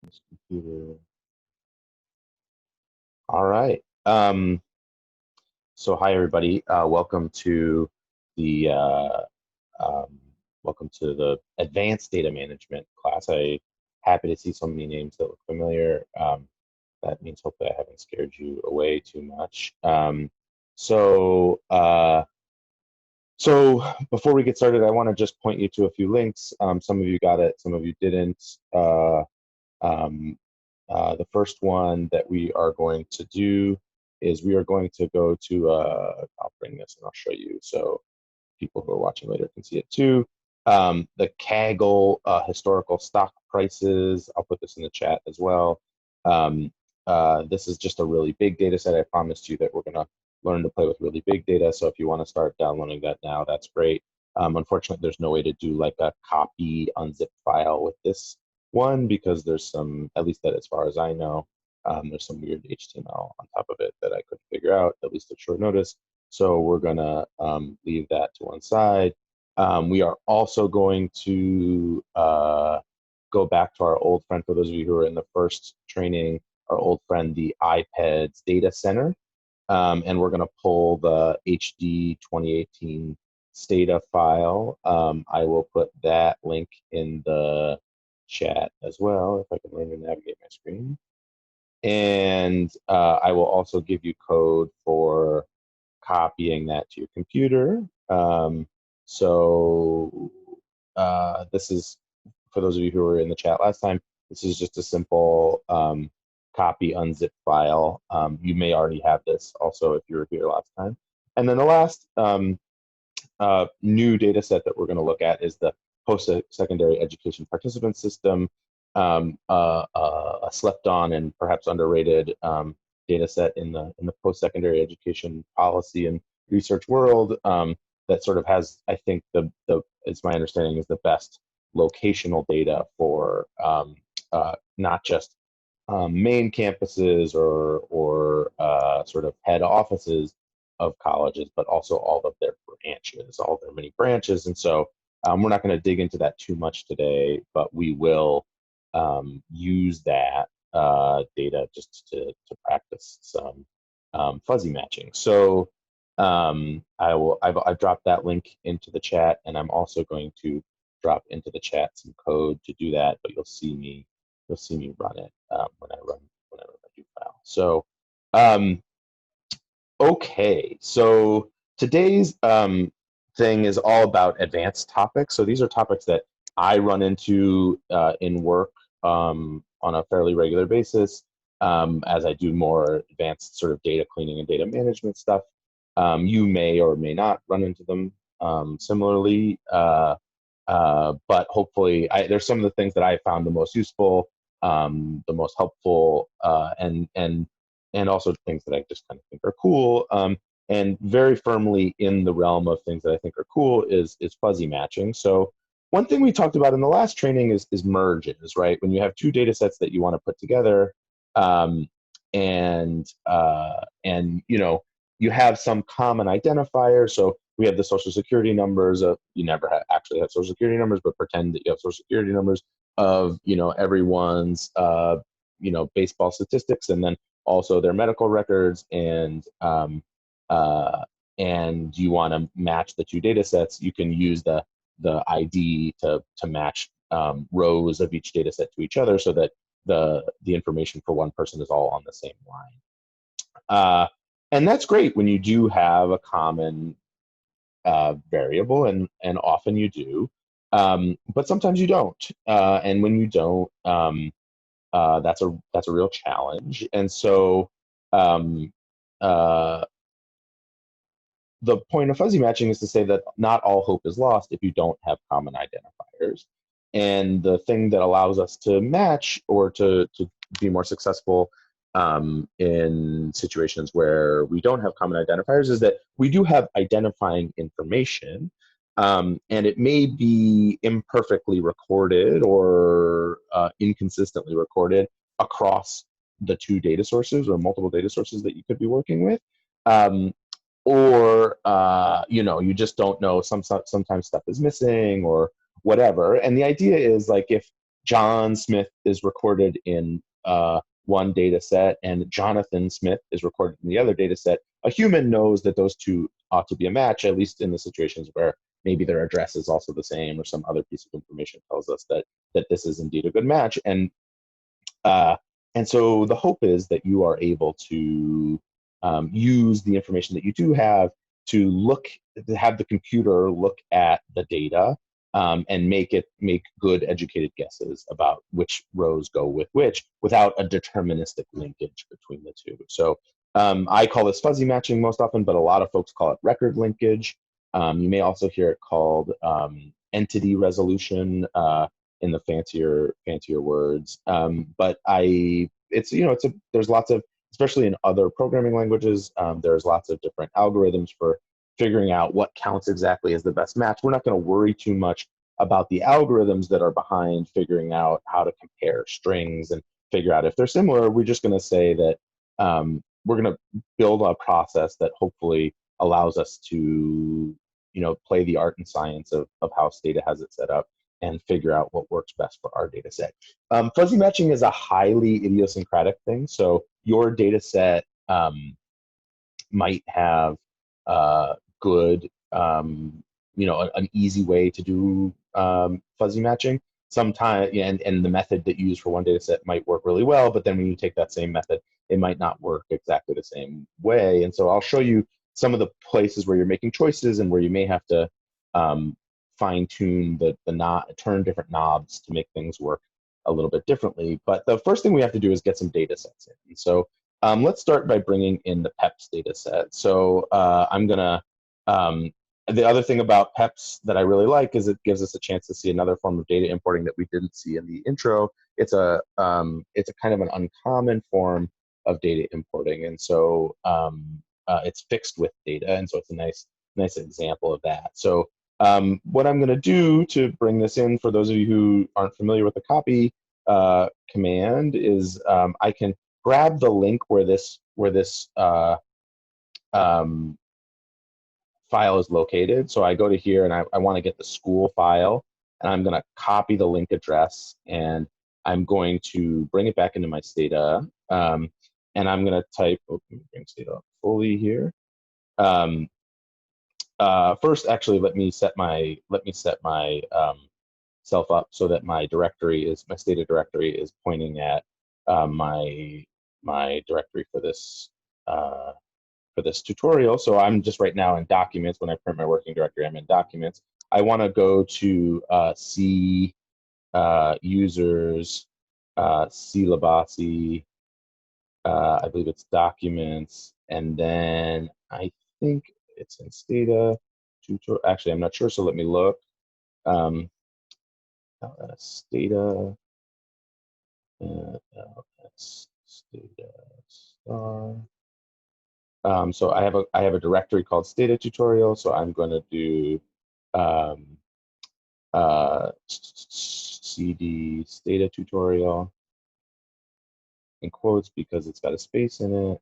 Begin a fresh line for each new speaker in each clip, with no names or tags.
this computer. All right. So hi everybody. The um, welcome to the advanced data management class. I happy to see so many names that look familiar. That means hopefully I haven't scared you away too much. So uh, so before we get started, I want to just point you to a few links. Some of you got it, some of you didn't. Um, the first one that we are going to do is we are going to go to, I'll bring this and I'll show you so people who are watching later can see it too. The Kaggle historical stock prices, I'll put this in the chat as well. This is just a really big data set. I promised you that we're gonna learn to play with really big data. So if you wanna start downloading that now, that's great. Unfortunately, there's no way to do like a copy unzip file with this one because there's some, at least that as far as I know, there's some weird HTML on top of it that I couldn't figure out, at least at short notice. So we're gonna leave that to one side. We are also going to go back to our old friend, for those of you who are in the first training, our old friend, the iPads Data Center. And we're gonna pull the HD 2018 Stata file. I will put that link in the chat as well, if I can learn to navigate my screen. And I will also give you code for copying that to your computer. This is, for those of you who were in the chat last time, this is just a simple copy unzip file. You may already have this also if you were here last time. And then the last new data set that we're going to look at is the post-secondary education participant system, a slept on and perhaps underrated data set in the post-secondary education policy and research world that sort of has, I think, it's my understanding, is the best locational data for not just main campuses or sort of head offices of colleges, but also all of their branches, all their many branches. And so we're not going to dig into that too much today, but we will use that data just to practice some fuzzy matching. So I've dropped that link into the chat, and I'm also going to drop into the chat some code to do that, but you'll see me run it when I run a new file. So okay, so today's thing is all about advanced topics. So these are topics that I run into in work on a fairly regular basis as I do more advanced sort of data cleaning and data management stuff. You may or may not run into them similarly, but hopefully there's some of the things that I found the most useful, the most helpful, and also things that I just kind of think are cool. And very firmly in the realm of things that I think are cool is fuzzy matching. So one thing we talked about in the last training is merges, right? When you have two data sets that you want to put together, and you know, you have some common identifier. So we have the social security numbers of, you never actually have social security numbers, but pretend that you have social security numbers of, you know, everyone's you know, baseball statistics, and then also their medical records, and you want to match the two data sets. You can use the ID to match rows of each data set to each other, so that the information for one person is all on the same line. And that's great when you do have a common variable, and often you do, but sometimes you don't. And when you don't, that's a real challenge. And so uh, the point of fuzzy matching is to say that not all hope is lost if you don't have common identifiers. And the thing that allows us to match or to be more successful in situations where we don't have common identifiers is that we do have identifying information, and it may be imperfectly recorded or inconsistently recorded across the two data sources or multiple data sources that you could be working with. Or you know, you just don't know, sometimes stuff is missing or whatever. And the idea is, like, if John Smith is recorded in one data set and Jonathan Smith is recorded in the other data set, a human knows that those two ought to be a match, at least in the situations where maybe their address is also the same or some other piece of information tells us that this is indeed a good match. Uh, and so the hope is that you are able to use the information that you do have to have the computer look at the data and make good educated guesses about which rows go with which without a deterministic linkage between the two. So I call this fuzzy matching most often, but a lot of folks call it record linkage. You may also hear it called entity resolution in the fancier words. But there's lots of, especially in other programming languages, there's lots of different algorithms for figuring out what counts exactly as the best match. We're not going to worry too much about the algorithms that are behind figuring out how to compare strings and figure out if they're similar. We're just going to say that we're going to build a process that hopefully allows us to, play the art and science of how Stata has it set up and figure out what works best for our data set. Fuzzy matching is a highly idiosyncratic thing. So your data set might have good, an easy way to do fuzzy matching. Sometimes, and the method that you use for one data set might work really well, but then when you take that same method, it might not work exactly the same way. And so I'll show you some of the places where you're making choices and where you may have to fine tune turn different knobs to make things work a little bit differently. But the first thing we have to do is get some data sets in. And so let's start by bringing in the PEPs data set. So the other thing about PEPs that I really like is it gives us a chance to see another form of data importing that we didn't see in the intro. It's a kind of an uncommon form of data importing, and so it's fixed with data, and so it's a nice example of that. So what I'm going to do to bring this in, for those of you who aren't familiar with the copy command, is I can grab the link where this file is located. So I go to here and I want to get the school file, and I'm going to copy the link address, and I'm going to bring it back into my Stata, and I'm going to type. Let me bring Stata up fully here. First, actually, let me set my self up so that my Stata directory is pointing at my directory for this tutorial. So I'm just right now in documents. When I print my working directory, I'm in documents. I want to go to C users, C Labasi, I believe it's documents, and then I think it's in Stata tutorial. Actually, I'm not sure, so let me look. Stata, Stata star. So I have a directory called Stata tutorial. So I'm going to do cd Stata tutorial in quotes because it's got a space in it.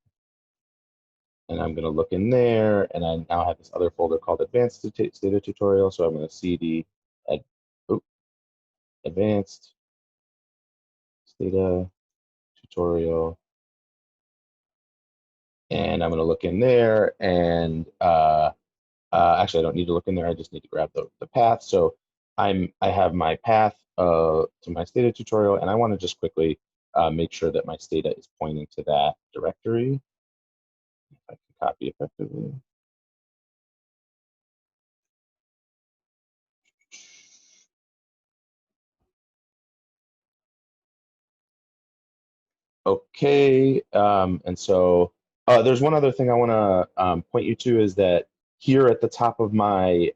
And I'm going to look in there, and I now have this other folder called Advanced Stata Tutorial. So I'm going to cd Advanced Stata Tutorial, and I'm going to look in there. And actually, I don't need to look in there. I just need to grab the path. So I have my path to my Stata tutorial, and I want to just quickly make sure that my Stata is pointing to that directory. If I can copy effectively. Okay, and so there's one other thing I want to point you to, is that here at the top of my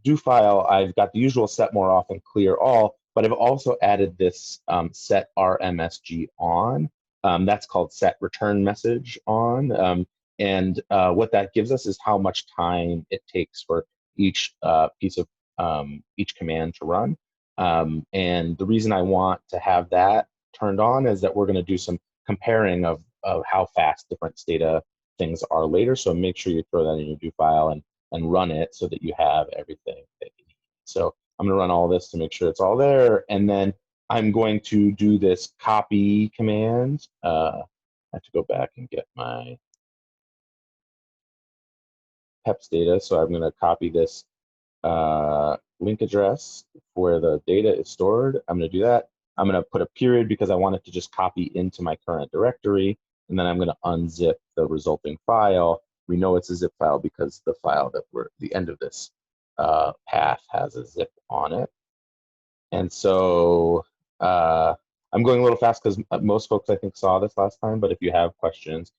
do file, I've got the usual set more often clear all, but I've also added this set RMSG on. That's called set return message on, and what that gives us is how much time it takes for each piece of each command to run. And the reason I want to have that turned on is that we're going to do some comparing of how fast different Stata things are later. So make sure you throw that in your do file and run it so that you have everything that you need. So I'm going to run all this to make sure it's all there. And then I'm going to do this copy command. I have to go back and get my PEPs data. So I'm going to copy this link address where the data is stored. I'm going to do that. I'm going to put a period because I want it to just copy into my current directory. And then I'm going to unzip the resulting file. We know it's a zip file because the file that we're, the end of this path has a zip on it. And so I'm going a little fast because most folks I think saw this last time, but if you have questions,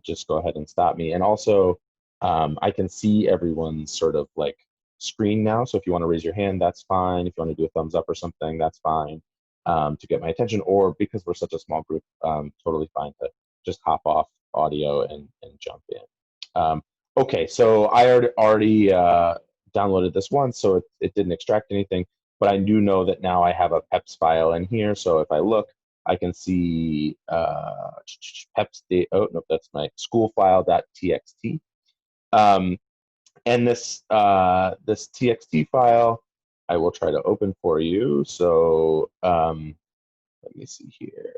just go ahead and stop me. And also I can see everyone's sort of like screen now. So if you want to raise your hand, that's fine. If you want to do a thumbs up or something, that's fine to get my attention. Or because we're such a small group, totally fine to just hop off audio and jump in. Okay, so I already downloaded this once, so it didn't extract anything. But I do know that now I have a PEPs file in here. So if I look, I can see PEPs data. Oh, no, that's my school file.txt. And this this txt file, I will try to open for you. So let me see here.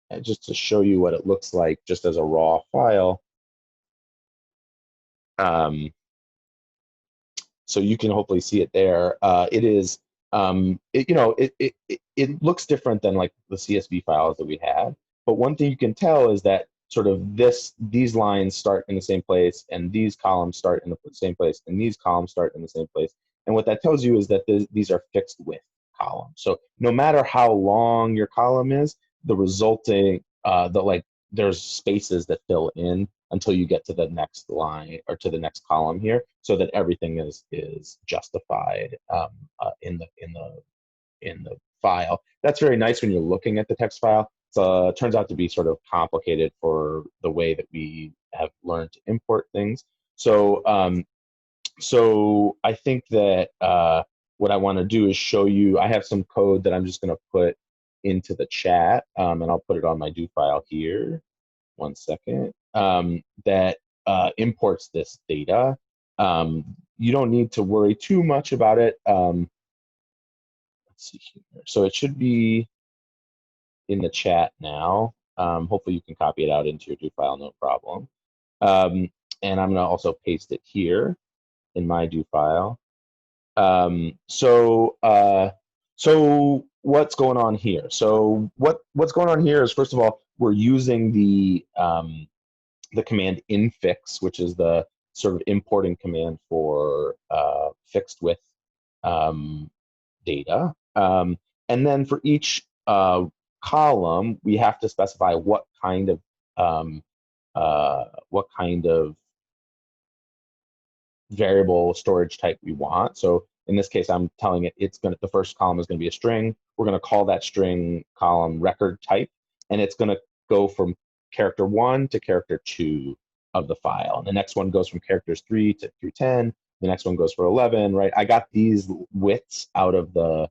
And just to show you what it looks like just as a raw file. So you can hopefully see it there. It is, it looks different than like the CSV files that we had. But one thing you can tell is that sort of these lines start in the same place, and these columns start in the same place, and these columns start in the same place. And what that tells you is that these are fixed width columns. So no matter how long your column is, the resulting, there's spaces that fill in until you get to the next line or to the next column here, so that everything is justified in the file. That's very nice when you're looking at the text file. So it turns out to be sort of complicated for the way that we have learned to import things. So so I think that what I want to do is show you. I have some code that I'm just going to put into the chat, and I'll put it on my do file here. One second. That imports this data. You don't need to worry too much about it. Let's see here. So it should be in the chat now. Hopefully you can copy it out into your do file, no problem. And I'm going to also paste it here in my do file. So what's going on here? So what's going on here is, first of all, we're using the command infix, which is the sort of importing command for fixed width data. And then for each column, we have to specify what kind of variable storage type we want. So in this case, I'm telling it the first column is going to be a string. We're going to call that string column record type, and it's going to go from character 1 to character 2 of the file. And the next one goes from characters 3 through 10. The next one goes for 11, right? I got these widths out of the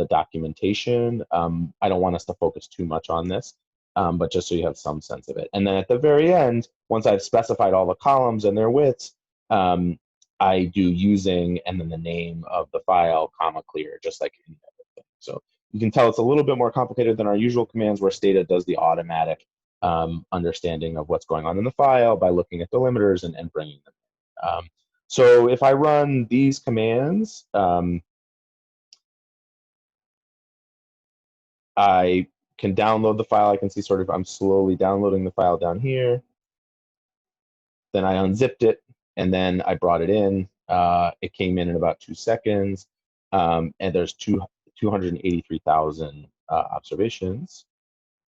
documentation. I don't want us to focus too much on this, but just so you have some sense of it. And then at the very end, once I've specified all the columns and their widths, I do using and then the name of the file, comma clear, just like any other thing. So you can tell it's a little bit more complicated than our usual commands, where Stata does the automatic understanding of what's going on in the file by looking at delimiters and bringing them in. So if I run these commands, I can download the file. I can see sort of I'm slowly downloading the file down here. Then I unzipped it, and then I brought it in. It came in about 2 seconds, and there's 283,000 observations.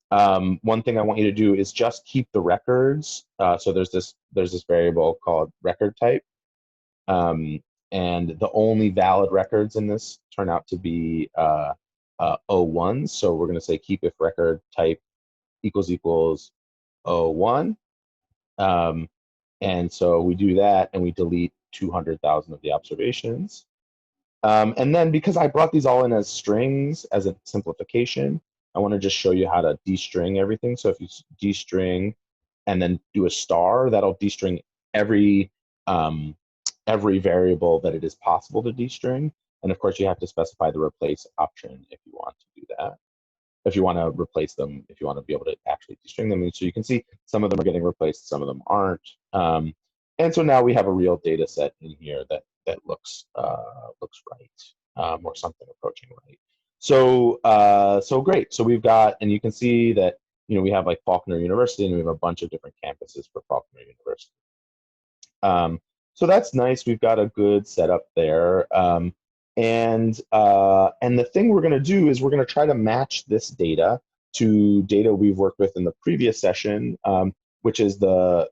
One thing I want you to do is just keep the records. So there's this variable called record type, and the only valid records in this turn out to be O1. So we're going to say keep if record type equals O1. And so we do that, and we delete 200,000 of the observations. And then because I brought these all in as strings as a simplification, I want to just show you how to destring everything. So if you destring and then do a star, that'll destring every every variable that it is possible to destring. And of course, you have to specify the replace option if you want to do that. If you want to replace them, if you want to be able to actually destring them. And so you can see some of them are getting replaced, some of them aren't. And so now we have a real data set in here that looks right, or something approaching right. So great. So we've got, and you can see that we have like Faulkner University, and we have a bunch of different campuses for Faulkner University. So that's nice. We've got a good setup there. And the thing we're going to do is we're going to try to match this data to data we've worked with in the previous session, which is the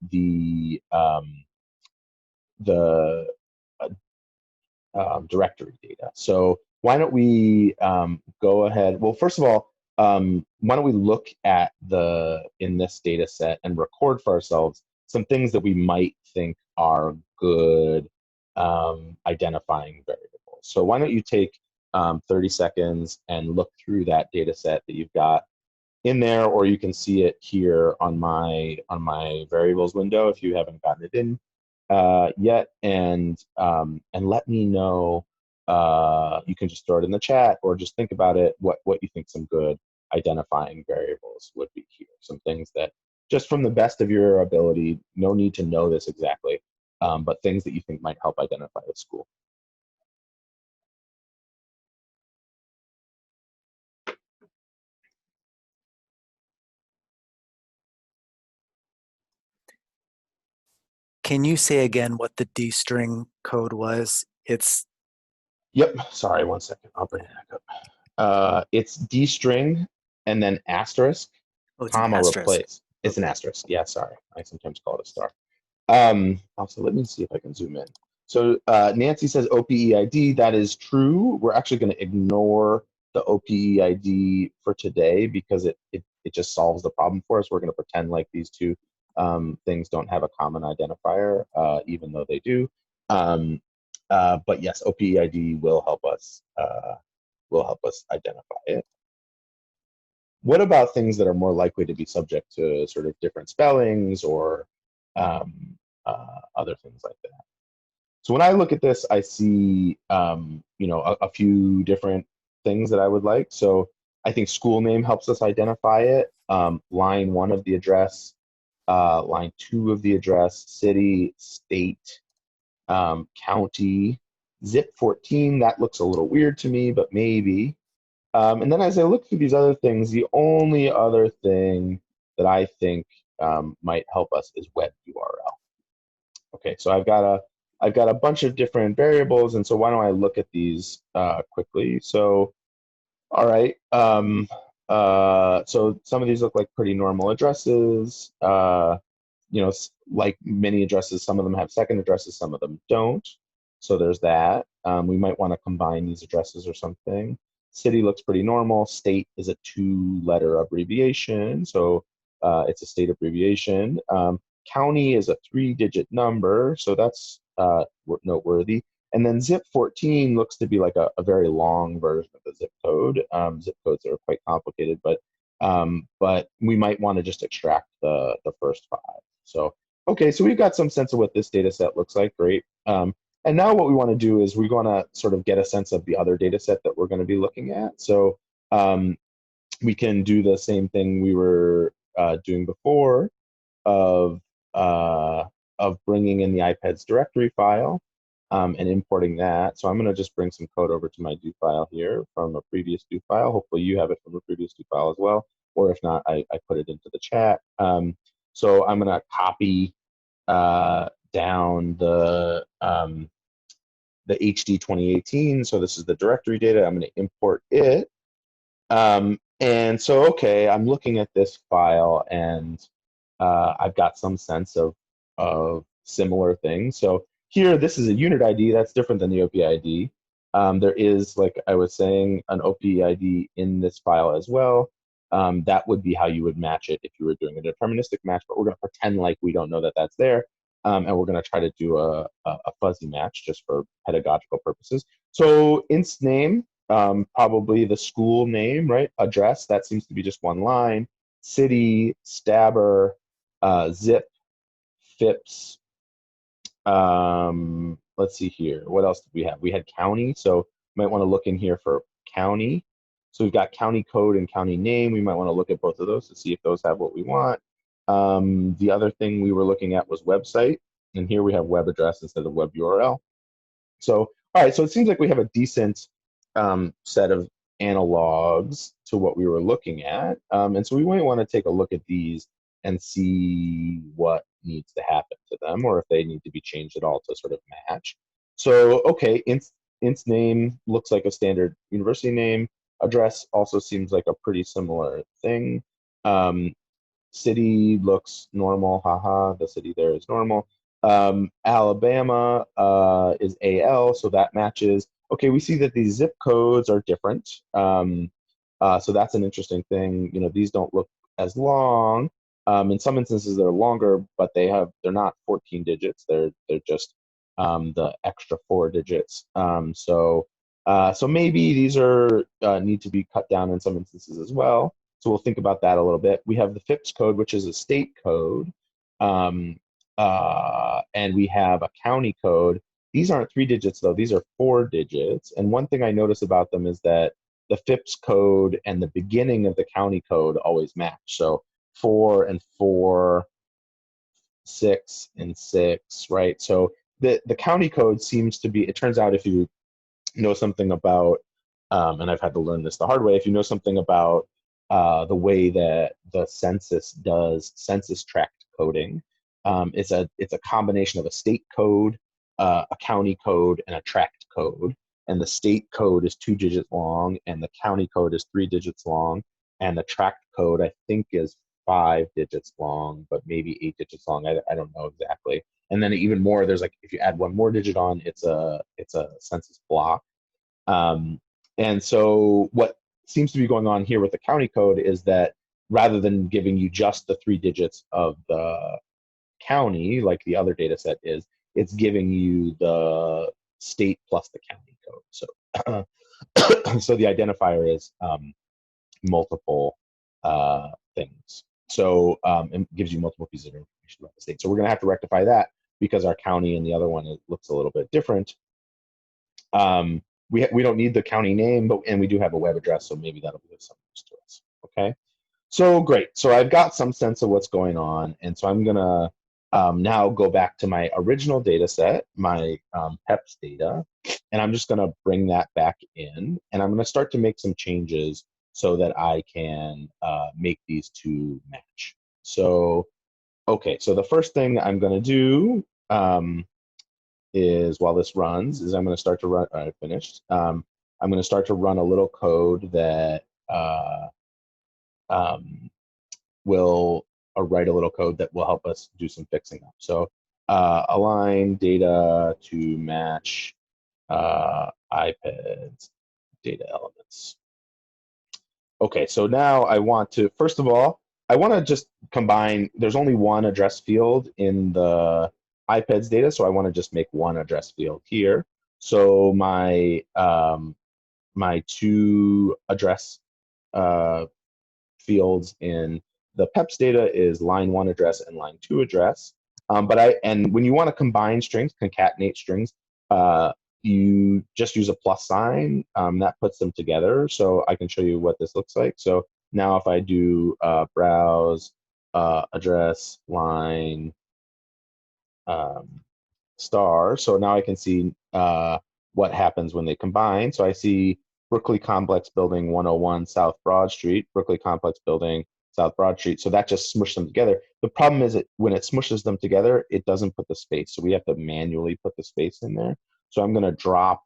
directory data. So why don't we go ahead? Well, first of all, why don't we look at in this data set and record for ourselves some things that we might think are good identifying variables. So why don't you take 30 seconds and look through that data set that you've got in there, or you can see it here on my variables window if you haven't gotten it in yet, and let me know. You can just throw it in the chat or just think about it, what you think some good identifying variables would be here. Some things that just from the best of your ability, no need to know this exactly, but things that you think might help identify a school.
Can you say again what the dstring code was?
Yep, sorry, 1 second. I'll bring it back up. It's dstring and then asterisk, comma, replace. It's an asterisk. Yeah, sorry. I sometimes call it a star. Also, let me see if I can zoom in. So Nancy says OPEID. That is true. We're actually going to ignore the OPEID for today because it just solves the problem for us. We're going to pretend like these two things don't have a common identifier, even though they do. But yes, OPEID will help us identify it. What about things that are more likely to be subject to sort of different spellings or other things like that? So when I look at this, I see a few different things that I would like. So I think school name helps us identify it. Line 1 of the address, line 2 of the address, city, state, county, zip 14. That looks a little weird to me, but maybe. And then as I look through these other things, the only other thing that I think might help us is web URL. Okay, so I've got a bunch of different variables, and so why don't I look at these quickly? So, all right, so some of these look like pretty normal addresses. Like many addresses, some of them have second addresses, some of them don't. So there's that. We might want to combine these addresses or something. City looks pretty normal. State is a 2-letter abbreviation, so it's a state abbreviation. County is a 3-digit number, so that's noteworthy. And then zip 14 looks to be like a very long version of the zip code. Zip codes are quite complicated, but we might want to just extract the first 5. So, okay, so we've got some sense of what this data set looks like. Great. And now what we want to do is we want to sort of get a sense of the other data set that we're going to be looking at. So we can do the same thing we were doing before of bringing in the iPad's directory file and importing that. So I'm going to just bring some code over to my do file here from a previous do file. Hopefully you have it from a previous do file as well, or if not, I put it into the chat. So I'm going to copy down the HD 2018. So this is the directory data. I'm going to import it. And so, okay, I'm looking at this file, and I've got some sense of similar things. So here, this is a unit ID. That's different than the OPID. There is, like I was saying, an OPID in this file as well. That would be how you would match it if you were doing a deterministic match, but we're going to pretend like we don't know that that's there. And we're going to try to do a fuzzy match just for pedagogical purposes. So inst name, probably the school name, right? Address, that seems to be just one line. City, stabber, zip, FIPS, let's see here. What else did we have? We had county, so you might want to look in here for county. So we've got county code and county name. We might want to look at both of those to see if those have what we want. The other thing we were looking at was website, and here we have web address instead of web URL. So, all right, so it seems like we have a decent set of analogs to what we were looking at. And so we might want to take a look at these and see what needs to happen to them or if they need to be changed at all to sort of match. So, okay, int's name looks like a standard university name. Address also seems like a pretty similar thing. Um, City looks normal, haha, the city there is normal. Alabama is AL, so that matches. Okay, we see that these zip codes are different. So that's an interesting thing. You know, these don't look as long. In some instances, they're longer, but they're not 14 digits. They're just the extra 4 digits. So maybe these are need to be cut down in some instances as well. So we'll think about that a little bit. We have the FIPS code, which is a state code, and we have a county code. These aren't 3 digits though; these are 4 digits. And one thing I notice about them is that the FIPS code and the beginning of the county code always match. So 4 and 4, 6 and 6, right? So the county code seems to be. It turns out if you know something about, and I've had to learn this the hard way, if you know something about the way that the census does census tract coding, it's a combination of a state code, a county code, and a tract code. And the state code is 2 digits long, and the county code is 3 digits long, and the tract code I think is 5 digits long, but maybe 8 digits long. I don't know exactly. And then even more, there's like if you add one more digit on, it's a census block. Um, and so what seems to be going on here with the county code is that rather than giving you just the 3 digits of the county, like the other data set is, it's giving you the state plus the county code. So, so the identifier is multiple things. So it gives you multiple pieces of information about the state. So we're going to have to rectify that because our county and the other one, it looks a little bit different. We don't need the county name, and we do have a web address, so maybe that'll be of some use to us. Okay, so great. So I've got some sense of what's going on, and so I'm gonna now go back to my original data set, my PEPS data, and I'm just gonna bring that back in, and I'm gonna start to make some changes so that I can make these two match. So, okay, so the first thing I'm gonna do is while this runs is I'm going to start to run. I finished. I'm going to start to run a little code that um, will write a little code that will help us do some fixing up. So align data to match iPad's data elements. Okay, so now I want to, first of all, I want to just combine, there's only one address field in the iPad's data, so I want to just make one address field here. So my two address fields in the PEPS data is line 1 address and line 2 address. And when you want to combine strings, concatenate strings, you just use a plus sign that puts them together. So I can show you what this looks like. So now if I do browse address line star, so now I can see what happens when they combine. So I see Berkeley Complex Building 101 South Broad Street, Berkeley Complex Building South Broad Street. So that just smushed them together. The problem is that when it smushes them together, it doesn't put the space. So we have to manually put the space in there. So I'm going to drop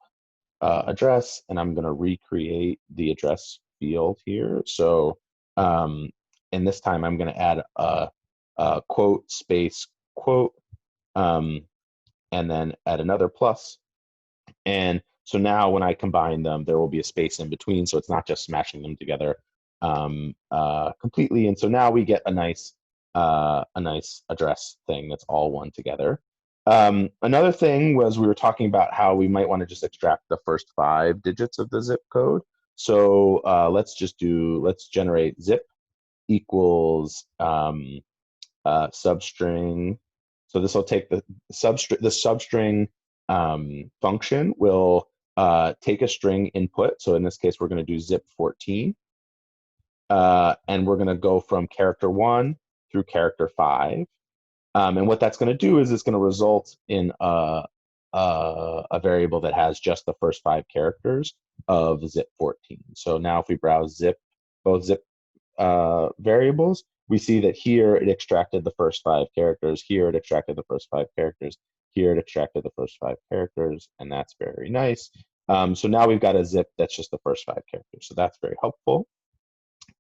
address and I'm going to recreate the address field here. So, and this time I'm going to add a quote space quote, and then add another plus. And so now when I combine them, there will be a space in between. So it's not just smashing them together completely. And so now we get a nice address thing that's all one together. Another thing was we were talking about how we might want to just extract the first 5 digits of the zip code. So let's generate zip equals substring. So this will take the substring function will take a string input. So in this case, we're going to do zip14. And we're going to go from character 1 through character 5. And what that's going to do is it's going to result in a variable that has just the first 5 characters of zip14. So now if we browse both zip variables, we see that here it extracted the first 5 characters, here it extracted the first 5 characters, here it extracted the first 5 characters, and that's very nice. So now we've got a zip that's just the first 5 characters. So that's very helpful.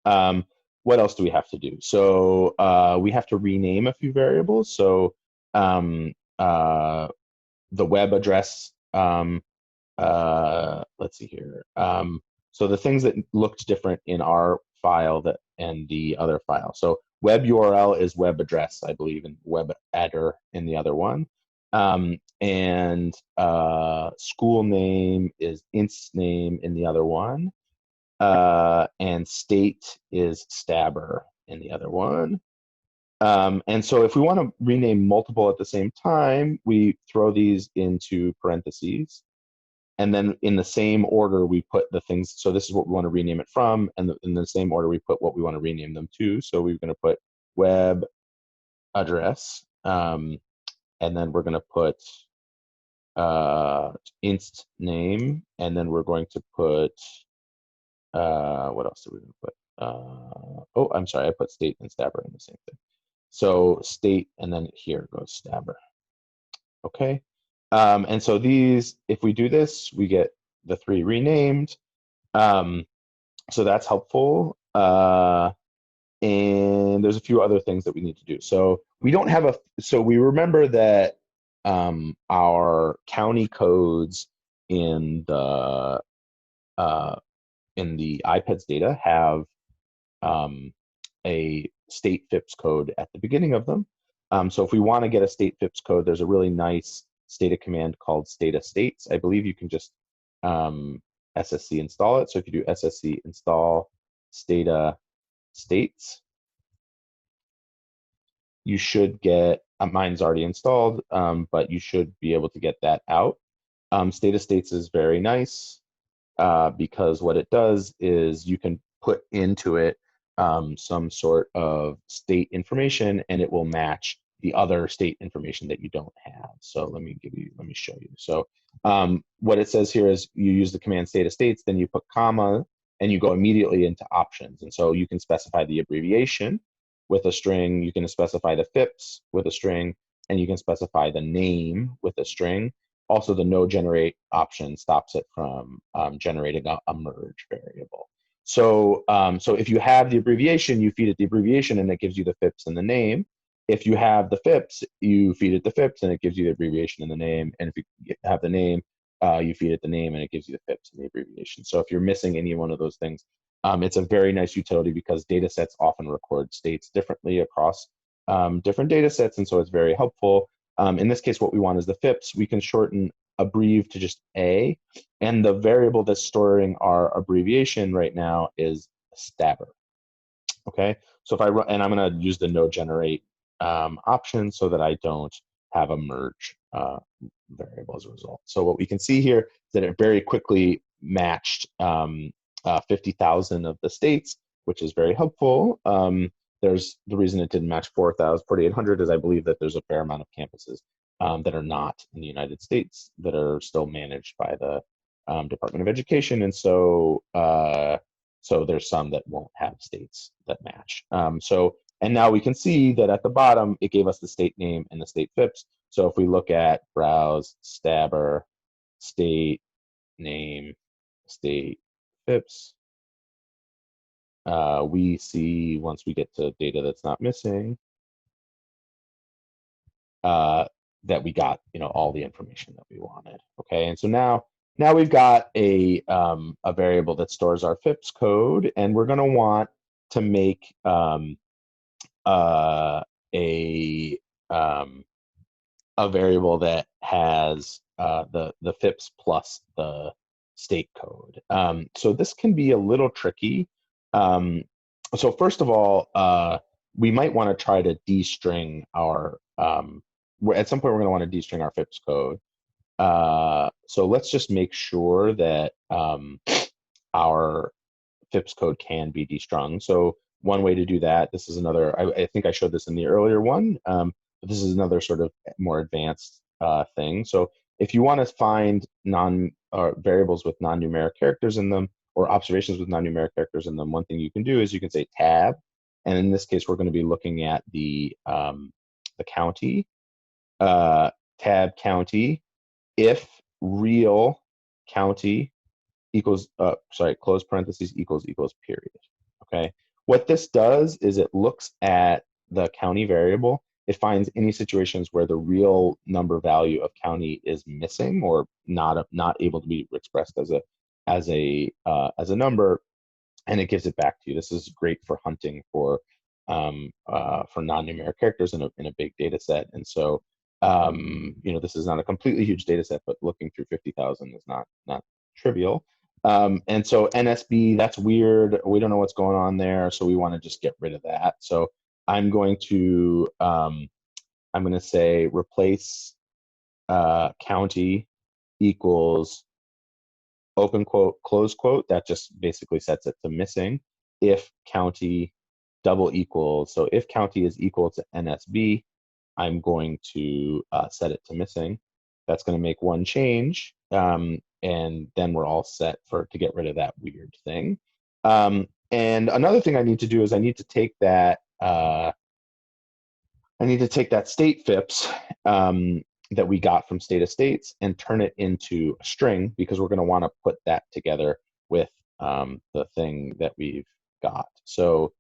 Um, what else do we have to do? So we have to rename a few variables. So um, the web address, let's see here. So the things that looked different in our file and the other file. So web URL is web address, I believe, and web adder in the other one. And school name is inst name in the other one. And state is stabber in the other one. And so if we want to rename multiple at the same time, we throw these into parentheses. And then in the same order, we put the things. So this is what we want to rename it from. And in the same order, we put what we want to rename them to. So we're going to put web address. And then we're going to put inst name. And then we're going to put, what else are we going to put? Oh, I'm sorry, I put state and stabber in the same thing. So state, and then here goes stabber. Okay. And so these, if we do this, we get the 3 renamed. So that's helpful. And there's a few other things that we need to do. So we don't have so we remember that our county codes in the IPEDS data have a state FIPS code at the beginning of them. So if we want to get a state FIPS code, there's a really nice Stata command called Stata states. I believe you can just SSC install it. So if you do SSC install Stata states, you should get, mine's already installed, but you should be able to get that out. Stata states is very nice because what it does is you can put into it some sort of state information and it will match the other state information that you don't have. So let me show you. So what it says here is you use the command Stata states, then you put comma, and you go immediately into options. And so you can specify the abbreviation with a string, you can specify the FIPS with a string, and you can specify the name with a string. Also, the no generate option stops it from generating a merge variable. So, so if you have the abbreviation, you feed it the abbreviation and it gives you the FIPS and the name. If you have the FIPS, you feed it the FIPS and it gives you the abbreviation and the name. And if you have the name, you feed it the name and it gives you the FIPS and the abbreviation. So if you're missing any one of those things, it's a very nice utility because data sets often record states differently across different data sets. And so it's very helpful. In this case, what we want is the FIPS. We can shorten abbrev to just A, and the variable that's storing our abbreviation right now is stabber. Okay, so if I run, and I'm going to use the no generate option so that I don't have a merge variable as a result. So what we can see here is that it very quickly matched 50,000 of the states, which is very helpful. There's the reason it didn't match 4,800 is I believe that there's a fair amount of campuses that are not in the United States that are still managed by the Department of Education, and so so there's some that won't have states that match. And now we can see that at the bottom it gave us the state name and the state FIPS. So if we look at browse stabber state name state FIPS, we see once we get to data that's not missing, that we got all the information that we wanted. Okay, and so now we've got a variable that stores our FIPS code, and we're going to want to make a variable that has the FIPS plus the state code. So this can be a little tricky. So first of all, we might want to try to destring our, at some point we're going to want to destring our FIPS code. So let's just make sure that our FIPS code can be destrung. So one way to do that, this is another, I think I showed this in the earlier one, but this is another sort of more advanced thing. So if you want to find variables with non-numeric characters in them, or observations with non-numeric characters in them, one thing you can do is you can say tab, and in this case, we're going to be looking at the county, tab county, if real county equals, sorry, close parentheses equals period. Okay. What this does is it looks at the county variable. It finds any situations where the real number value of county is missing or not able to be expressed as a number, and it gives it back to you. This is great for hunting for non-numeric characters in a big data set. And so this is not a completely huge data set, but looking through 50,000 is not trivial. And so NSB, that's weird. We don't know what's going on there, so we want to just get rid of that. So I'm going to say replace county equals open quote, close quote. That just basically sets it to missing. If county double equals, so if county is equal to NSB, I'm going to set it to missing. That's going to make one change, and then we're all set to get rid of that weird thing. And another thing I need to do is I need to take that state FIPS that we got from Stata States and turn it into a string, because we're going to want to put that together with the thing that we've got. So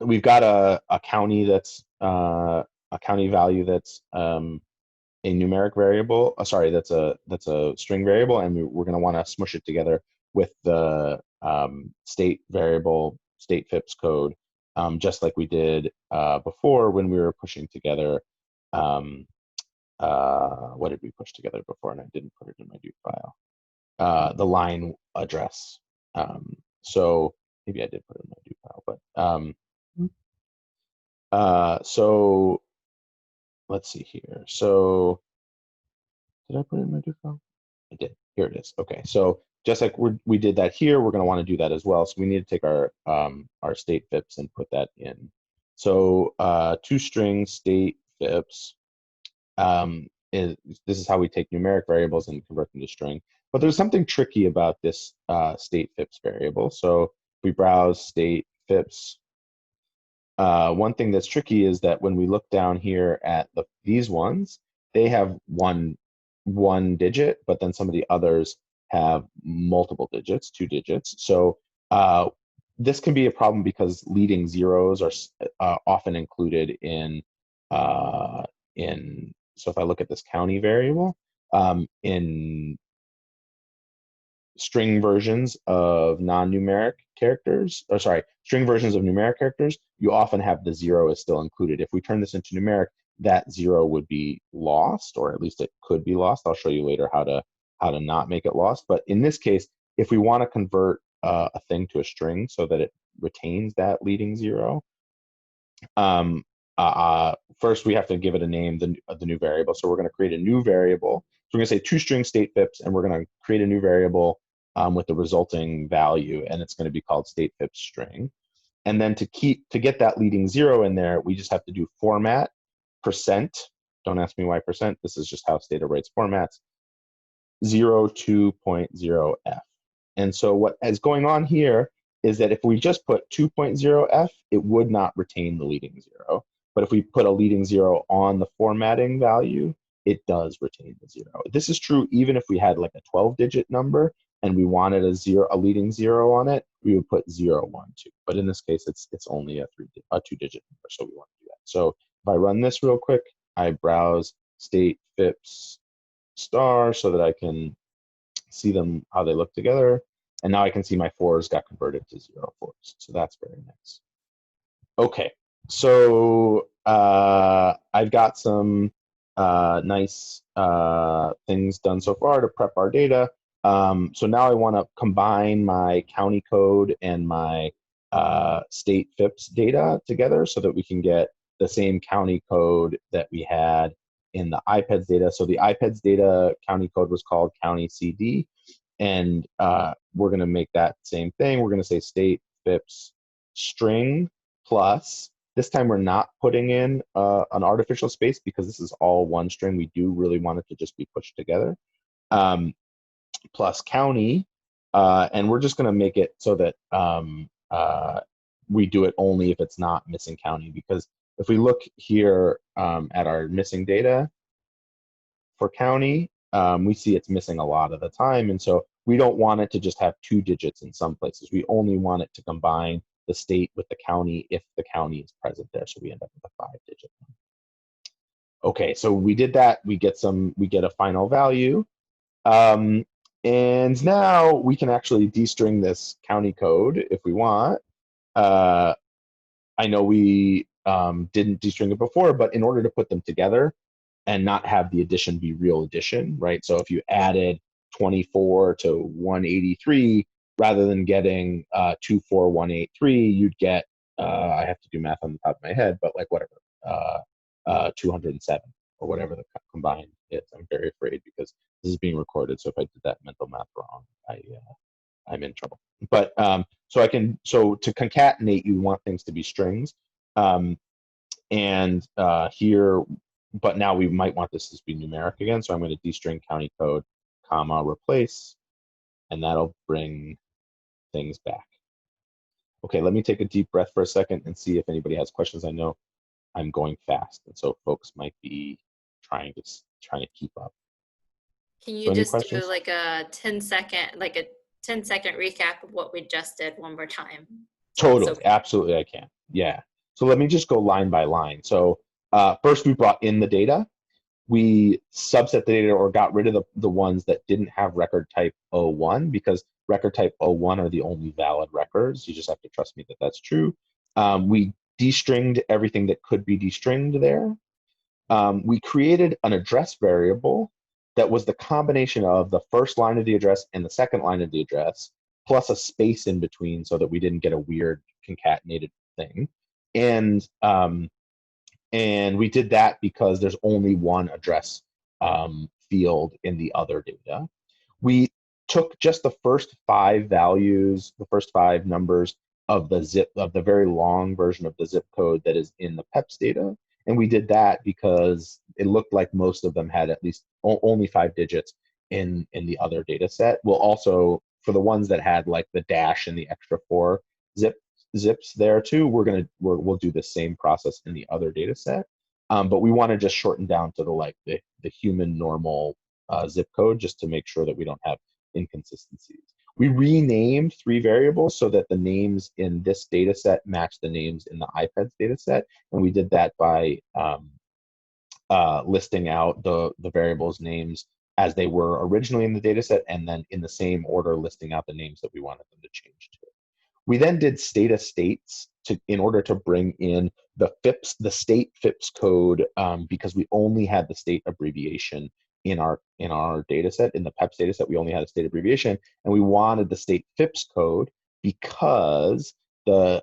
we've got a county that's a county value that's a numeric variable. Sorry, that's a string variable, and we're going to want to smush it together with the state variable, state FIPS code, just like we did before when we were pushing together. What did we push together before? And I didn't put it in my do file. The line address. So maybe I did put it in my do file, but so let's see here. So did I put it in my do file? I did. Here it is. Okay, so just like we did that here, we're going to want to do that as well. So we need to take our state FIPS and put that in. So toString state FIPS this is how we take numeric variables and convert them to string. But there's something tricky about this state FIPS variable. So if we browse state FIPS, one thing that's tricky is that when we look down here at these ones, they have one digit, but then some of the others have multiple digits, 2 digits. So this can be a problem because leading zeros are often included in. So if I look at this county variable, in string versions of non-numeric characters, or sorry, string versions of numeric characters, you often have the 0 is still included. If we turn this into numeric, that 0 would be lost, or at least it could be lost. I'll show you later how to not make it lost. But in this case, if we want to convert a thing to a string so that it retains that leading 0, first we have to give it a name, the new variable. So we're going to create a new variable. So we're going to say toString state FIPS, and we're going to create a new variable with the resulting value, and it's going to be called state FIPS string. And then to get that leading 0 in there, we just have to do format %. Don't ask me why %. This is just how Stata writes formats. 02.0f. And so what is going on here is that if we just put 2.0f, it would not retain the leading 0. But if we put a leading 0 on the formatting value, it does retain the 0. This is true even if we had like a 12-digit number and we wanted a leading 0 on it, we would put 0, 1, 2. But in this case, it's only a 2-digit number, so we want to do that. So if I run this real quick, I browse state FIPS star so that I can see them, how they look together. And now I can see my 4s got converted to 0 4s. So that's very nice. Okay, so I've got some nice things done so far to prep our data. So now I want to combine my county code and my state FIPS data together so that we can get the same county code that we had in the iPads data. So the iPads data county code was called county CD, and we're going to make that same thing. We're going to say state FIPS string plus. This time we're not putting in an artificial space because this is all one string. We do really want it to just be pushed together. Plus county, and we're just going to make it so that we do it only if it's not missing county, because if we look here at our missing data for county, we see it's missing a lot of the time, and so we don't want it to just have 2 digits in some places. We only want it to combine the state with the county if the county is present there, so we end up with a 5-digit one. Okay, so we did that. We get a final value. And now we can actually destring this county code if we want. I know we didn't destring it before, but in order to put them together and not have the addition be real addition, right? So if you added 24 to 183, rather than getting 24183, you'd get, I have to do math on the top of my head, but like whatever, 207 or whatever the combined is. I'm very afraid because this is being recorded, so if I did that mental math wrong, I'm in trouble. But so to concatenate, you want things to be strings, and here, but now we might want this to be numeric again. So I'm going to destring county code, comma, replace, and that'll bring things back. Okay, let me take a deep breath for a second and see if anybody has questions. I know I'm going fast, and so folks might be trying to keep up.
Can
So
you
any
just do
questions?
like a 10-second recap of what we just did one more time?
Totally, absolutely, I can. Yeah. So let me just go line by line. So first, we brought in the data. We subset the data or got rid of the ones that didn't have record type 01, because record type 01 are the only valid records. You just have to trust me that that's true. We destringed everything that could be destringed there. We created an address variable that was the combination of the first line of the address and the second line of the address, plus a space in between so that we didn't get a weird concatenated thing. And we did that because there's only one address field in the other data. We took just the first 5 values, the first 5 numbers of the very long version of the zip code that is in the PEPs data. And we did that because it looked like most of them had at least only 5 digits in the other data set. We'll also, for the ones that had like the dash and the extra 4 zips there too, we'll do the same process in the other data set. But we want to just shorten down to the human normal zip code, just to make sure that we don't have inconsistencies. We renamed 3 variables so that the names in this data set match the names in the iPads data set, and we did that by listing out the variables names as they were originally in the data set, and then in the same order listing out the names that we wanted them to change to. We then did states in order to bring in the state FIPS code, because we only had the state abbreviation in our data set. In the PEPs data set, we only had a state abbreviation, and we wanted the state FIPS code because the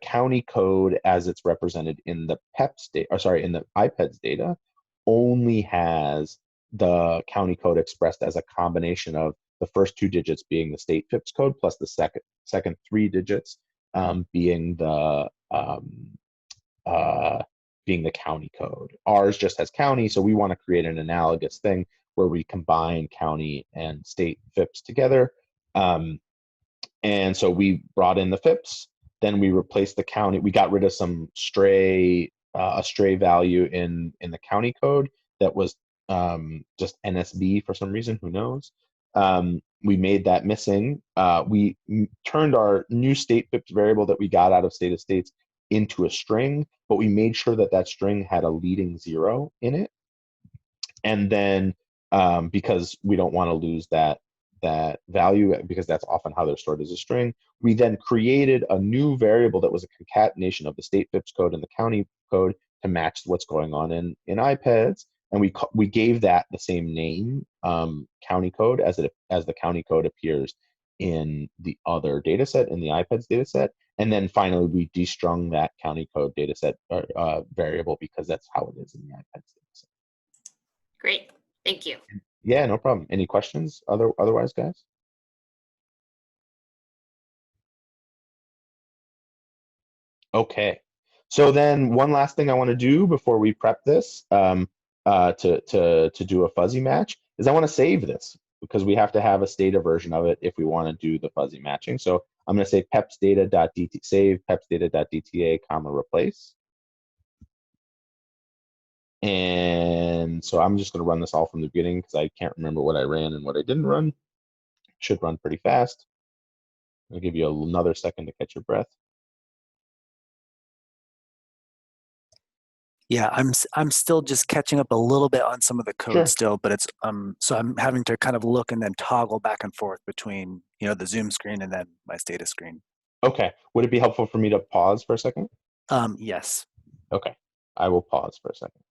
county code as it's represented in the PEPs data, or sorry, in the iPads data, only has the county code expressed as a combination of the first 2 digits being the state FIPS code plus the second 3 digits being the county code. Ours just has county, so we want to create an analogous thing where we combine county and state FIPS together. And so we brought in the FIPS, then we replaced the county. We got rid of some a stray value in the county code that was just NSB for some reason, who knows. We made that missing. We turned our new state FIPS variable that we got out of state of states into a string, but we made sure that that string had a leading 0 in it. And then because we don't want to lose that value, because that's often how they're stored as a string, we then created a new variable that was a concatenation of the state FIPS code and the county code to match what's going on in iPads. And we gave that the same name, county code, as the county code appears in the other data set, in the iPads data set. And then finally, we destrung that county code data set variable because that's how it is in the iPads data set.
Great. Thank you.
Yeah, no problem. Any questions otherwise, guys? Okay. So then one last thing I want to do before we prep this to do a fuzzy match is I want to save this because we have to have a Stata version of it if we want to do the fuzzy matching. So I'm going to say pepsdata.dt save pepsdata.dta comma replace. And so I'm just going to run this all from the beginning because I can't remember what I ran and what I didn't run. Should run pretty fast. I'll give you another second to catch your breath.
Yeah, I'm still just catching up a little bit on some of the code
Sure.
still, but it's so I'm having to kind of look and then toggle back and forth between the Zoom screen and then my Stata screen.
Okay. Would it be helpful for me to pause for a second?
Yes.
Okay. I will pause for a second.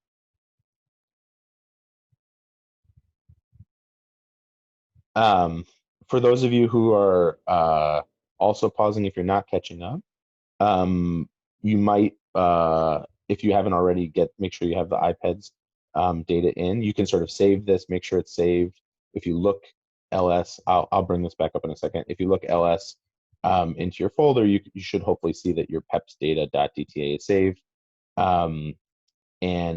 For those of you who are also pausing, if you're not catching up, you might, if you haven't already, make sure you have the iPad's data in. You can sort of save this, make sure it's saved. If you look ls, I'll bring this back up in a second. If you look ls into your folder, you should hopefully see that your pepsdata.dta is saved, and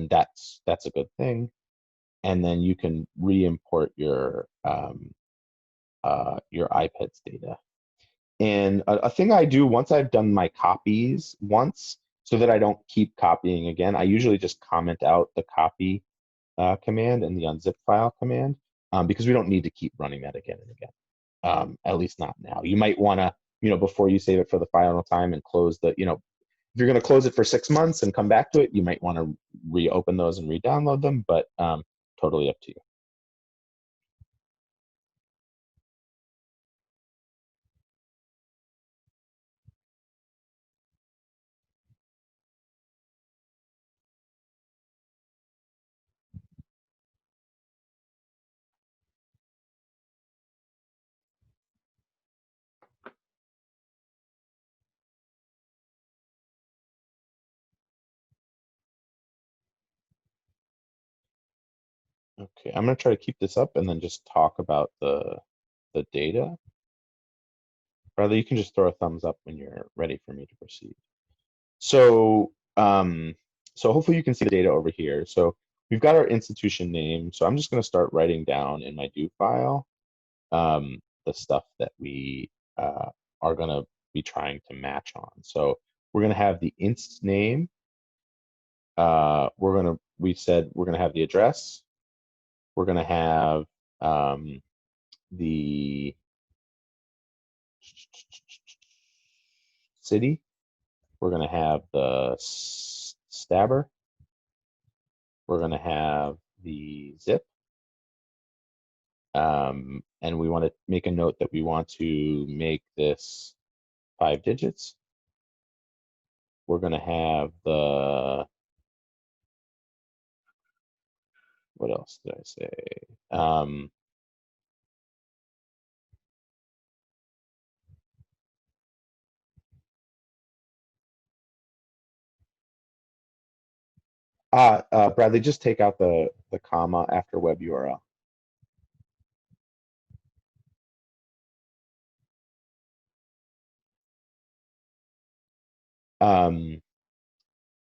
that's a good thing. And then you can re-import your iPad's data. And a thing I do once I've done my copies once, so that I don't keep copying again, I usually just comment out the copy command and the unzip file command, because we don't need to keep running that again and again, at least not now. You might want to, before you save it for the final time and close the, if you're going to close it for 6 months and come back to it, you might want to reopen those and re-download them, but totally up to you. Okay, I'm going to try to keep this up and then just talk about the data. Rather, you can just throw a thumbs up when you're ready for me to proceed. So, so hopefully you can see the data over here. So we've got our institution name. So I'm just going to start writing down in my do file the stuff that we are going to be trying to match on. So we're going to have the inst name. We said we're going to have the address. We're going to have the city. We're going to have the stabber. We're going to have the zip. And we want to make a note that we want to make this 5 digits. We're going to have the, what else did I say? Bradley, just take out the comma after web URL.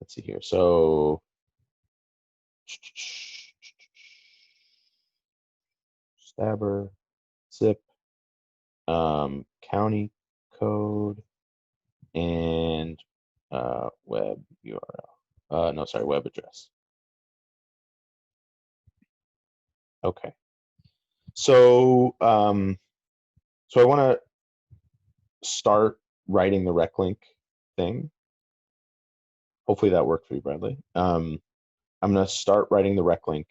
Let's see here. So stabber, zip, county code, and web URL. No, sorry, web address. Okay. So so I want to start writing the reclink thing. Hopefully that worked for you, Bradley. I'm going to start writing the reclink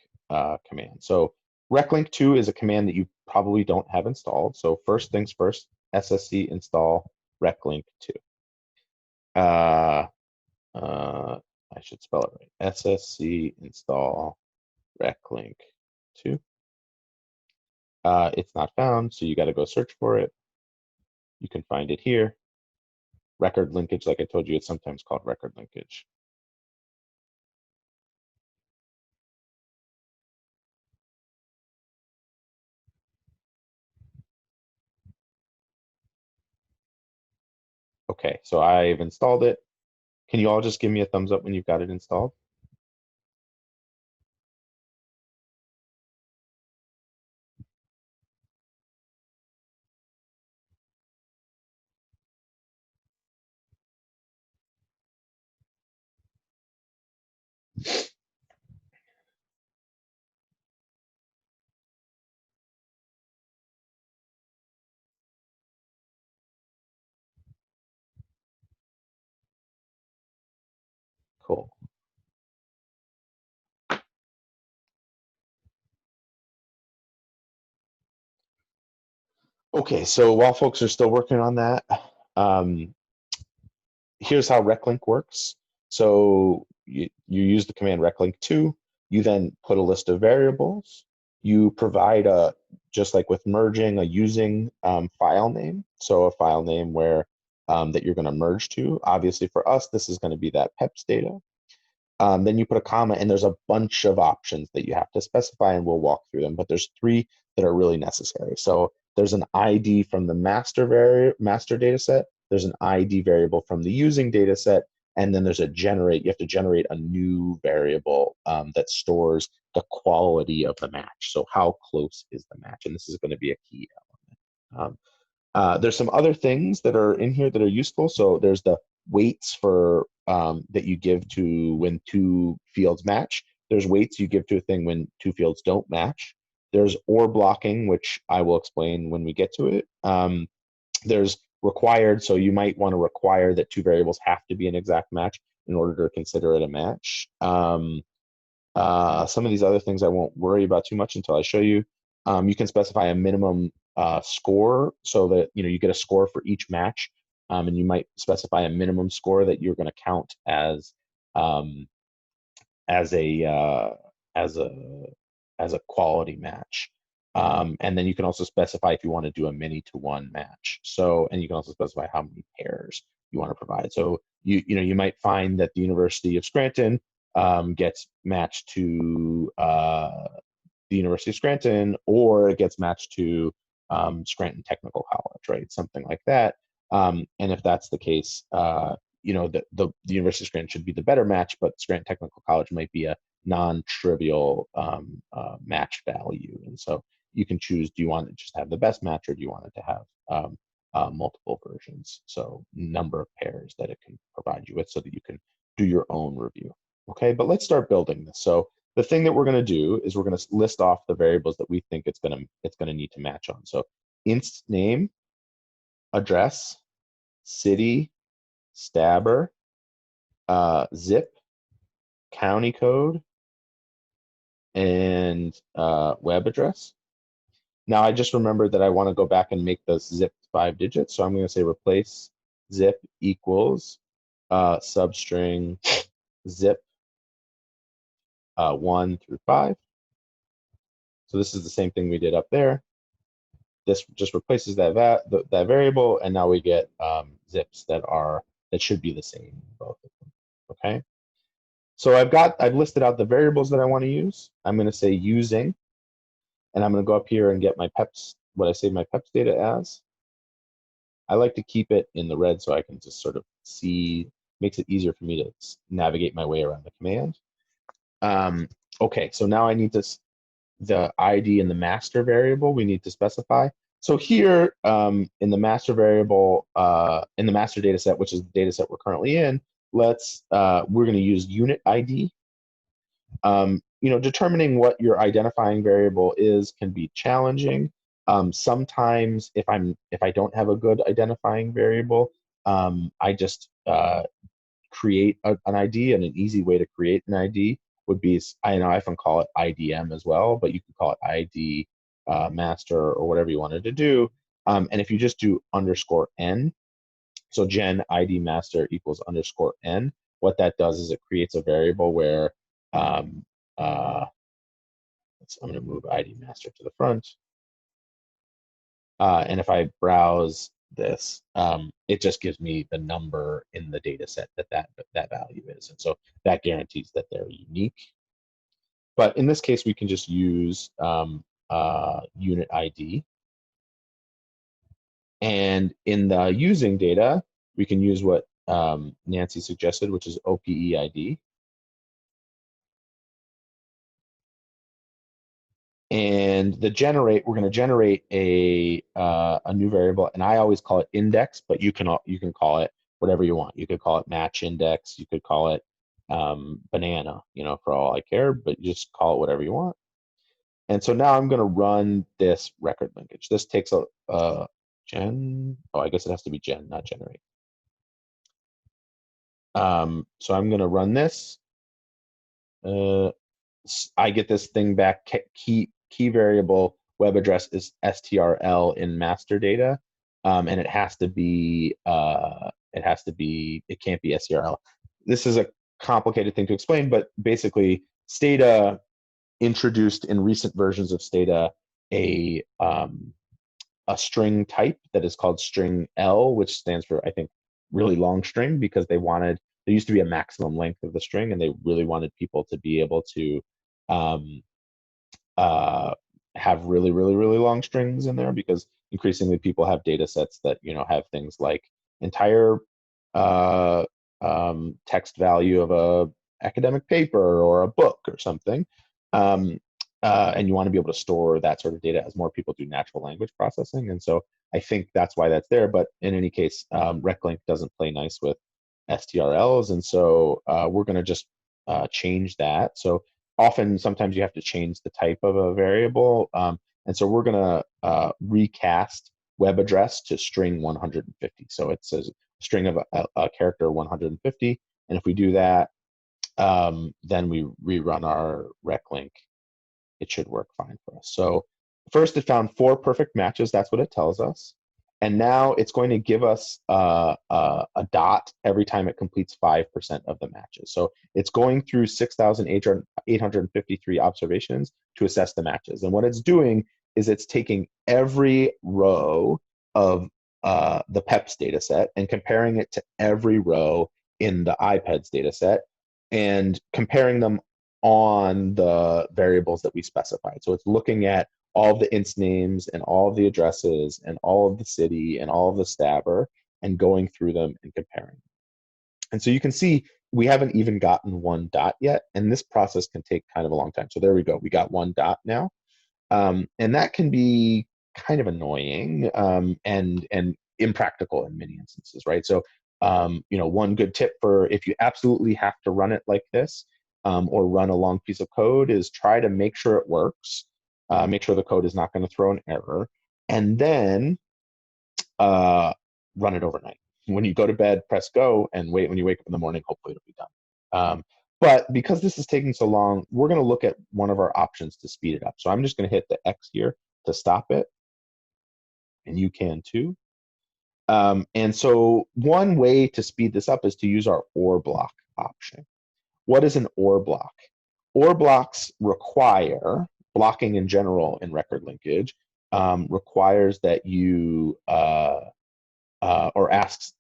command. So reclink2 is a command that you probably don't have installed. So first things first, ssc install reclink2. I should spell it right. ssc install reclink2. It's not found, so you got to go search for it. You can find it here. Record linkage, like I told you, it's sometimes called record linkage. Okay, so I've installed it. Can you all just give me a thumbs up when you've got it installed? Cool. Okay, so while folks are still working on that, here's how reclink works. So you use the command reclink2, you then put a list of variables, you provide a, just like with merging, a using file name. So a file name where that you're gonna merge to. Obviously for us, this is gonna be that PEPs data. Then you put a comma, and there's a bunch of options that you have to specify, and we'll walk through them, but there's 3 that are really necessary. So there's an ID from the master data set, there's an ID variable from the using data set, and then there's a generate. You have to generate a new variable that stores the quality of the match. So how close is the match? And this is going to be a key element. There's some other things that are in here that are useful. So there's the weights for that you give to when 2 fields match. There's weights you give to a thing when 2 fields don't match. There's OR blocking, which I will explain when we get to it. There's required, so you might want to require that 2 variables have to be an exact match in order to consider it a match. Some of these other things I won't worry about too much until I show you. You can specify a minimum score so that you get a score for each match, and you might specify a minimum score that you're going to count um, as a as a as a quality match. And then you can also specify if you want to do a many to one match. So, and you can also specify how many pairs you want to provide. So you might find that the University of Scranton gets matched to the University of Scranton, or it gets matched to Scranton Technical College, right? Something like that. And if that's the case, the University of Scranton should be the better match, but Scranton Technical College might be a non-trivial match value. And so you can choose, do you want to just have the best match, or do you want it to have multiple versions? So number of pairs that it can provide you with so that you can do your own review. Okay, but let's start building this. So the thing that we're going to do is we're going to list off the variables that we think it's going to need to match on. So inst name, address, city, stabber, zip, county code, and web address. Now I just remembered that I want to go back and make those zipped 5 digits. So I'm going to say replace zip equals substring zip 1 through 5. So this is the same thing we did up there. This just replaces that that variable, and now we get zips that should be the same in both of them. Okay. So I've listed out the variables that I want to use. I'm going to say using, and I'm going to go up here and get my PEPs, what I save my PEPs data as. I like to keep it in the red so I can just sort of see, makes it easier for me to navigate my way around the command. Okay, so now I need the ID in the master variable we need to specify. So here in the master variable, in the master data set, which is the data set we're currently in, we're going to use unit ID. Determining what your identifying variable is can be challenging. Sometimes if I don't have a good identifying variable, I just create an ID, and an easy way to create an ID would be, I often call it IDM as well, but you could call it ID master or whatever you wanted to do. And if you just do _n, so gen ID master equals _n, what that does is it creates a variable where I'm going to move ID master to the front. And if I browse this, it just gives me the number in the data set that value is. And so that guarantees that they're unique. But in this case, we can just use unit ID. And in the using data, we can use what Nancy suggested, which is OPEID. And the generate, we're going to generate a new variable, and I always call it index, but you can call it whatever you want. You could call it match index. You could call it banana, you know, for all I care, but you just call it whatever you want. And so now I'm going to run this record linkage. This takes a gen. Oh, I guess it has to be gen, not generate. So I'm going to run this. I get this thing back. Key variable web address is strl in master data, and it has to be. It can't be strl. This is a complicated thing to explain, but basically, Stata introduced in recent versions of Stata a string type that is called string L, which stands for, I think, really long string, because there used to be a maximum length of the string, and they really wanted people to be able to have really, really, really long strings in there, because increasingly people have data sets that, you know, have things like entire text value of a academic paper or a book or something. And you want to be able to store that sort of data as more people do natural language processing. And so I think that's why that's there. But in any case, reclink doesn't play nice with STRLs. And so we're going to just change that. So sometimes you have to change the type of a variable. And so we're going to recast web address to string 150. So it says string of a character 150. And if we do that, then we rerun our reclink. It should work fine for us. So first it found 4 perfect matches. That's what it tells us. And now it's going to give us a dot every time it completes 5% of the matches. So it's going through 6,853 observations to assess the matches. And what it's doing is it's taking every row of the PEPS data set and comparing it to every row in the IPEDS data set and comparing them on the variables that we specified. So it's looking at all of the inst names and all of the addresses and all of the city and all of the stabber and going through them and comparing. And so you can see we haven't even gotten 1 dot yet, and this process can take kind of a long time. So there we go. We got 1 dot now. And that can be kind of annoying and impractical in many instances, right? So you know, one good tip for if you absolutely have to run it like this, or run a long piece of code, is try to make sure it works, make sure the code is not going to throw an error, and then run it overnight. When you go to bed, press go, and wait. When you wake up in the morning, hopefully it'll be done. But because this is taking so long, we're going to look at one of our options to speed it up. So I'm just going to hit the X here to stop it, and you can too. And so one way to speed this up is to use our OR block option. What is an OR block? OR blocks require, blocking in general in record linkage, requires that you,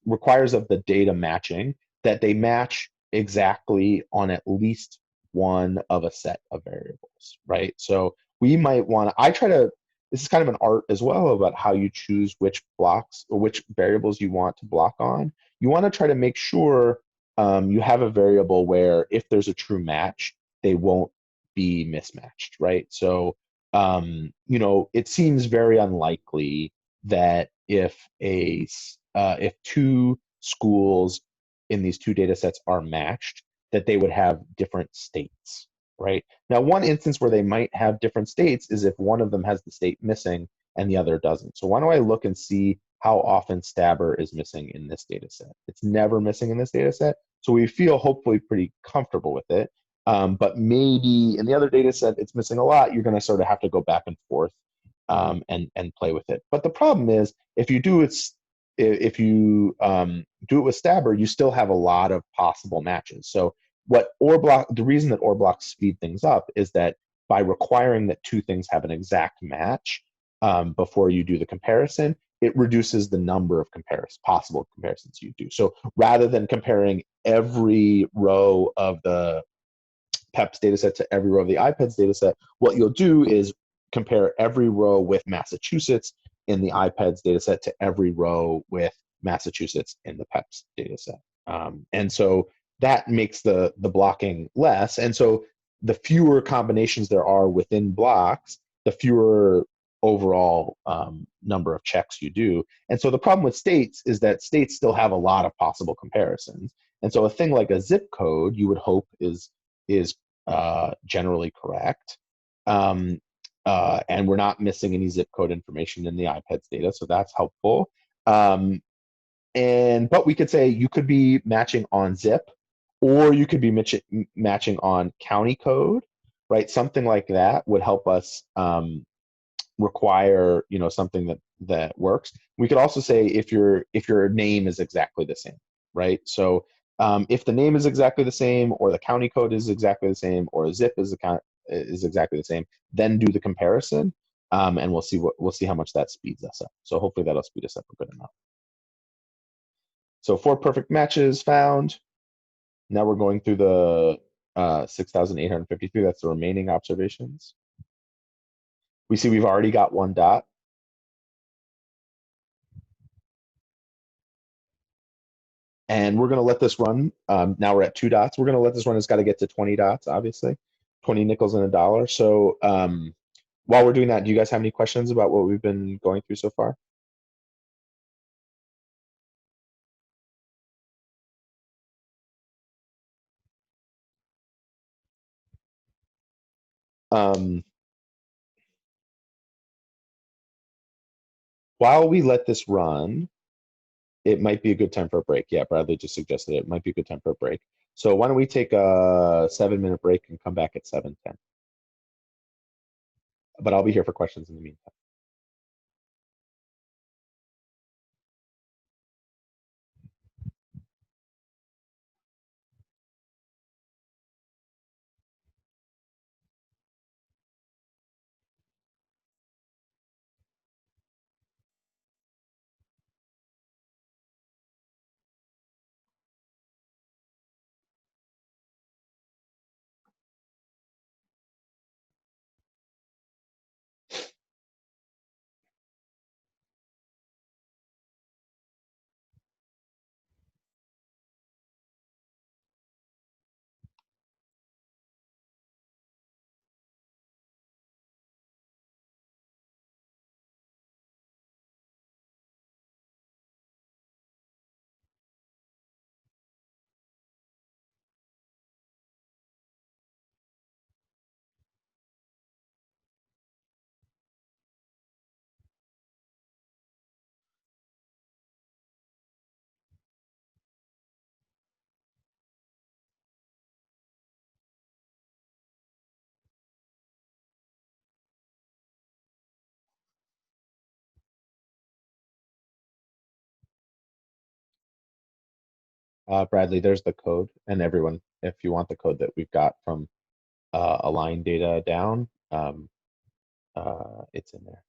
requires of the data matching that they match exactly on at least one of a set of variables, right? So we might want to, this is kind of an art as well about how you choose which blocks or which variables you want to block on. You want to try to make sure you have a variable where if there's a true match, they won't be mismatched, right? So, you know, it seems very unlikely that if 2 schools in these 2 data sets are matched, that they would have different states, right? Now, one instance where they might have different states is if one of them has the state missing and the other doesn't. So why don't I look and see how often stabber is missing in this data set? It's never missing in this data set. So we feel hopefully pretty comfortable with it. But maybe in the other data set, it's missing a lot. You're going to sort of have to go back and forth and play with it. But the problem is, if you do it with stabber, you still have a lot of possible matches. So the reason that OR blocks speed things up is that by requiring that 2 things have an exact match before you do the comparison, it reduces the number of possible comparisons you do. So rather than comparing every row of the PEPS dataset to every row of the IPEDS dataset, what you'll do is compare every row with Massachusetts in the IPEDS dataset to every row with Massachusetts in the PEPS data set. And so that makes the blocking less. And so the fewer combinations there are within blocks, the fewer overall number of checks you do. And so the problem with states is that states still have a lot of possible comparisons. And so a thing like a zip code, you would hope is generally correct. And we're not missing any zip code information in the iPads data, so that's helpful. But we could say you could be matching on zip, or you could be matching on county code, right? Something like that would help us require, something that works. We could also say if your name is exactly the same, right? So if the name is exactly the same, or the county code is exactly the same, or a zip is exactly the same, then do the comparison, and we'll see how much that speeds us up. So hopefully that'll speed us up a good enough. So 4 perfect matches found. Now we're going through the 6,853. That's the remaining observations. We see we've already got 1 dot. And we're going to let this run. Now we're at 2 dots. We're going to let this run. It's got to get to 20 dots, obviously. 20 nickels and $1. So while we're doing that, do you guys have any questions about what we've been going through so far? While we let this run, it might be a good time for a break. Yeah, Bradley just suggested it might be a good time for a break. So why don't we take a 7-minute break and come back at 7:10? But I'll be here for questions in the meantime. Bradley, there's the code, and everyone, if you want the code that we've got from align data down, it's in there.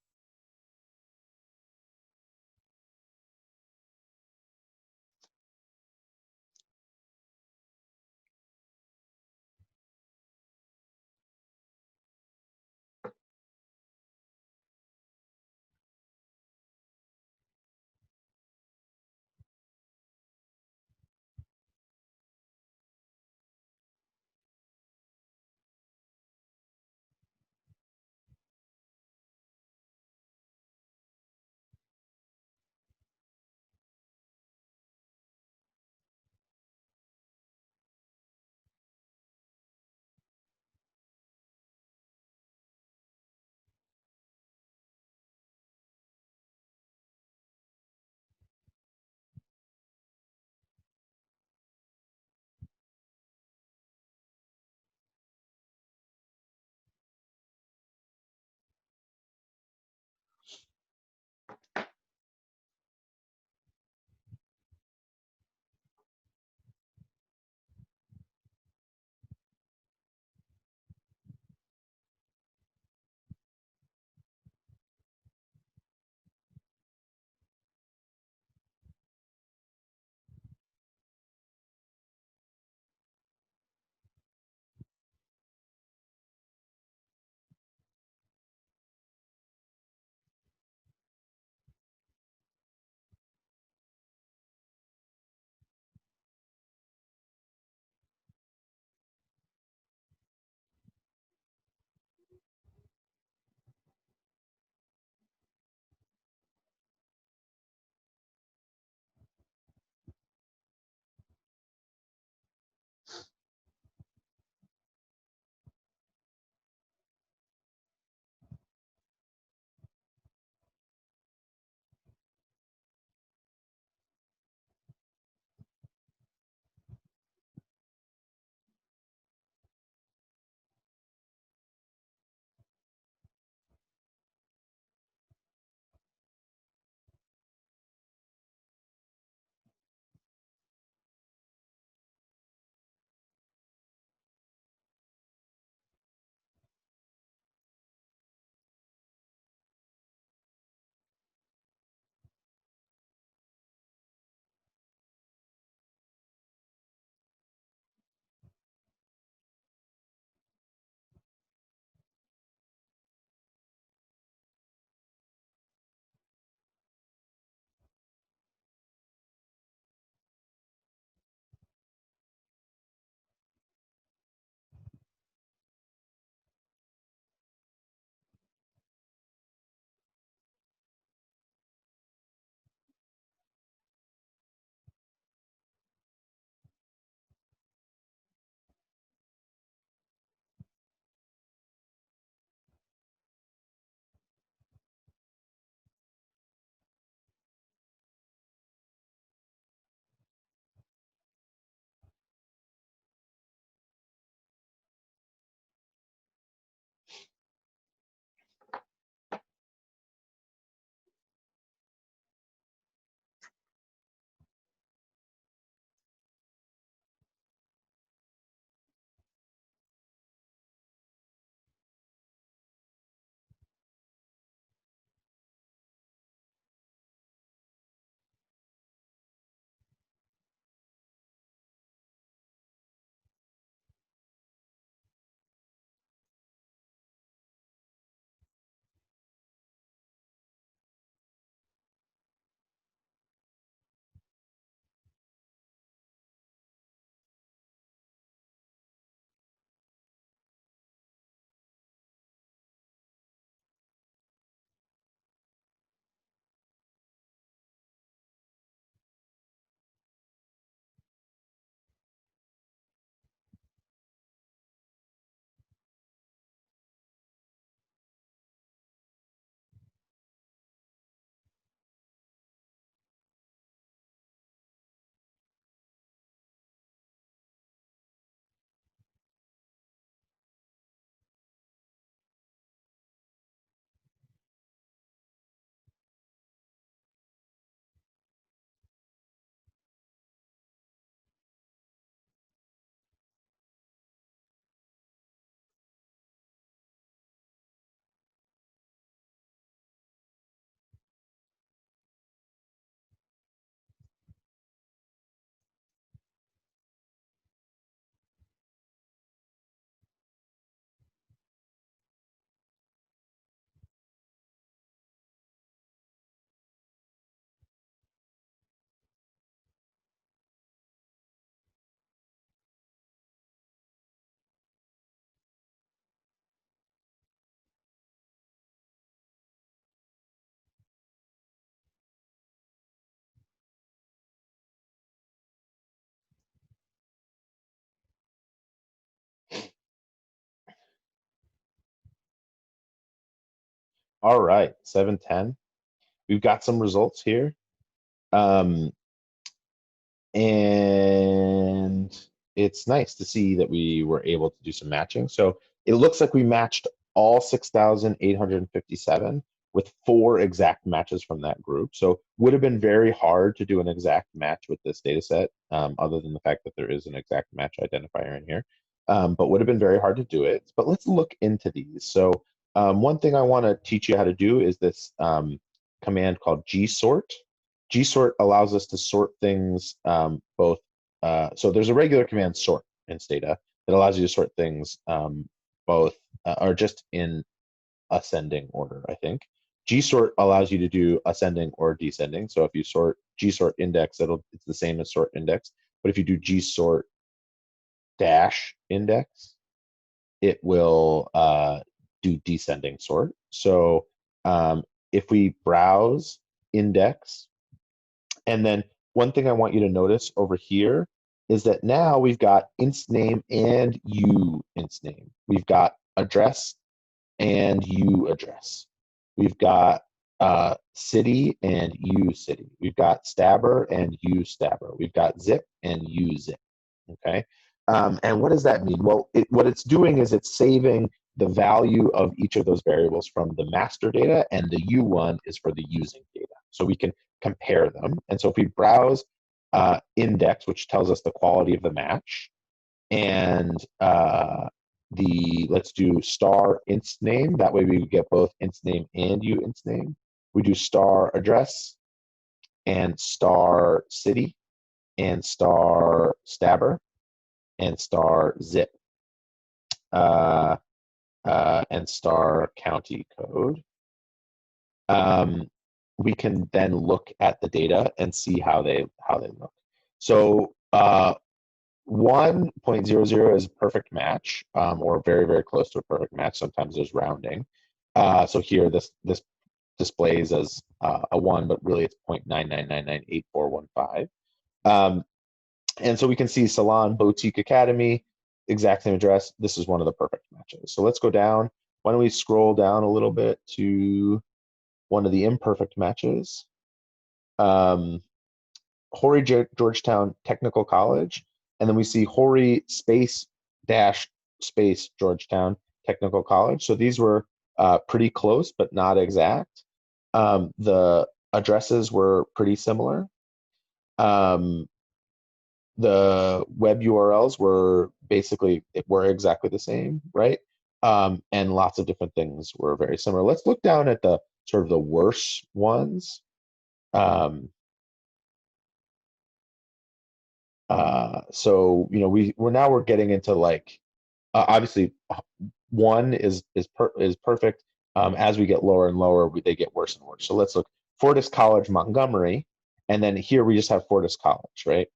All right, 710. We've got some results here. And it's nice to see that we were able to do some matching. So it looks like we matched all 6,857 with 4 exact matches from that group. So would have been very hard to do an exact match with this data set, other than the fact that there is an exact match identifier in here. But would have been very hard to do it. But let's look into these. So one thing I want to teach you how to do is this command called gsort. Gsort allows us to sort things both. So there's a regular command sort in Stata that allows you to sort things both or just in ascending order, I think. Gsort allows you to do ascending or descending. So if you sort gsort index, it's the same as sort index. But if you do gsort dash index, it will do descending sort. So if we browse index, and then one thing I want you to notice over here is that now we've got inst name and u inst name. We've got address and u address. We've got city and u city. We've got stabber and u stabber. We've got zip and u zip. Okay. And what does that mean? Well, what it's doing is it's saving the value of each of those variables from the master data, and the U1 is for the using data. So we can compare them. And so if we browse index, which tells us the quality of the match, and let's do star inst name. That way we get both inst name and u inst name. We do star address and star city and star stabber and star zip and star county code. We can then look at the data and see how they look. So 1.00 is a perfect match, or very, very close to a perfect match. Sometimes there's rounding. So here this displays as a 1, but really it's 0.9999841.5. And so we can see Salon Boutique Academy, exact same address. This is one of the perfect matches. So let's go down. Why don't we scroll down a little bit to one of the imperfect matches? Horry Georgetown Technical College, and then we see Horry space dash space Georgetown Technical College. So these were pretty close, but not exact. The addresses were pretty similar. The web URLs were exactly the same, right? And lots of different things were very similar. Let's look down at the sort of the worst ones. So we're getting into like obviously 1 is perfect. As we get lower and lower, they get worse and worse. So let's look Fortis College Montgomery, and then here we just have Fortis College, right?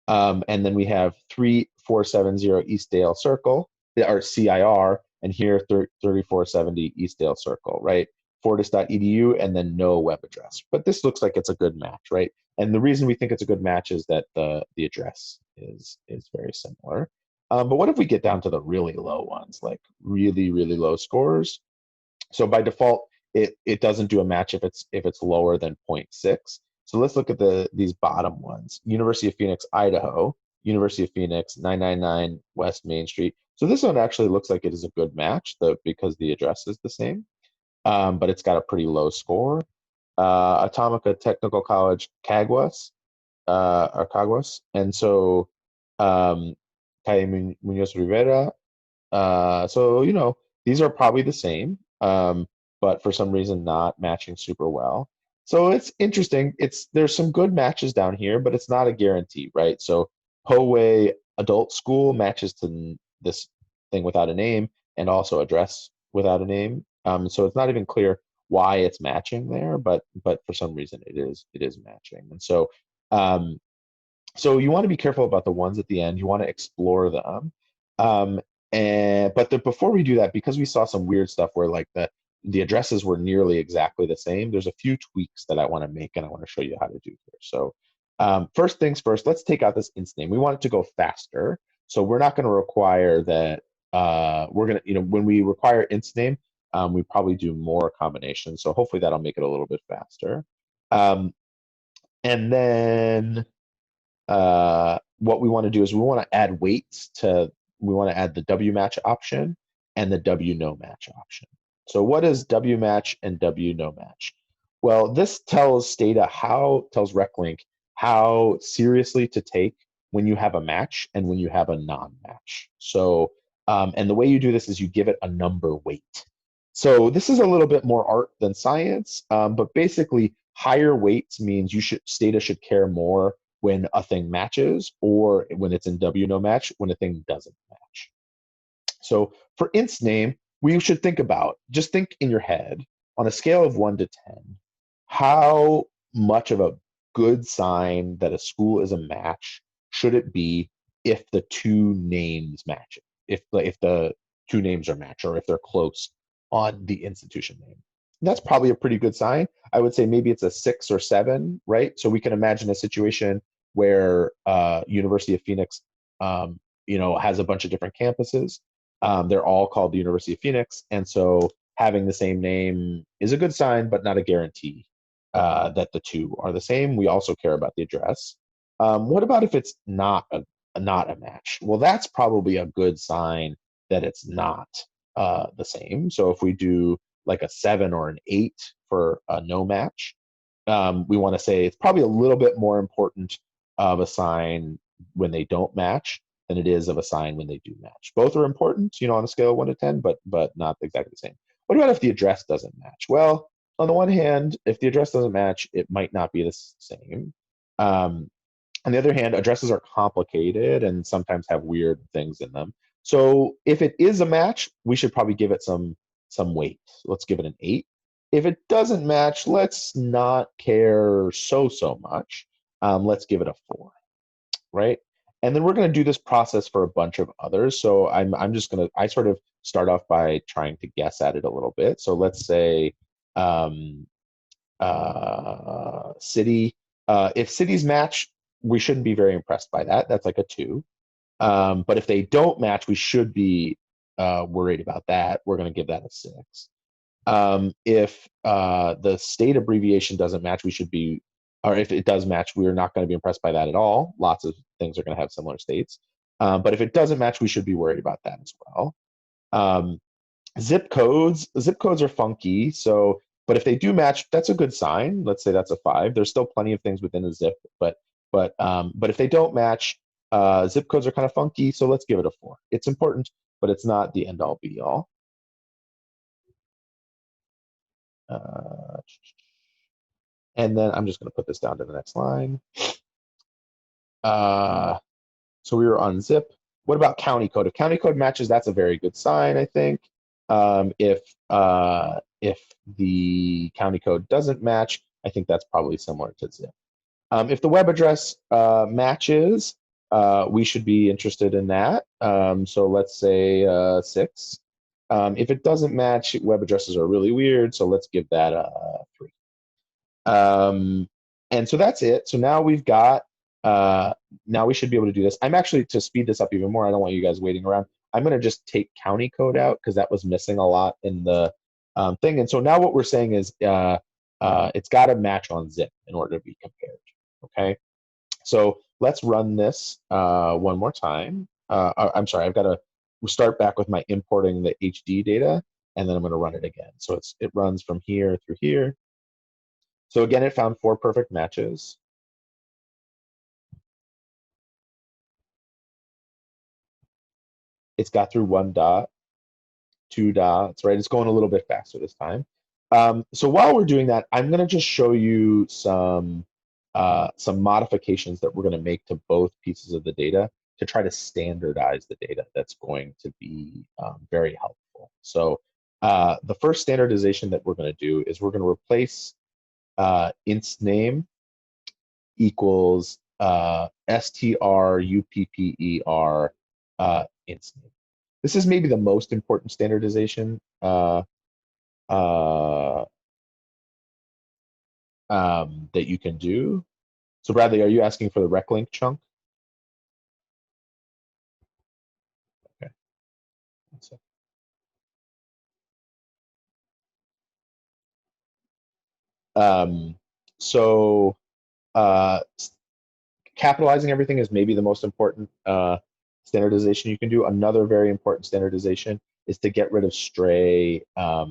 And then we have 3470 Eastdale Circle, or CIR, and here 3470 Eastdale Circle, right? Fortis.edu, and then no web address. But this looks like it's a good match, right? And the reason we think it's a good match is that the address is very similar. But what if we get down to the really low ones, like really, really low scores? So by default, it doesn't do a match if it's lower than 0.6. So let's look at these bottom ones. University of Phoenix, Idaho, University of Phoenix, 999 West Main Street. So this one actually looks like it is a good match, because the address is the same, but it's got a pretty low score. Atomica Technical College, Caguas, and so Calle Munoz Rivera. So these are probably the same, but for some reason not matching super well. So it's interesting. There's some good matches down here, but it's not a guarantee, right? So Poway Adult School matches to this thing without a name, and also address without a name. So it's not even clear why it's matching there, but for some reason it is matching. And so so you want to be careful about the ones at the end. You want to explore them. But before we do that, because we saw some weird stuff where like the addresses were nearly exactly the same, there's a few tweaks that I want to make, and I want to show you how to do here. So first things first, let's take out this inst name. We want it to go faster. So we're not going to require that. We're going to, when we require inst name, we probably do more combinations. So hopefully that'll make it a little bit faster. And then what we want to do is we want to add weights we want to add the W match option and the W no match option. So what is W match and W no match? Well, this tells tells RecLink how seriously to take when you have a match and when you have a non-match. So, and the way you do this is you give it a number weight. So this is a little bit more art than science, but basically higher weights means Stata should care more when a thing matches or when it's in W no match when a thing doesn't match. So for inst name, we should just think in your head on a scale of 1 to 10, how much of a good sign that a school is a match should it be if the two names match it, if the two names are matched or if they're close on the institution name. That's probably a pretty good sign. I would say maybe it's a 6 or 7, right? So we can imagine a situation where University of Phoenix, has a bunch of different campuses. They're all called the University of Phoenix, and so having the same name is a good sign, but not a guarantee that the two are the same. We also care about the address. What about if it's not a match? Well, that's probably a good sign that it's not the same. So if we do like a 7 or an 8 for a no match, we want to say it's probably a little bit more important of a sign when they don't match than it is of a sign when they do match. Both are important, on a scale of 1 to 10, but not exactly the same. What about if the address doesn't match? Well, on the one hand, if the address doesn't match, it might not be the same. On the other hand, addresses are complicated and sometimes have weird things in them. So if it is a match, we should probably give it some weight. Let's give it an 8. If it doesn't match, let's not care so much. Let's give it a 4, right? And then we're going to do this process for a bunch of others. So I sort of start off by trying to guess at it a little bit. So let's say city. If cities match, we shouldn't be very impressed by that. That's like a 2. But if they don't match, we should be worried about that. We're going to give that a 6. If the state abbreviation doesn't match, or if it does match, we're not going to be impressed by that at all. Lots of things are going to have similar states. But if it doesn't match, we should be worried about that as well. Zip codes are funky. So, but if they do match, that's a good sign. Let's say that's a 5. There's still plenty of things within a zip, but if they don't match, zip codes are kind of funky. So let's give it a 4. It's important, but it's not the end all be all. And then I'm just going to put this down to the next line. So we were on zip. What about county code? If county code matches, that's a very good sign, I think. If the county code doesn't match, I think that's probably similar to zip. If the web address matches, we should be interested in that. So let's say 6. If it doesn't match, web addresses are really weird, so let's give that a 3. And so that's it. So now we've got, now we should be able to do this. I'm actually, to speed this up even more, I don't want you guys waiting around. I'm going to just take county code out because that was missing a lot in the thing. And so now what we're saying is it's got to match on zip in order to be compared. Okay. So let's run this one more time. I'm sorry, I've got to start back with my importing the HD data, and then I'm going to run it again. So it runs from here through here. So again, it found 4 perfect matches. It's got through 1 dot, 2 dots, right? It's going a little bit faster this time. So while we're doing that, I'm going to just show you some modifications that we're going to make to both pieces of the data to try to standardize the data. That's going to be very helpful. So the first standardization that we're going to do is we're going to replace inst name equals strupper inst name. This is maybe the most important standardization that you can do. So Bradley, are you asking for the RecLink chunk? Okay. So capitalizing everything is maybe the most important standardization you can do. Another very important standardization is to get rid of stray uh,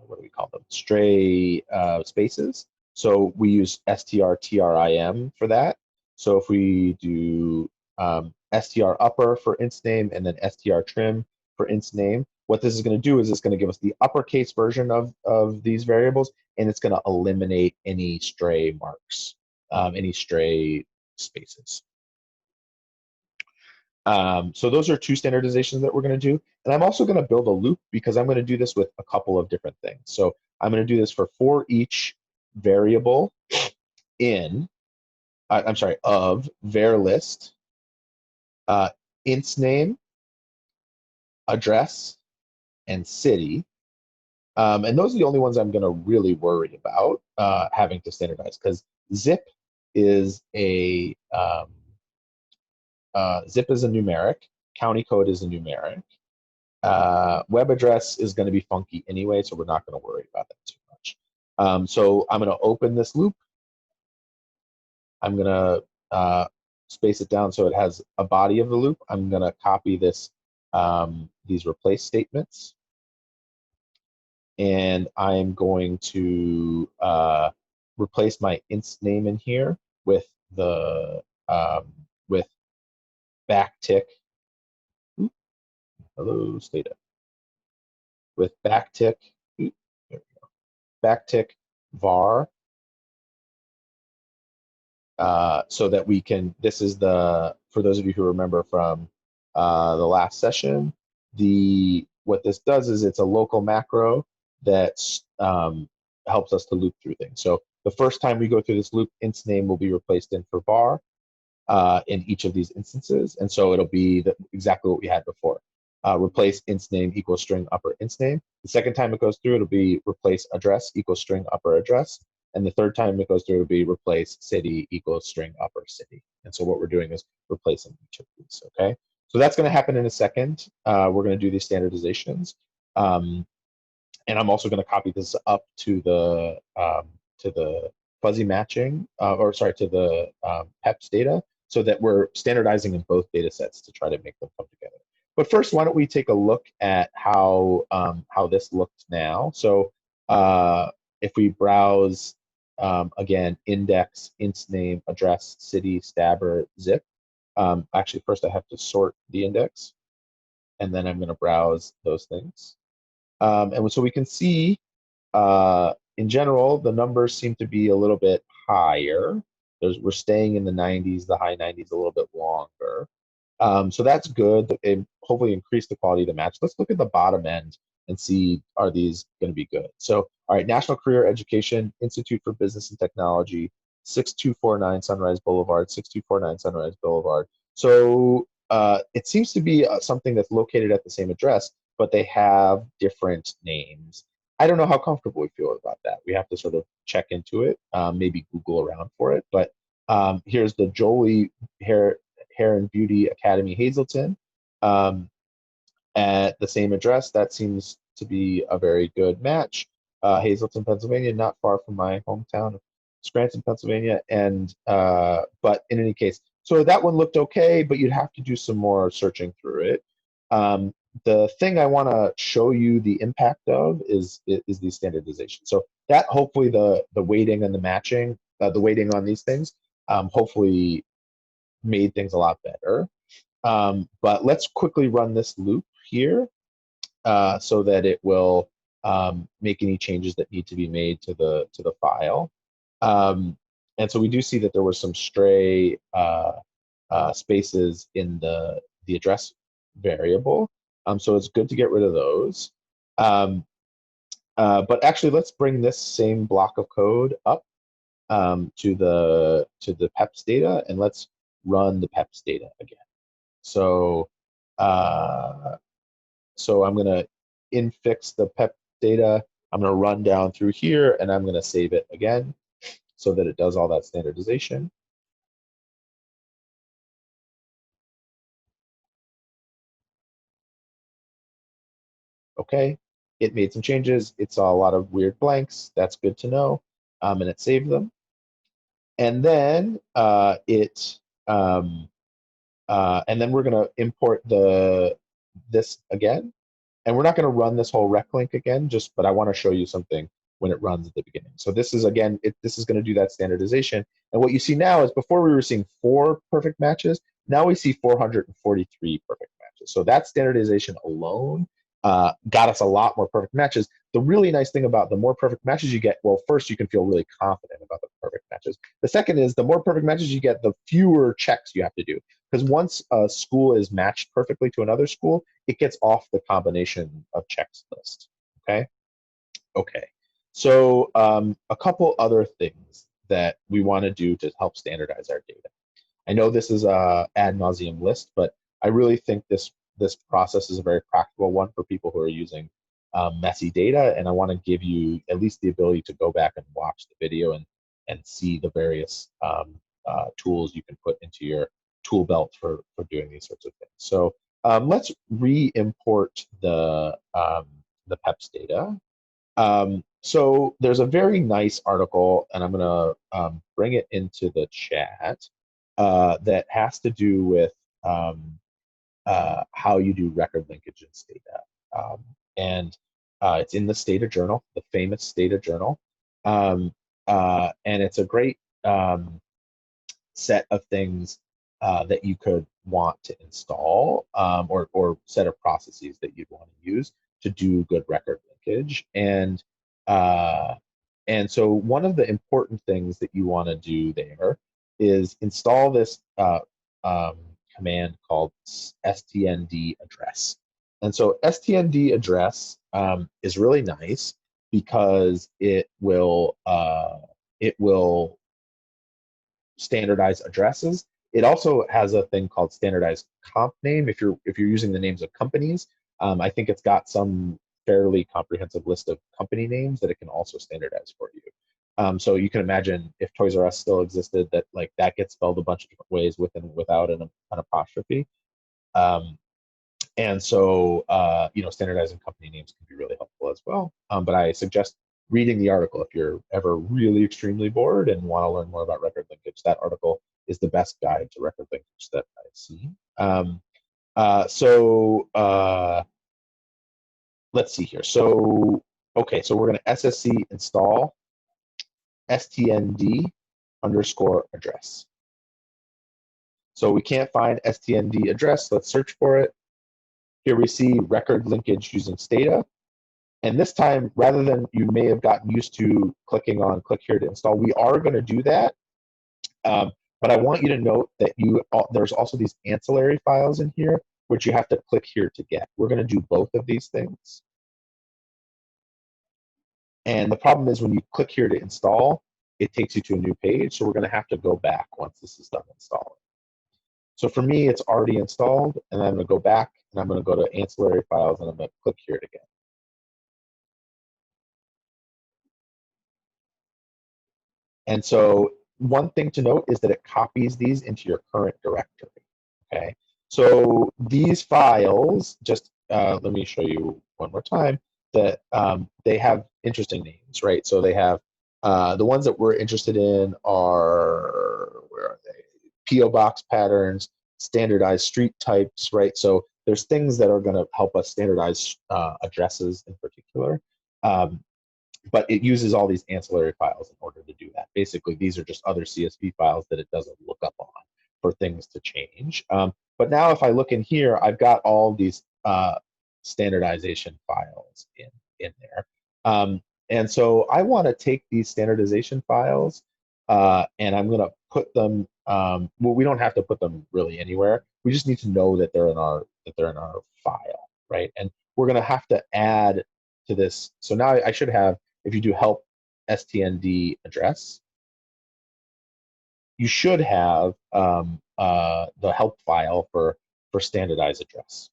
what do we call them? Stray spaces. So we use strtrim for that. So if we do str upper for inst name and then str trim for inst name, what this is going to do is it's going to give us the uppercase version of these variables, and it's going to eliminate any stray marks, any stray spaces. So those are two standardizations that we're going to do. And I'm also going to build a loop because I'm going to do this with a couple of different things. So I'm going to do this for each variable of var list, inst name, address, and city. And those are the only ones I'm going to really worry about having to standardize, because zip is a numeric, county code is a numeric. Web address is going to be funky anyway, so we're not going to worry about that too much. So I'm going to open this loop. I'm going to space it down so it has a body of the loop. I'm going to copy this, these replace statements, and I'm going to replace my inst name in here with the with backtick. Hello, Stata. With backtick. There we go. Backtick var, so that we can, this is the, for those of you who remember from the last session, what this does is it's a local macro that helps us to loop through things. So the first time we go through this loop, inst name will be replaced in for var in each of these instances. And so it'll be exactly what we had before. Replace inst name equals string upper inst name. The second time it goes through, it'll be replace address equals string upper address. And the third time it goes through, it'll be replace city equals string upper city. And so what we're doing is replacing each of these, okay? So that's gonna happen in a second. We're gonna do these standardizations. And I'm also gonna copy this up to the fuzzy matching, to the PEPs data, so that we're standardizing in both data sets to try to make them come together. But first, why don't we take a look at how this looks now? So if we browse, again, index, inst name, address, city, stabber, zip. Actually, first I have to sort the index, and then I'm going to browse those things. And so we can see, in general, the numbers seem to be a little bit higher. We're staying in the 90s, the high 90s, a little bit longer. So that's good. It hopefully increase the quality of the match. Let's look at the bottom end and see, are these going to be good? So, all right, National Career Education Institute for Business and Technology, 6249 Sunrise Boulevard, 6249 Sunrise Boulevard. So it seems to be something that's located at the same address, but they have different names. I don't know how comfortable we feel about that. We have to sort of check into it, maybe Google around for it. But here's the Jolie Hair and Beauty Academy Hazleton at the same address. That seems to be a very good match. Hazleton, Pennsylvania, not far from my hometown of Scranton, Pennsylvania. And but in any case, so that one looked okay, but you'd have to do some more searching through it. The thing I want to show you the impact of is the standardization. So that hopefully the weighting and the matching, the weighting on these things, hopefully made things a lot better. But let's quickly run this loop here so that it will make any changes that need to be made to the file. And so we do see that there were some stray spaces in the address variable. So it's good to get rid of those. But actually, let's bring this same block of code up to the PEPs data, and let's run the PEPs data again. So so I'm going to infix the PEP data. I'm going to run down through here, and I'm going to save it again so that it does all that standardization. Okay, it made some changes. It saw a lot of weird blanks. That's good to know. And it saved them. And then and then we're going to import this again. And we're not going to run this whole rec link again, but I want to show you something when it runs at the beginning. So this is, again, this is going to do that standardization. And what you see now is before we were seeing 4 perfect matches, now we see 443 perfect matches. So that standardization alone got us a lot more perfect matches. The really nice thing about the more perfect matches you get, well, first, you can feel really confident about the perfect matches. The second is the more perfect matches you get, the fewer checks you have to do. Because once a school is matched perfectly to another school, it gets off the combination of checks list. Okay. Okay. So a couple other things that we want to do to help standardize our data. I know this is a ad nauseum list, but I really think this process is a very practical one for people who are using messy data, and I want to give you at least the ability to go back and watch the video and see the various tools you can put into your tool belt for doing these sorts of things. So let's re-import the PEPS data. So there's a very nice article, and I'm going to bring it into the chat that has to do with how you do record linkage in Stata. And it's in the Stata Journal, the famous Stata Journal. And it's a great set of things that you could want to install, or set of processes that you'd want to use to do good record linkage. And so one of the important things that you want to do there is install this command called stnd address. And so stnd address is really nice because it will standardize addresses. It also has a thing called standardized comp name. If you're using the names of companies, I think it's got some fairly comprehensive list of company names that it can also standardize for you. So you can imagine if Toys R Us still existed, that gets spelled a bunch of different ways with and without an apostrophe. And so standardizing company names can be really helpful as well. But I suggest reading the article if you're ever really extremely bored and want to learn more about record linkage. That article is the best guide to record linkage that I've seen. Let's see here. So okay, so we're going to SSC install stnd underscore address. So we can't find stnd address. Let's search for it. Here we see record linkage using Stata. And this time, rather than you may have gotten used to clicking on click here to install, we are going to do that. But I want you to note that there's also these ancillary files in here, which you have to click here to get. We're going to do both of these things. And the problem is when you click here to install, it takes you to a new page. So we're going to have to go back once this is done installing. So for me, it's already installed, and I'm going to go back, and I'm going to go to ancillary files, and I'm going to click here to get. And so one thing to note is that it copies these into your current directory. Okay, so these files, just let me show you one more time, that they have interesting names, right? So they have the ones that we're interested in are, where are they? PO box patterns, standardized street types, right? So there's things that are going to help us standardize addresses in particular. But it uses all these ancillary files in order to do that. Basically, these are just other CSV files that it doesn't look up on for things to change. But now if I look in here, I've got all these standardization files in there. And so I want to take these standardization files and I'm going to put them, well, we don't have to put them really anywhere. We just need to know that they're in our file, right? And we're going to have to add to this. So now I should have, if you do help stnd address, you should have the help file for standardized address.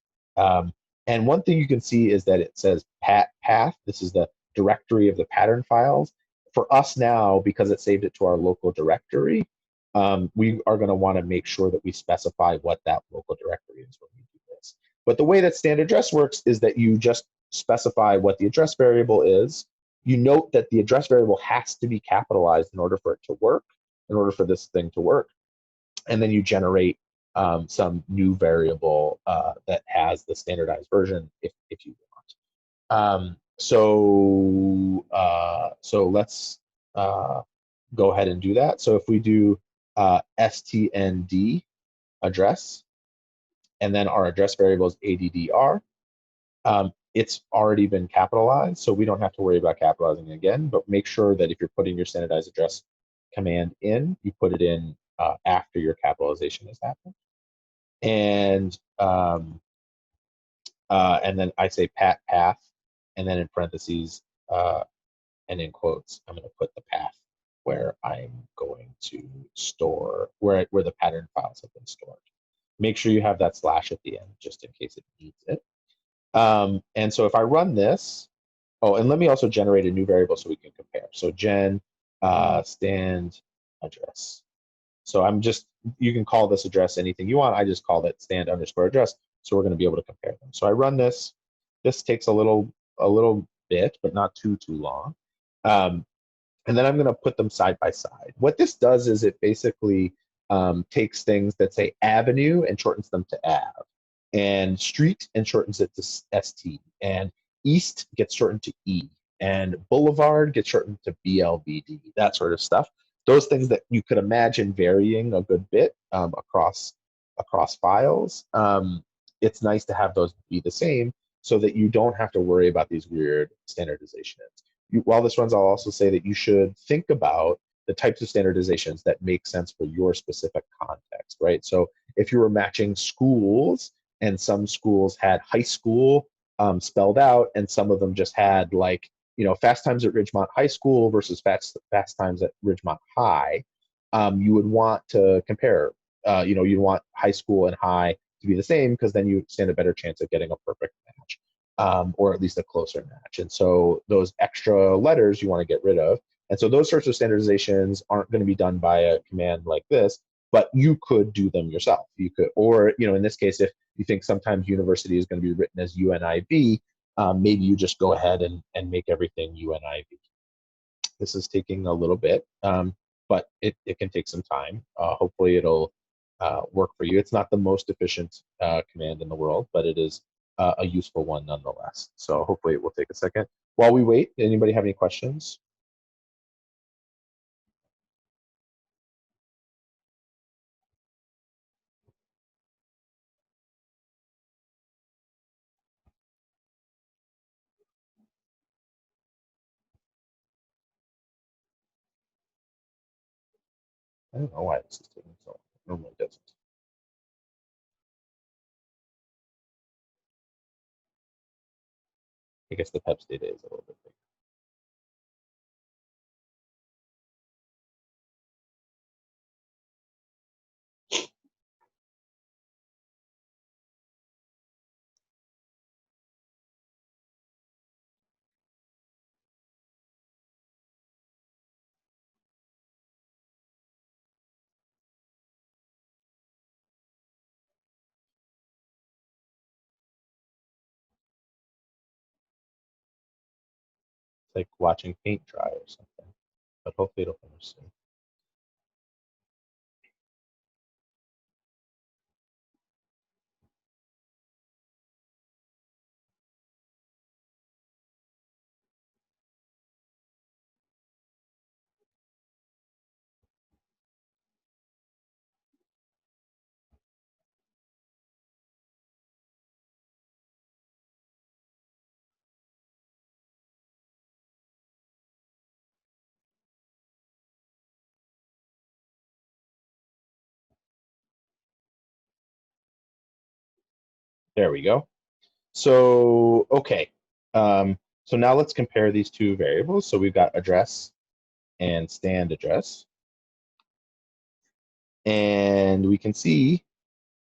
And one thing you can see is that it says path. This is the directory of the pattern files. For us now, because it saved it to our local directory, we are going to want to make sure that we specify what that local directory is when we do this. But the way that standard address works is that you just specify what the address variable is. You note that the address variable has to be capitalized in order for it to work, in order for this thing to work. And then you generate some new variable that has the standardized version if you want. So let's go ahead and do that. So if we do stnd address, and then our address variable is addr, it's already been capitalized, so we don't have to worry about capitalizing it again, but make sure that if you're putting your standardized address command in, you put it in after your capitalization has happened. And then I say pat path, and then in parentheses and in quotes, I'm going to put the path where I'm going to store, where the pattern files have been stored. Make sure you have that slash at the end, just in case it needs it. And so if I run this, oh, and let me also generate a new variable so we can compare. So gen stand address. So I'm just, you can call this address anything you want. I just called it stand underscore address. So we're going to be able to compare them. So I run this. This takes a little bit, but not too long. And then I'm going to put them side by side. What this does is it basically takes things that say avenue and shortens them to av, and street and shortens it to st, and east gets shortened to e, and boulevard gets shortened to blvd, that sort of stuff. Those things that you could imagine varying a good bit across files. It's nice to have those be the same so that you don't have to worry about these weird standardizations. While this runs, I'll also say that you should think about the types of standardizations that make sense for your specific context, right? So if you were matching schools and some schools had high school spelled out and some of them just had like, fast times at Ridgemont High School versus fast times at Ridgemont High, you would want to compare. You'd want high school and high to be the same, because then you stand a better chance of getting a perfect match. Or at least a closer match. And so those extra letters you want to get rid of. And so those sorts of standardizations aren't going to be done by a command like this, but you could do them yourself. You could, or in this case, if you think sometimes university is going to be written as UNIV, maybe you just go ahead and make everything UNIV. This is taking a little bit, but it can take some time. Hopefully it'll work for you. It's not the most efficient command in the world, but it is a useful one nonetheless. So hopefully it will take a second. While we wait, anybody have any questions? I don't know why this is taking so long. It normally doesn't. I guess the PEPs data is a little bit big. It's like watching paint dry or something, but hopefully it'll finish soon. There we go. So, okay. So now let's compare these two variables. So we've got address and stand address. And we can see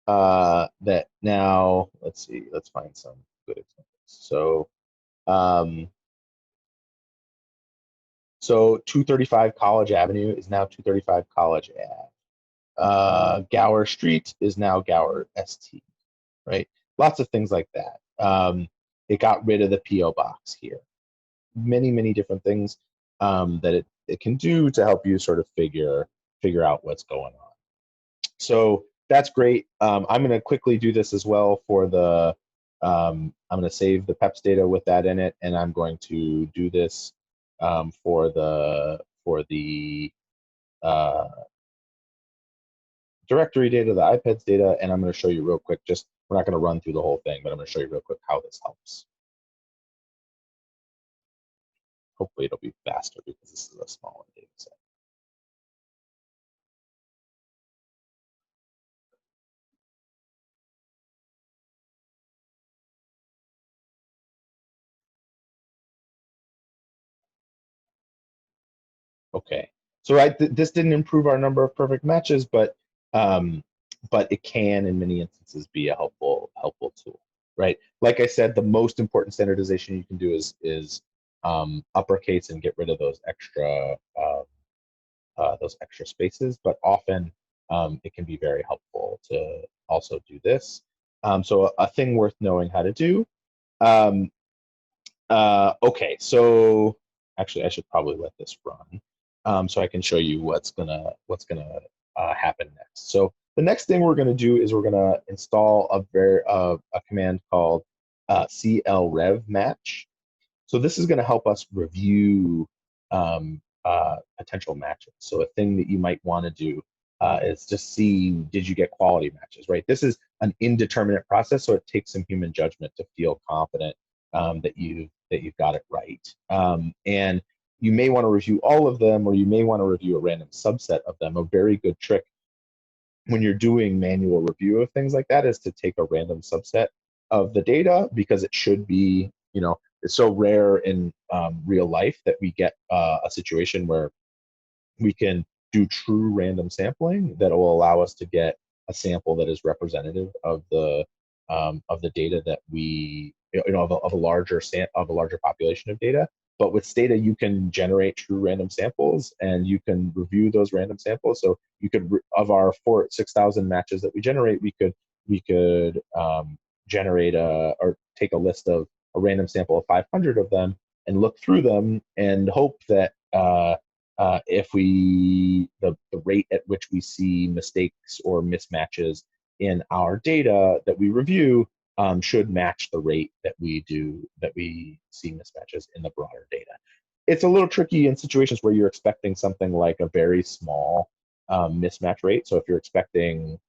that now, let's see, let's find some good examples. So, so 235 College Avenue is now 235 College Ave. Gower Street is now Gower ST, right? Lots of things like that. it got rid of the PO box here. Many different things that it can do to help you sort of figure out what's going on. So that's great. I'm going to quickly do this as well for the. I'm going to save the PEPs data with that in it, and I'm going to do this for the directory data, the iPads data, and I'm going to show you real quick. Just we're not going to run through the whole thing, but I'm going to show you real quick how this helps. Hopefully, it'll be faster because this is a smaller data set. Okay, so this didn't improve our number of perfect matches, but it can, in many instances, be a helpful tool, right? Like I said, the most important standardization you can do is uppercase and get rid of those extra spaces. But often it can be very helpful to also do this. So a thing worth knowing how to do. Okay, so actually, I should probably let this run so I can show you what's gonna happen next. So the next thing we're gonna do is we're gonna install a command called clrev match. So this is gonna help us review potential matches. So a thing that you might want to do is just see, did you get quality matches, right? This is an indeterminate process, so it takes some human judgment to feel confident that you've got it right. And you may want to review all of them, or you may want to review a random subset of them. A very good trick when you're doing manual review of things like that is to take a random subset of the data, because it should be, it's so rare in real life that we get a situation where we can do true random sampling that will allow us to get a sample that is representative of the data that we, of a larger population of data. But with Stata, you can generate true random samples, and you can review those random samples. So you could, of our 6,000 matches that we generate, we could generate or take a list of a random sample of 500 of them and look through them and hope that if the rate at which we see mistakes or mismatches in our data that we review should match the rate that we see mismatches in the broader data. It's a little tricky in situations where you're expecting something like a very small mismatch rate. So if you're expecting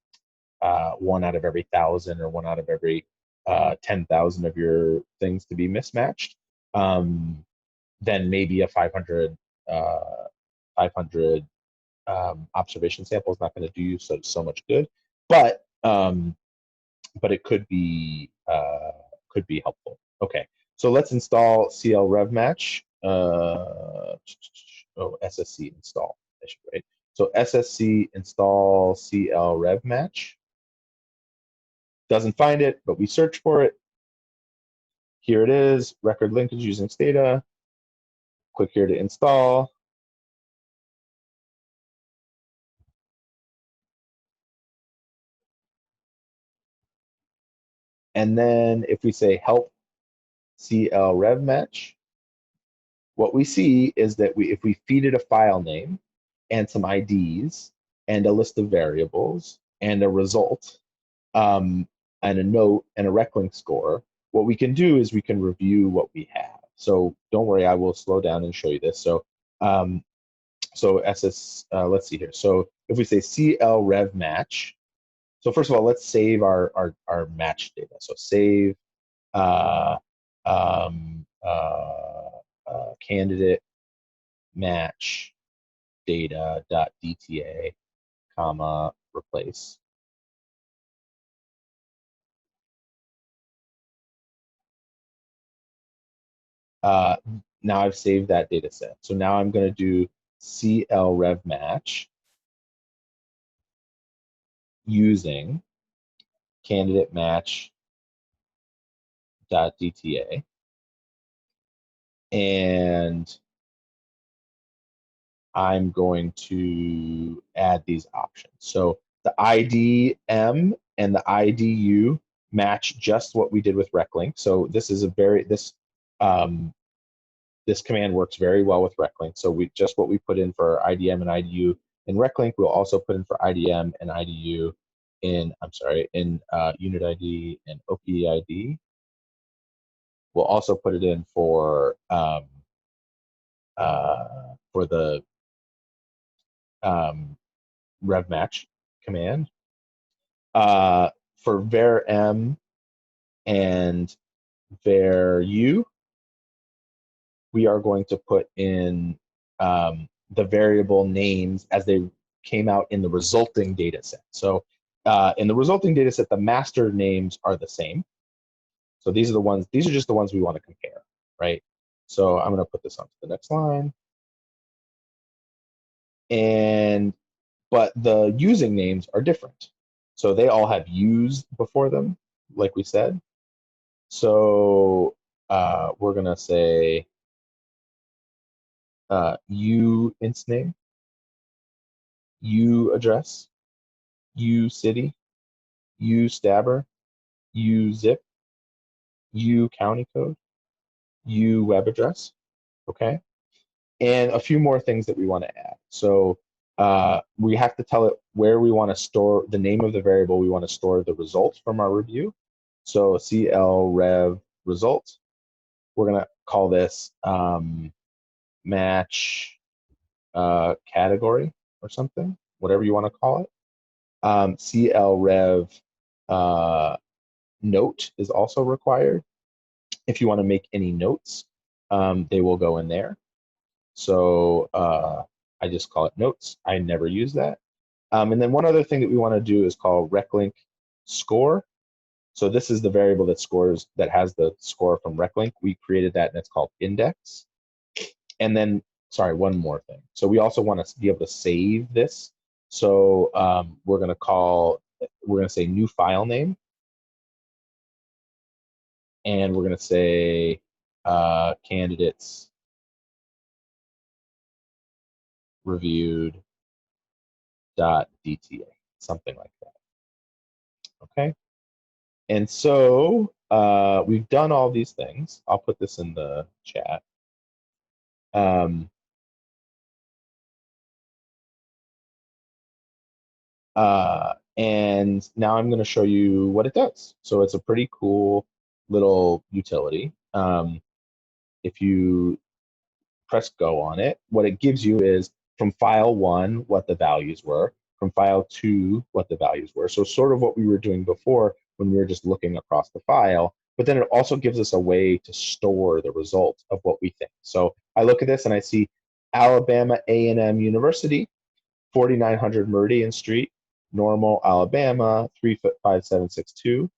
1 out of every 1,000 or 1 out of every 10,000 of your things to be mismatched, then maybe a 500 observation sample is not going to do you so much good, but it could be helpful. Okay, so let's install clrev match. SSC install, right? So SSC install clrev match. Doesn't find it, but we search for it. Here it is, record linkage using Stata. Click here to install. And then if we say help clrev match, what we see is that if we feed it a file name and some IDs and a list of variables and a result and a note and a reclink score, what we can do is we can review what we have. So don't worry, I will slow down and show you this. So let's see here. So if we say clrev match, so first of all, let's save our match data. So save candidate match data.dta, comma, replace. Now I've saved that data set. So now I'm going to do clrev match using candidate match .dta, and I'm going to add these options. So the IDM and the IDU match just what we did with reclink. So this is this command works very well with reclink. So just what we put in for IDM and IDU in reclink, we'll also put in for IDM and IDU in unit ID and OPID. We'll also put it in for the rev match command. For var m and var u, we are going to put in the variable names as they came out in the resulting data set. So in the resulting data set, the master names are the same. So these are just the ones we want to compare, right? So I'm going to put this onto the next line. But the using names are different. So they all have U's before them, like we said. So we're going to say U inst name, U address, U city, U stabber, U zip, U county code, U web address, okay? And a few more things that we want to add. So we have to tell it where we want to store the name of the variable we want to store the results from our review. So CL rev result. We're going to call this match category or something, whatever you want to call it. CL rev note is also required. If you want to make any notes, they will go in there. So I just call it notes. I never use that. And then one other thing that we want to do is call reclink score. So this is the variable that has the score from reclink. We created that and it's called index. And then, sorry, one more thing. So we also want to be able to save this. So we're going to say new file name. And we're going to say candidates reviewed .dta, something like that. Okay. And so we've done all these things. I'll put this in the chat. And now I'm going to show you what it does. So it's a pretty cool little utility. If you press go on it, what it gives you is from file 1 what the values were, from file 2 what the values were. So sort of what we were doing before when we were just looking across the file, but then it also gives us a way to store the results of what we think. So I look at this and I see Alabama A&M University, 4900 Meridian Street, Normal, Alabama, 35762.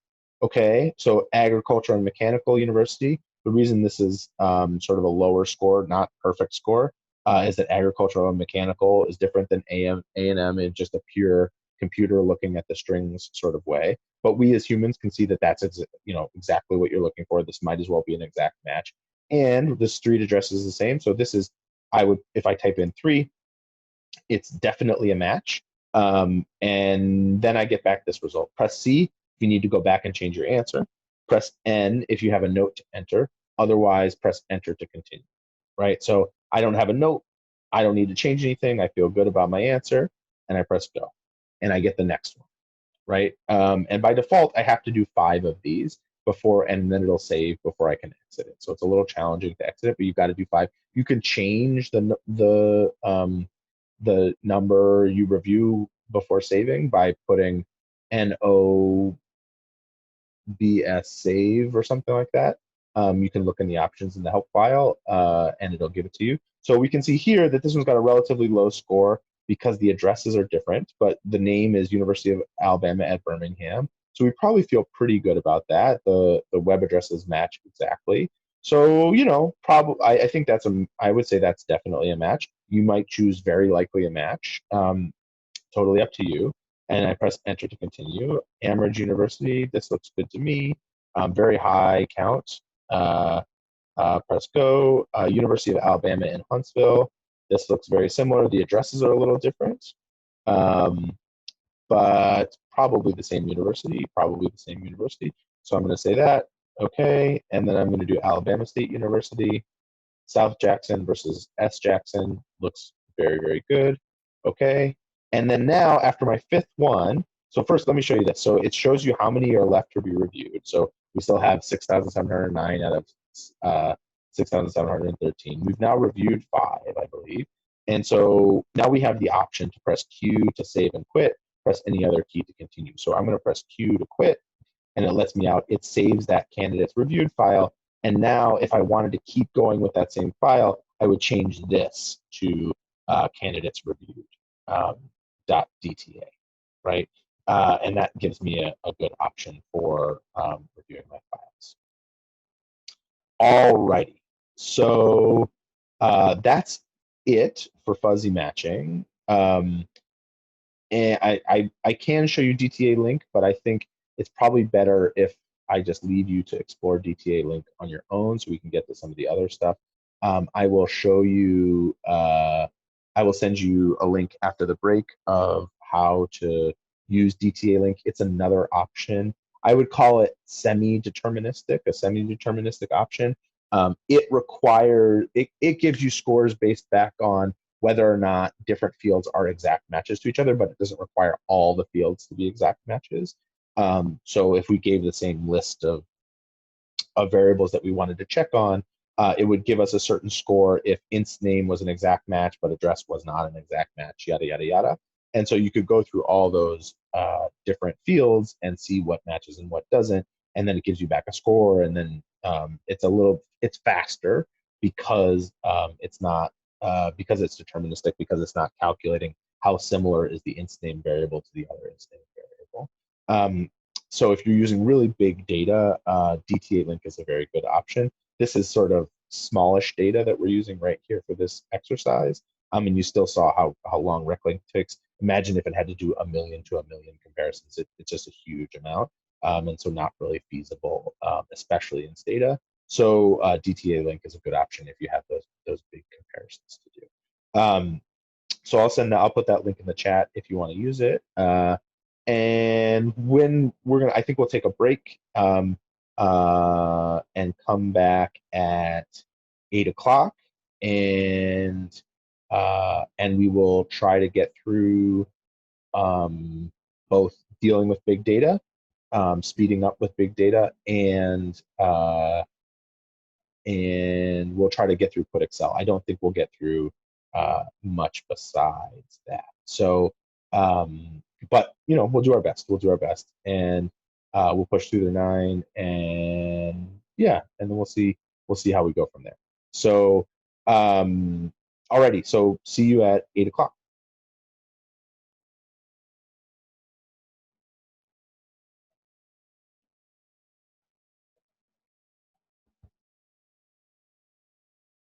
Okay, so Agriculture and Mechanical University. The reason this is sort of a lower score, not perfect score, is that agricultural and mechanical is different than A&M in just a pure computer looking at the strings sort of way. But we as humans can see that that's exactly what you're looking for. This might as well be an exact match. And the street address is the same. So this is, if I type in 3, it's definitely a match. And then I get back this result. Press C if you need to go back and change your answer. Press N if you have a note to enter. Otherwise, press enter to continue, right? So I don't have a note. I don't need to change anything. I feel good about my answer. And I press go. And I get the next one, right? And by default, I have to do 5 of these and then it'll save before I can exit it. So it's a little challenging to exit it, but you've got to do 5. You can change the number you review before saving by putting NOBS save or something like that. You can look in the options in the help file and it'll give it to you. So we can see here that this one's got a relatively low score because the addresses are different, but the name is University of Alabama at Birmingham. So we probably feel pretty good about that. The web addresses match exactly. So, I think I would say that's definitely a match. You might choose very likely a match, totally up to you. And I press enter to continue. Amherst University, this looks good to me. Very high count. Press go. University of Alabama in Huntsville. This looks very similar. The addresses are a little different, but probably the same university. So I'm going to say that, okay, and then I'm going to do Alabama State University, South Jackson versus S Jackson. Looks very, very good. Okay, and then now after my fifth one, so first let me show you this. So it shows you how many are left to be reviewed. So we still have 6,709 out of 6,713. We've now reviewed 5, I believe. And so now we have the option to press Q to save and quit, press any other key to continue. So I'm going to press Q to quit, and it lets me out. It saves that candidate's reviewed file. And now if I wanted to keep going with that same file, I would change this to candidates reviewed .dta, right? And that gives me a good option for reviewing my files. Alrighty, so that's it for fuzzy matching. And I can show you DTA link, but I think it's probably better if I just leave you to explore DTA link on your own so we can get to some of the other stuff. I will show you, I will send you a link after the break of how to use DTA link. It's another option. I would call it semi-deterministic, a semi-deterministic option. It gives you scores based back on whether or not different fields are exact matches to each other, but it doesn't require all the fields to be exact matches. So if we gave the same list of variables that we wanted to check on, it would give us a certain score if inst name was an exact match, but address was not an exact match, yada, yada, yada. And so you could go through all those different fields and see what matches and what doesn't. And then it gives you back a score. And then it's faster because because it's deterministic, because it's not calculating how similar is the inst name variable to the other inst name variable. So if you're using really big data, DTA link is a very good option. This is sort of smallish data that we're using right here for this exercise. And you still saw how long reclink takes. Imagine if it had to do 1 million to 1 million comparisons. It's just a huge amount. And so not really feasible, especially in Stata. So DTA link is a good option if you have those big comparisons to do. So I'll put that link in the chat if you want to use it. And when I think we'll take a break and come back at 8 o'clock, and we will try to get through both dealing with big data, speeding up with big data, and we'll try to get through Putexcel. I don't think we'll get through much besides that. So, but we'll do our best. We'll do our best, and we'll push through the 9, and yeah, and then we'll see how we go from there. So, alrighty. So see you at 8 o'clock.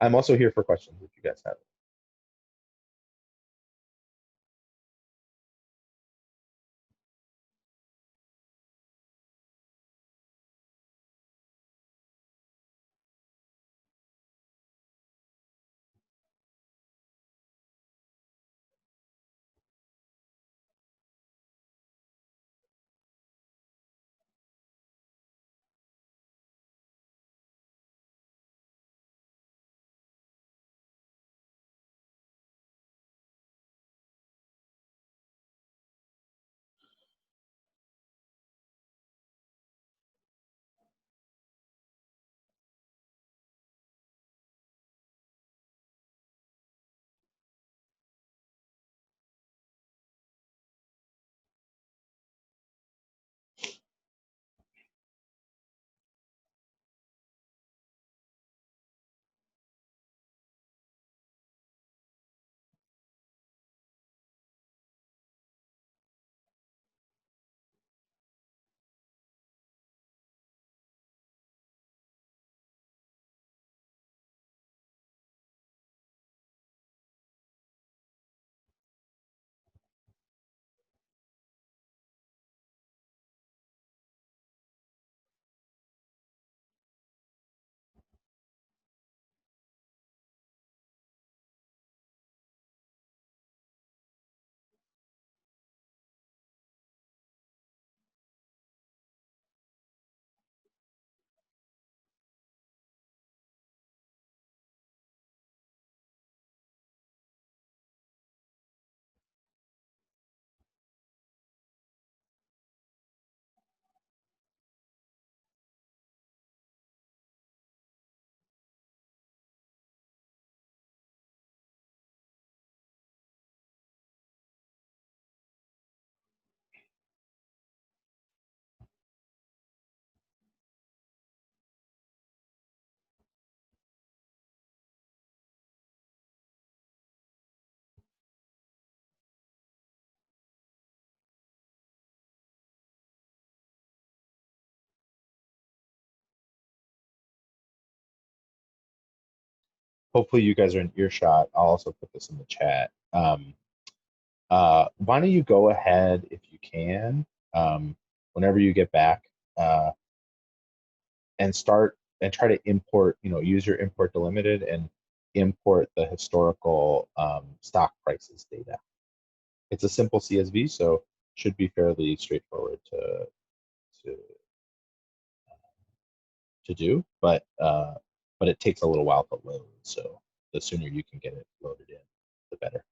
I'm also here for questions if you guys have. hopefully you guys are in earshot. I'll also put this in the chat. Why don't you go ahead if you can, whenever you get back, and start and try to import, use your import delimited and import the historical stock prices data. It's a simple CSV, so should be fairly straightforward to to do, but it takes a little while to load. So the sooner you can get it loaded in, the better.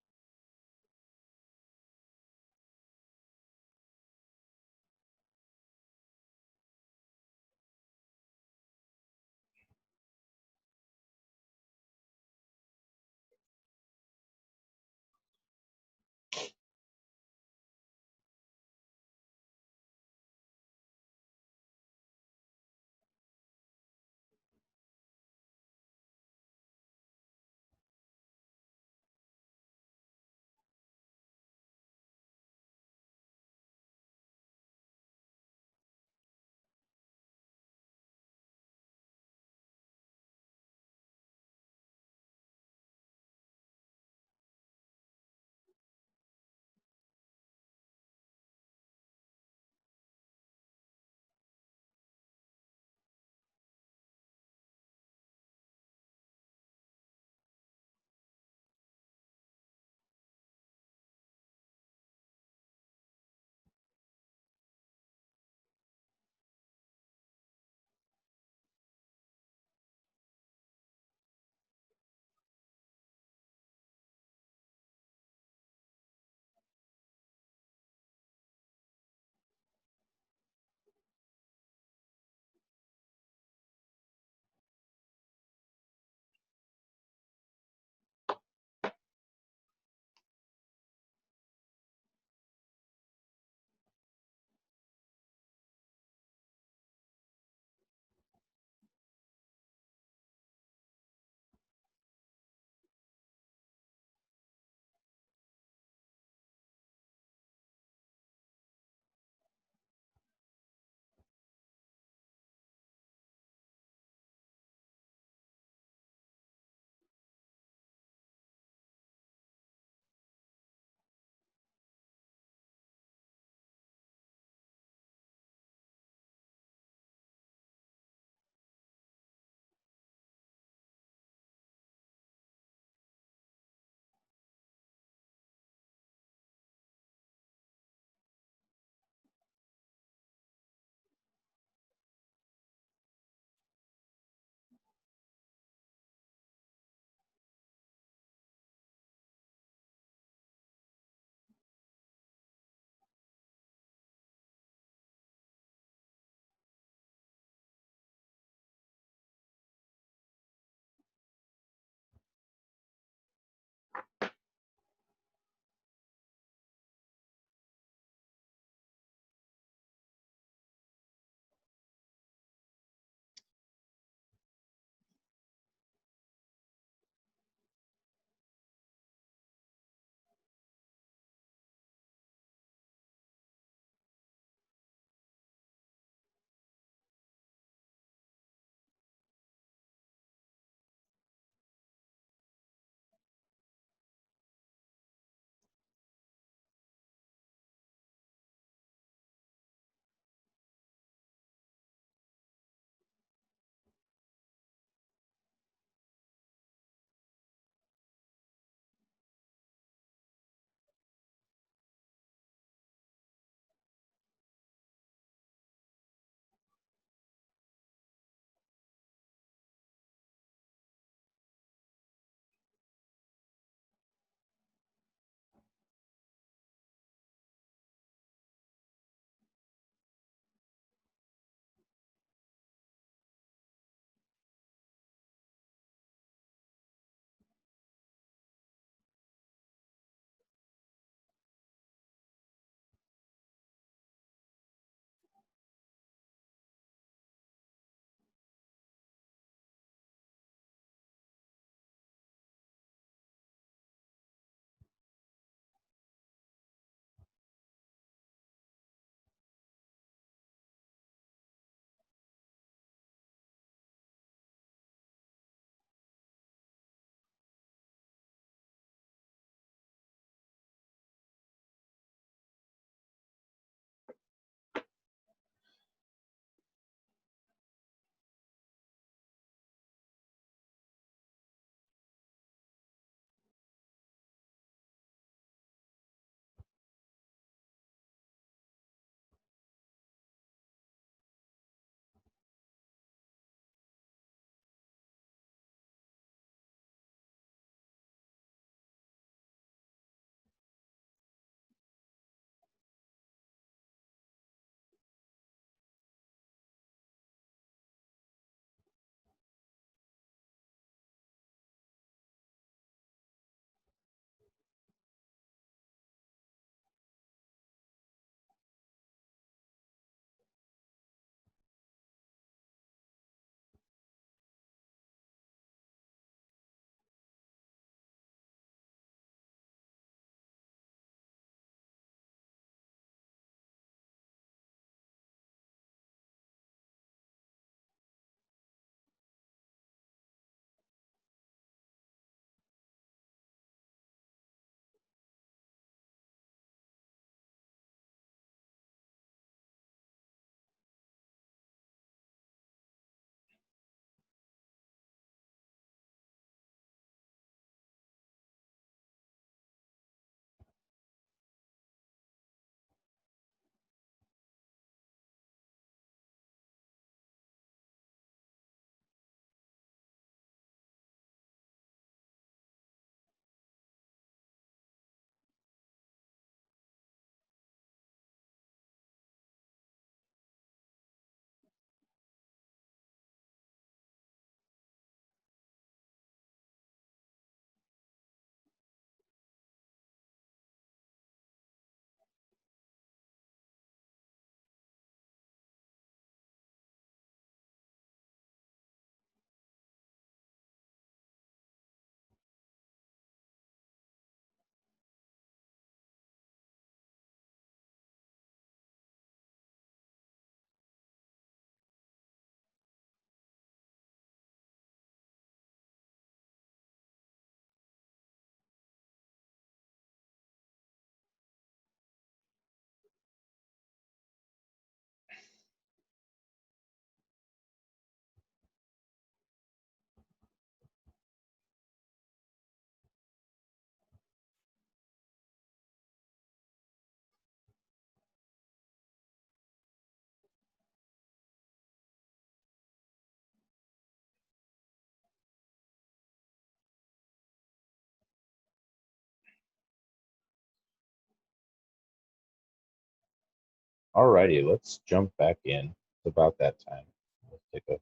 Alrighty, let's jump back in. It's about that time. Let's take a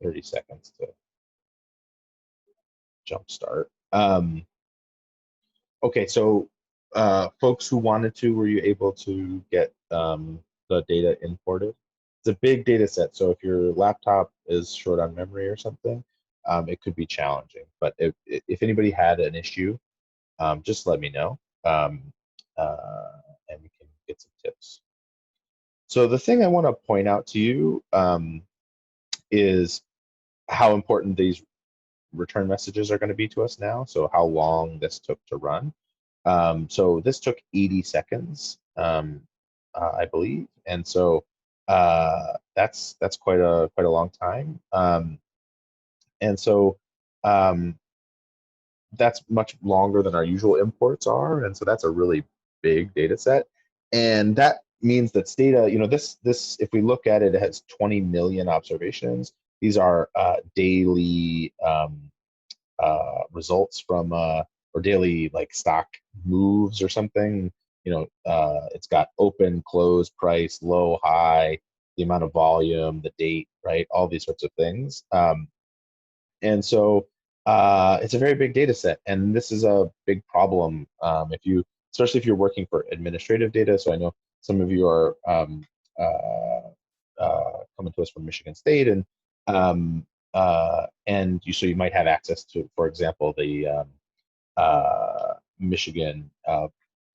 30 seconds to jump start. Okay, so folks who wanted to, were you able to get the data imported? It's a big data set, so if your laptop is short on memory or something, it could be challenging. But if anybody had an issue, just let me know, and we can get some tips. So the thing I want to point out to you is how important these return messages are going to be to us now. So how long this took to run. So this took 80 seconds, I believe, and so that's quite a long time. And so that's much longer than our usual imports are, and so that's a really big data set. And that means that Stata, this if we look at it, it has 20 million observations. These are daily results from or daily like stock moves or something. It's got open, close, price, low, high, the amount of volume, the date, right? All these sorts of things. And so it's a very big data set, and this is a big problem especially if you're working for administrative data. So I know some of you are coming to us from Michigan State, and so you might have access to, for example, the Michigan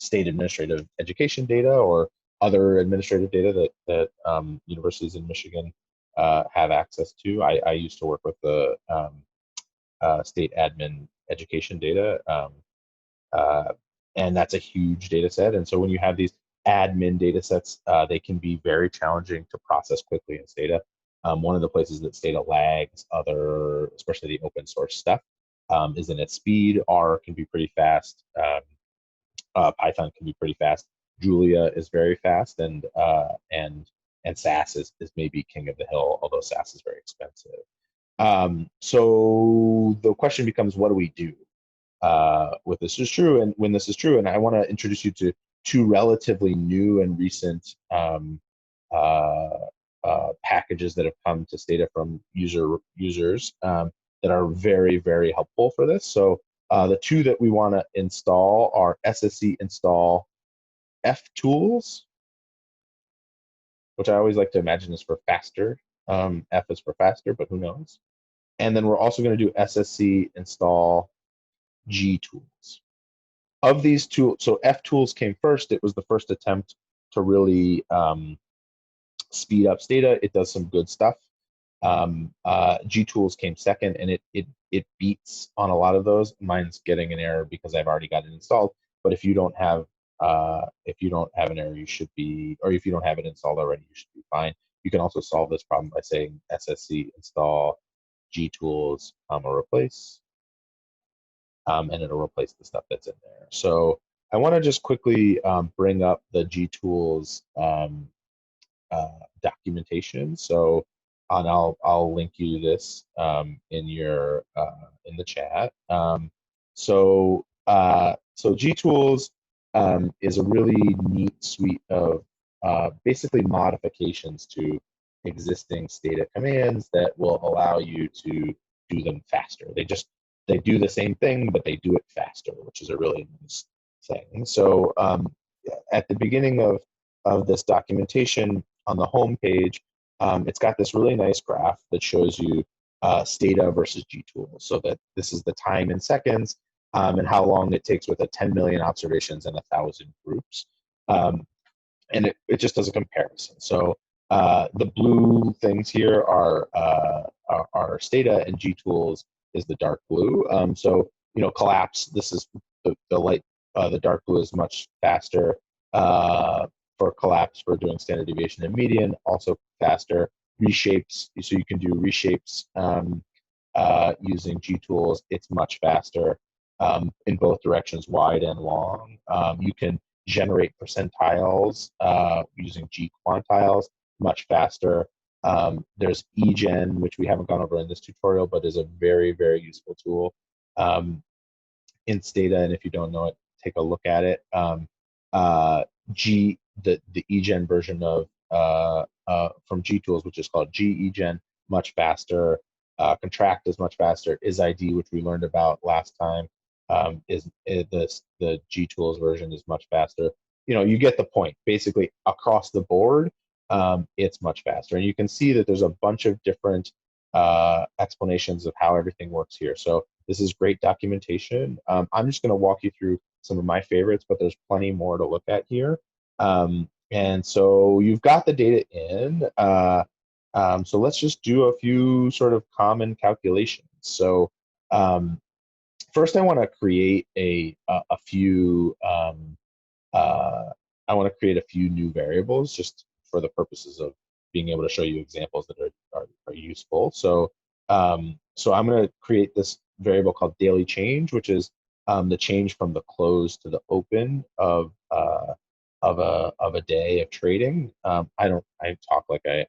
State administrative education data or other administrative data that universities in Michigan have access to. I used to work with the state admin education data, and that's a huge data set. And so when you have these admin data sets, they can be very challenging to process quickly in Stata. One of the places that Stata lags especially the open source stuff, is in its speed. R can be pretty fast. Python can be pretty fast. Julia is very fast, and SAS is maybe king of the hill, although SAS is very expensive. So the question becomes, what do we do with this is true, and when this is true? And I want to introduce you to two relatively new and recent packages that have come to Stata from users that are very, very helpful for this. So the two that we want to install are SSC install ftools, which I always like to imagine is for faster. F is for faster, but who knows? And then we're also going to do SSC install gtools. Of these two, so ftools came first. It was the first attempt to really speed up Stata. It does some good stuff. gtools came second, and it beats on a lot of those. Mine's getting an error because I've already got it installed. But if you don't have an error, you should be, or if you don't have it installed already, you should be fine. You can also solve this problem by saying SSC install gtools or replace, and it'll replace the stuff that's in there. So I want to just quickly bring up the gtools documentation. So, and I'll link you this in the chat. So gtools is a really neat suite of basically modifications to existing Stata commands that will allow you to do them faster. They do the same thing, but they do it faster, which is a really nice thing. So at the beginning of this documentation, on the home page, it's got this really nice graph that shows you Stata versus gtools. So that this is the time in seconds, and how long it takes with a 10 million observations and 1,000 groups. And it just does a comparison. So the blue things here are Stata, and gtools is the dark blue. So collapse, this is the light, the dark blue is much faster for collapse for doing standard deviation and median, also faster. Reshapes, so you can do reshapes using gtools. It's much faster in both directions, wide and long. You can generate percentiles using gquantiles, much faster. There's eGen, which we haven't gone over in this tutorial, but is a very, very useful tool in Stata. And if you don't know it, take a look at it. the eGen version of from GTools, which is called GEGen, much faster. Contract is much faster. IsID, which we learned about last time, is the GTools version is much faster. You know, you get the point. Basically, across the board, it's much faster. And you can see that there's a bunch of different explanations of how everything works here. So this is great documentation. I'm just going to walk you through some of my favorites, but there's plenty more to look at here. And so you've got the data in. So let's just do a few sort of common calculations. So first, I want to create a few. I want to create a few new variables just for the purposes of being able to show you examples that are useful. So so I'm going to create this variable called daily change, which is the change from the close to the open of a day of trading. I talk like I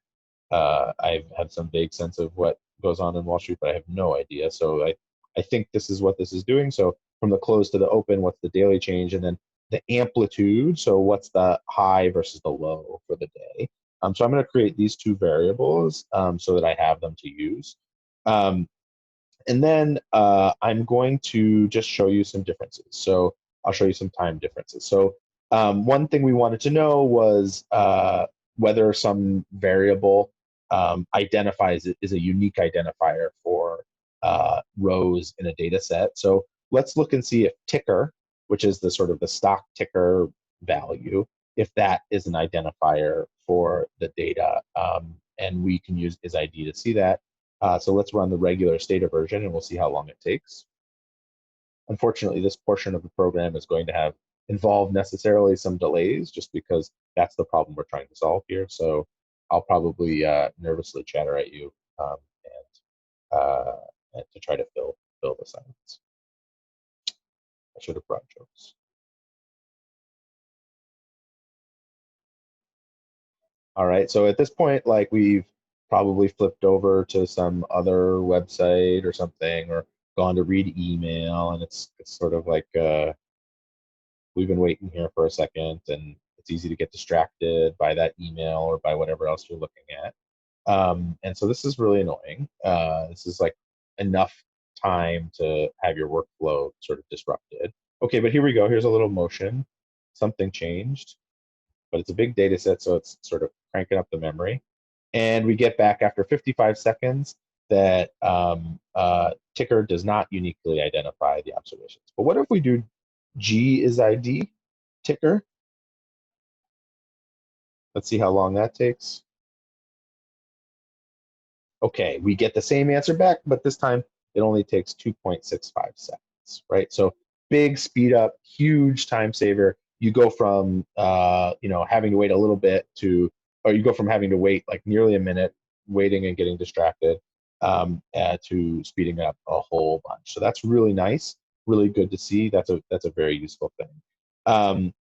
have some vague sense of what goes on in Wall Street, but I have no idea. So I think this is what this is doing. So from the close to the open, what's the daily change? And then the amplitude, so what's the high versus the low for the day. So I'm going to create these two variables so that I have them to use. And then I'm going to just show you some differences. So I'll show you some time differences. So one thing we wanted to know was whether some variable identifies it is a unique identifier for rows in a data set. So let's look and see if ticker, which is the sort of the stock ticker value, if that is an identifier for the data. And we can use isID to see that. So let's run the regular Stata version and we'll see how long it takes. Unfortunately, this portion of the program is going to have involved necessarily some delays just because that's the problem we're trying to solve here. So I'll probably nervously chatter at you and to try to fill the silence. I should have brought jokes. All right, so at this point, like we've probably flipped over to some other website or something, or gone to read email, and it's sort of like we've been waiting here for a second, and it's easy to get distracted by that email or by whatever else you're looking at. And so this is really annoying. This is like enough time to have your workflow sort of disrupted. Okay, but here we go. Here's a little motion. Something changed, but it's a big data set, so it's sort of cranking up the memory. And we get back after 55 seconds that ticker does not uniquely identify the observations. But what if we do G is ID ticker? Let's see how long that takes. Okay, we get the same answer back, but this time it only takes 2.65 seconds, right? So big speed up, huge time saver. You go from having to wait a little bit or you go from having to wait like nearly a minute, waiting and getting distracted, to speeding up a whole bunch. So that's really nice, really good to see. That's a very useful thing.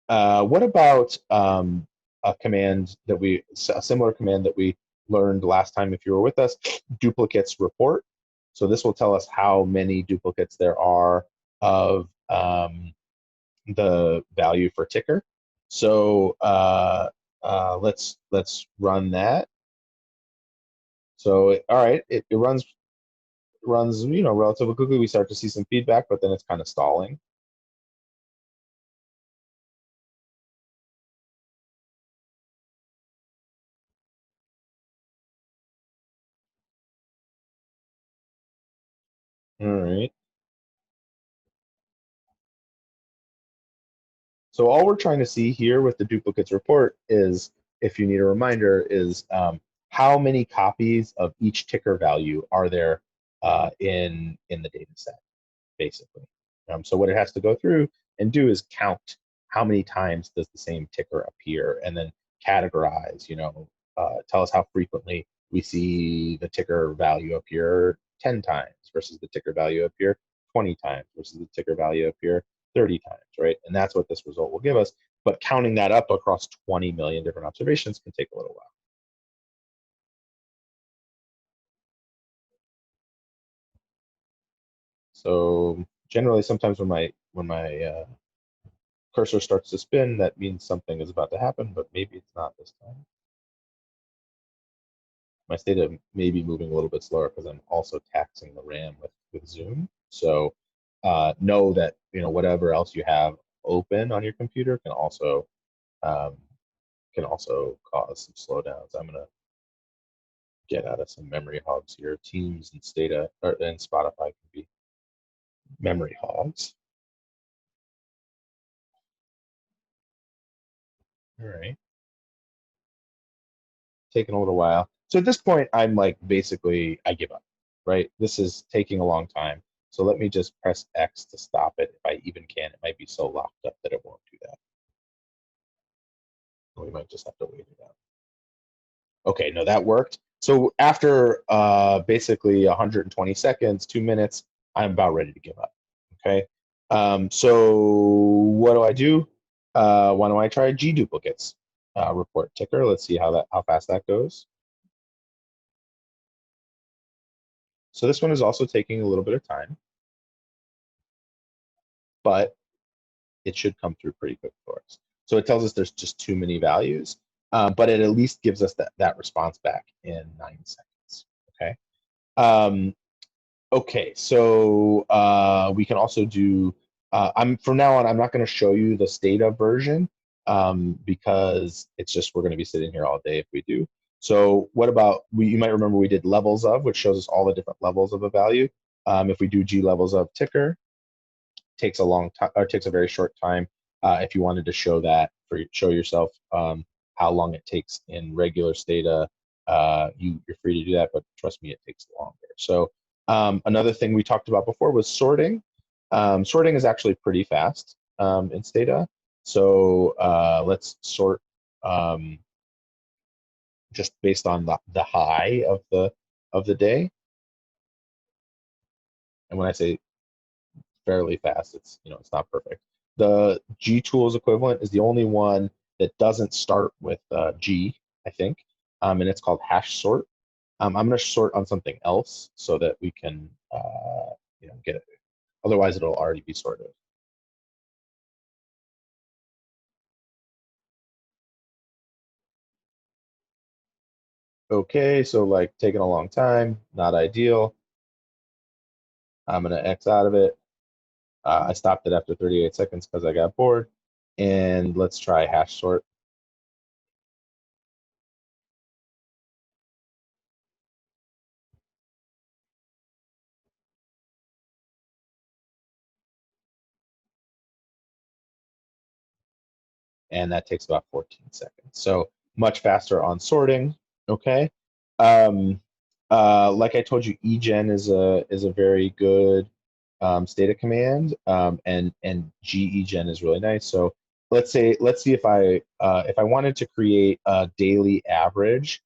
What about a similar command that we learned last time if you were with us, duplicates report. So this will tell us how many duplicates there are of the value for ticker. So let's run that. So all right, it runs relatively quickly. We start to see some feedback, but then it's kind of stalling. All right. So all we're trying to see here with the duplicates report is, if you need a reminder, is how many copies of each ticker value are there in the data set, basically. So what it has to go through and do is count how many times does the same ticker appear, and then categorize, tell us how frequently we see the ticker value appear 10 times versus the ticker value appear 20 times versus the ticker value appear 30 times, right? And that's what this result will give us. But counting that up across 20 million different observations can take a little while. So generally, sometimes when my cursor starts to spin, that means something is about to happen, but maybe it's not this time. My Stata may be moving a little bit slower because I'm also taxing the RAM with Zoom. So know that whatever else you have open on your computer can also cause some slowdowns. I'm gonna get out of some memory hogs here. Teams and Stata and Spotify can be memory hogs. All right. Taking a little while. So at this point, I'm like, basically, I give up, right? This is taking a long time. So let me just press X to stop it if I even can. It might be so locked up that it won't do that. We might just have to wait it out. Okay, no, that worked. So after basically 120 seconds, 2 minutes, I'm about ready to give up. Okay. So what do? Why don't I try G duplicates? Report ticker. Let's see how fast that goes. So this one is also taking a little bit of time, but it should come through pretty quick for us. So it tells us there's just too many values, but it at least gives us that response back in 9 seconds. Okay. Okay, so we can also do. From now on, I'm not going to show you the Stata version because it's just we're going to be sitting here all day if we do. So what about you might remember we did levels of, which shows us all the different levels of a value. If we do G levels of ticker, takes a long time or takes a very short time. If you wanted to show that show yourself how long it takes in regular Stata, you're free to do that, but trust me, it takes longer. So another thing we talked about before was sorting. Sorting is actually pretty fast in Stata. So let's sort just based on the high of the day. And when I say fairly fast, it's it's not perfect. The G tools equivalent is the only one that doesn't start with G, I think, and it's called hash sort. I'm going to sort on something else so that we can get it. Otherwise, it'll already be sorted. Okay, so like taking a long time, not ideal. I'm going to X out of it. I stopped it after 38 seconds because I got bored. And let's try hash sort. And that takes about 14 seconds. So much faster on sorting. Okay. Like I told you, egen is a very good Stata command, and gen is really nice. So let's see if I wanted to create a daily average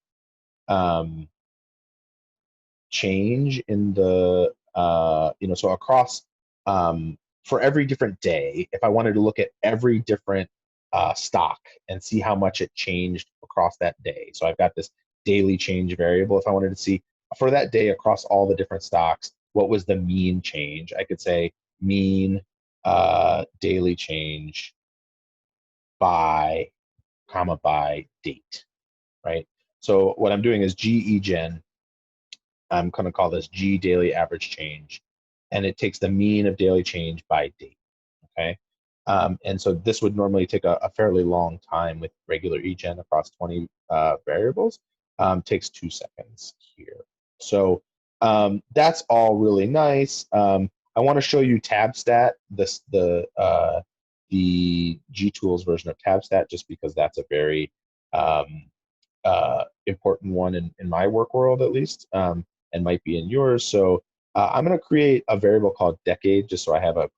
change in the so across for every different day, if I wanted to look at every different stock and see how much it changed across that day. So I've got this daily change variable. If I wanted to see for that day across all the different stocks, what was the mean change? I could say mean daily change by date, right? So what I'm doing is gen. I'm going to call this G daily average change, and it takes the mean of daily change by date. Okay. And so this would normally take a fairly long time with regular egen across 20 variables. Takes 2 seconds here. So that's all really nice. I want to show you TabStat, the GTools version of TabStat, just because that's a very important one in my work world, at least, and might be in yours. So I'm going to create a variable called decade, just so I have a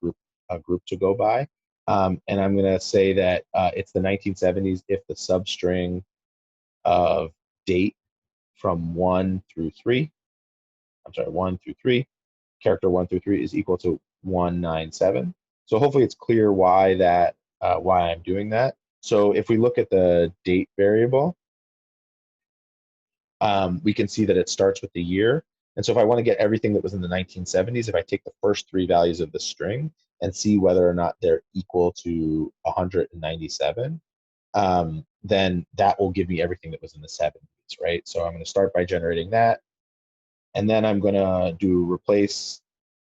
group to go by. And I'm going to say that it's the 1970s if the substring of date from 1 through 3, I'm sorry, 1 through 3, character 1 through 3 is equal to 197. So hopefully it's clear why I'm doing that. So if we look at the date variable, we can see that it starts with the year. And so if I want to get everything that was in the 1970s, if I take the first 3 values of the string, and see whether or not they're equal to 197, then that will give me everything that was in the 70s, right? So I'm going to start by generating that, and then I'm going to do replace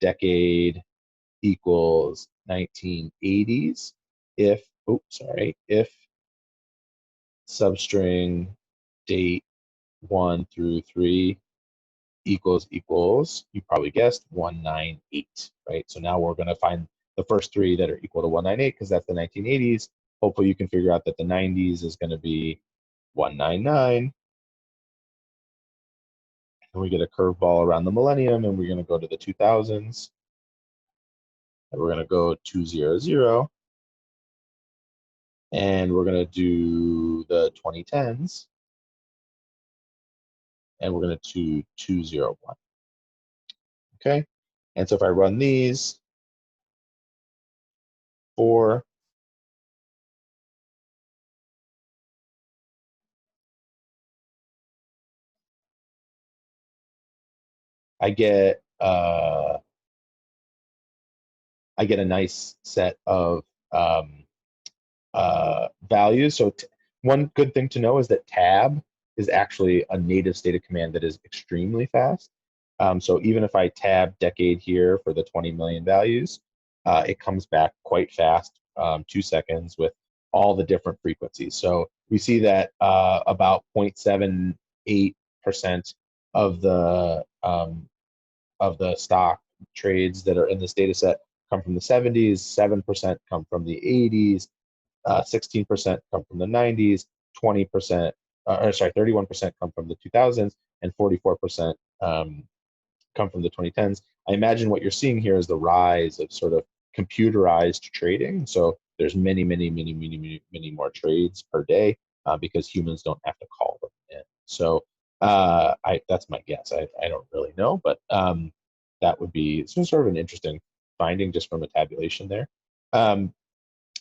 decade equals 1980s if, if substring date 1 through 3 equals, you probably guessed, 198, right? So now we're going to find the first 3 that are equal to 198 because that's the 1980s. Hopefully you can figure out that the 90s is going to be 199. And we get a curveball around the millennium, and we're going to go to the 2000s. And we're going to go 200. And we're going to do the 2010s. And we're going to do 201. Okay? And so if I run these, 4, I get a nice set of values. So one good thing to know is that tab is actually a native Stata command that is extremely fast. So even if I tab decade here for the 20 million values, it comes back quite fast, 2 seconds with all the different frequencies. So we see that about 0.78% of the stock trades that are in this data set come from the 70s, 7% come from the 80s, 16% come from the 90s, 20%, 31% come from the 2000s, and 44% come from the 2010s. I imagine what you're seeing here is the rise of sort of computerized trading. So there's many more trades per day because humans don't have to call them in. So that's my guess. I don't really know, but that would be sort of an interesting finding just from a tabulation there.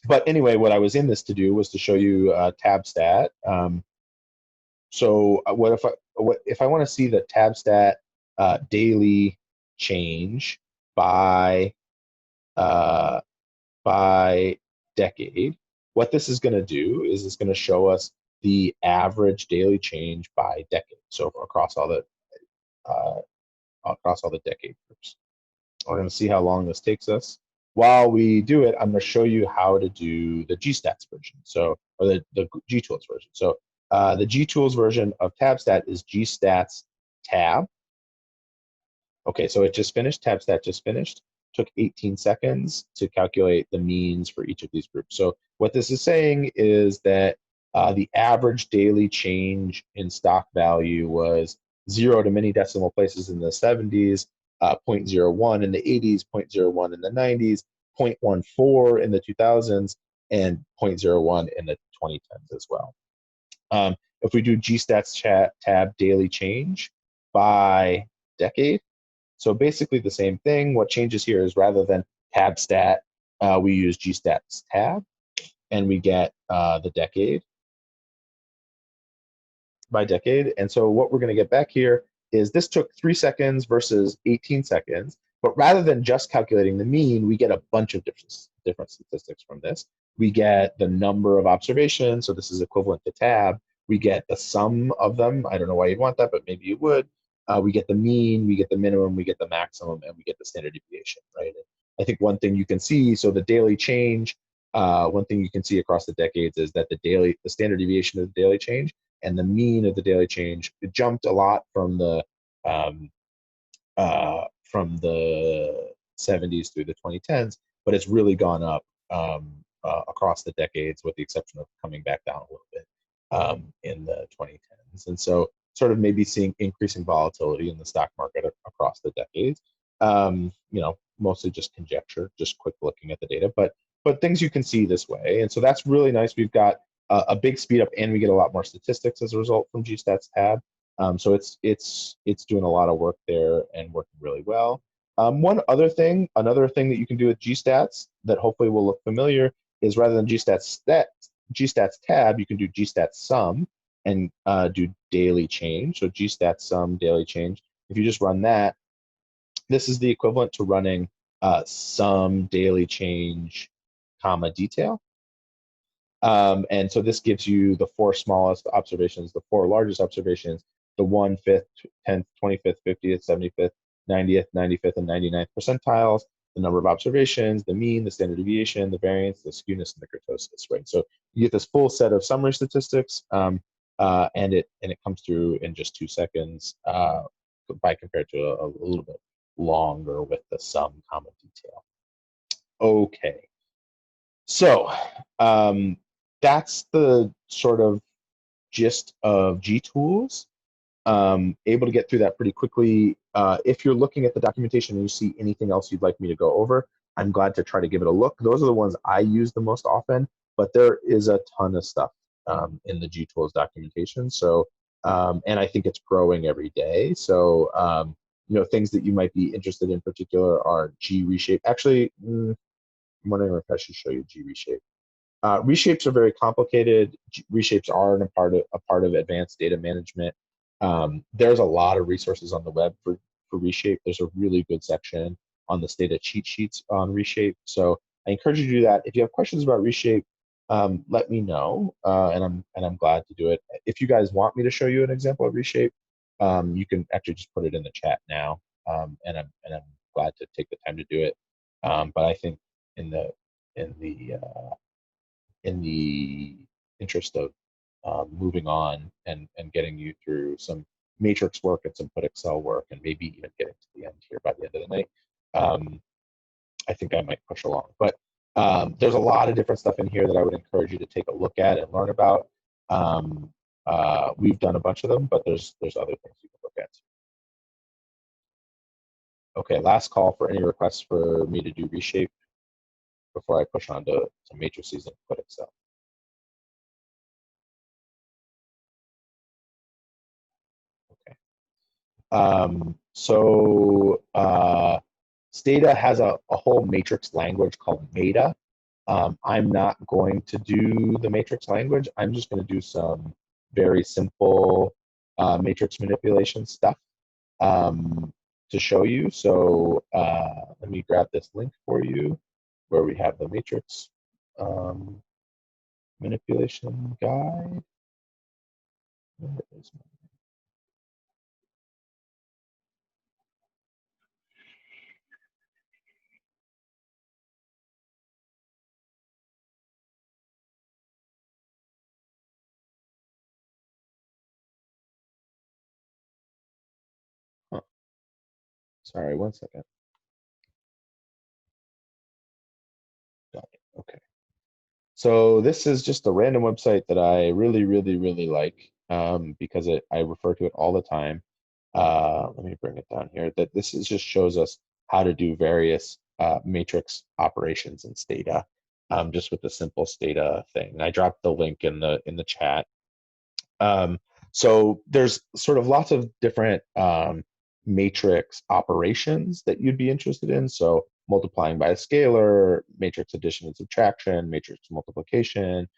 But anyway, what I was in this to do was to show you tab stat. So what if I want to see the tab stat daily change by decade? What this is going to do is it's going to show us the average daily change by decade. So across all the decade groups. We're going to see how long this takes us. While we do it, I'm going to show you how to do the GStats version, or the GTools version. So the GTools version of TabStat is GStats tab. Okay, so it just finished, TabStat just finished. Took 18 seconds to calculate the means for each of these groups. So what this is saying is that the average daily change in stock value was 0 to many decimal places in the 70s, 0.01 in the 80s, 0.01 in the 90s, 0.14 in the 2000s, and 0.01 in the 2010s as well. If we do GStats tab daily change by decade, so basically the same thing. What changes here is rather than tab stat, we use GStats tab, and we get the decade by decade. And so what we're going to get back here is this took 3 seconds versus 18 seconds. But rather than just calculating the mean, we get a bunch of different statistics from this. We get the number of observations. So this is equivalent to tab. We get the sum of them. I don't know why you'd want that, but maybe you would. We get the mean, we get the minimum, we get the maximum, and we get the standard deviation, right? And I think one thing you can see, so the daily change, one thing you can see across the decades is that the standard deviation of the daily change and the mean of the daily change, it jumped a lot from the 70s through the 2010s, but it's really gone up across the decades, with the exception of coming back down a little bit in the 2010s. And so sort of maybe seeing increasing volatility in the stock market across the decades. Mostly just conjecture, just quick looking at the data, but things you can see this way. And so that's really nice. We've got a big speed up, and we get a lot more statistics as a result from GStats tab. So it's doing a lot of work there and working really well. Another thing that you can do with GStats that hopefully will look familiar is rather than GStats tab, you can do GStats sum and do daily change. So GStats sum daily change. If you just run that, this is the equivalent to running sum, daily change, comma, detail. And so this gives you the 4 smallest observations, the 4 largest observations, the 1, 5th, 10th, 25th, 50th, 75th, 90th, 95th, and 99th percentiles, the number of observations, the mean, the standard deviation, the variance, the skewness, and the kurtosis, right? So you get this full set of summary statistics, and it comes through in just 2 seconds by compared to a little bit longer with the sum, comma, detail. Okay. So that's the sort of gist of G-Tools. Able to get through that pretty quickly. If you're looking at the documentation and you see anything else you'd like me to go over, I'm glad to try to give it a look. Those are the ones I use the most often, but there is a ton of stuff in the G-Tools documentation. So, and I think it's growing every day. So, things that you might be interested in particular are G-Reshape. Actually, I'm wondering if I should show you G-Reshape. Reshapes are very complicated. Reshapes are a part of advanced data management. There's a lot of resources on the web for Reshape. There's a really good section on the Stata cheat sheets on Reshape. So I encourage you to do that. If you have questions about Reshape, let me know, and I'm glad to do it. If you guys want me to show you an example of Reshape, you can actually just put it in the chat now, and I'm glad to take the time to do it. But I think in the in the in the interest of moving on and getting you through some matrix work and some Putexcel work, and maybe even getting to the end here by the end of the night, I think I might push along. But there's a lot of different stuff in here that I would encourage you to take a look at and learn about. We've done a bunch of them, but there's other things you can look at. Okay, last call for any requests for me to do Reshape before I push on to matrices and Putexcel. Stata has a whole matrix language called Meta. I'm not going to do the matrix language. I'm just going to do some very simple matrix manipulation stuff to show you. So let me grab this link for you where we have the matrix manipulation guide. Where is my Sorry, 1 second. Got it. Okay. So this is just a random website that I really, really, really like because I refer to it all the time. Let me bring it down here. That this is just shows us how to do various matrix operations in Stata, just with the simple Stata thing. I dropped the link in the chat. So there's sort of lots of different matrix operations that you'd be interested in. So multiplying by a scalar, matrix addition and subtraction, matrix multiplication,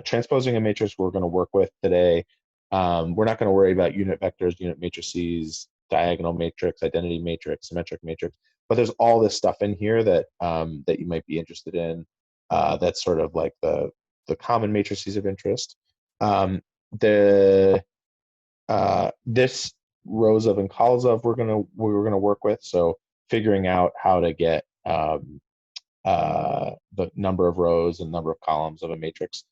transposing a matrix we're going to work with today. We're not going to worry about unit vectors, unit matrices, diagonal matrix, identity matrix, symmetric matrix, but there's all this stuff in here that that you might be interested in. That's sort of like the common matrices of interest. The this rows of and columns of we're gonna work with. So figuring out how to get the number of rows and number of columns of a matrix,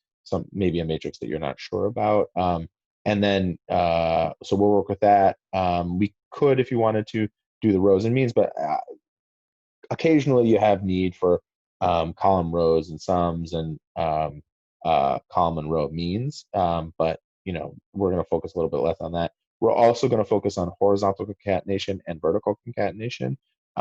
maybe a matrix that you're not sure about. And then so we'll work with that. We could, if you wanted to, do the rows and means, but occasionally you have need for column rows and sums and column and row means, but we're going to focus a little bit less on that. We're also going to focus on horizontal concatenation and vertical concatenation.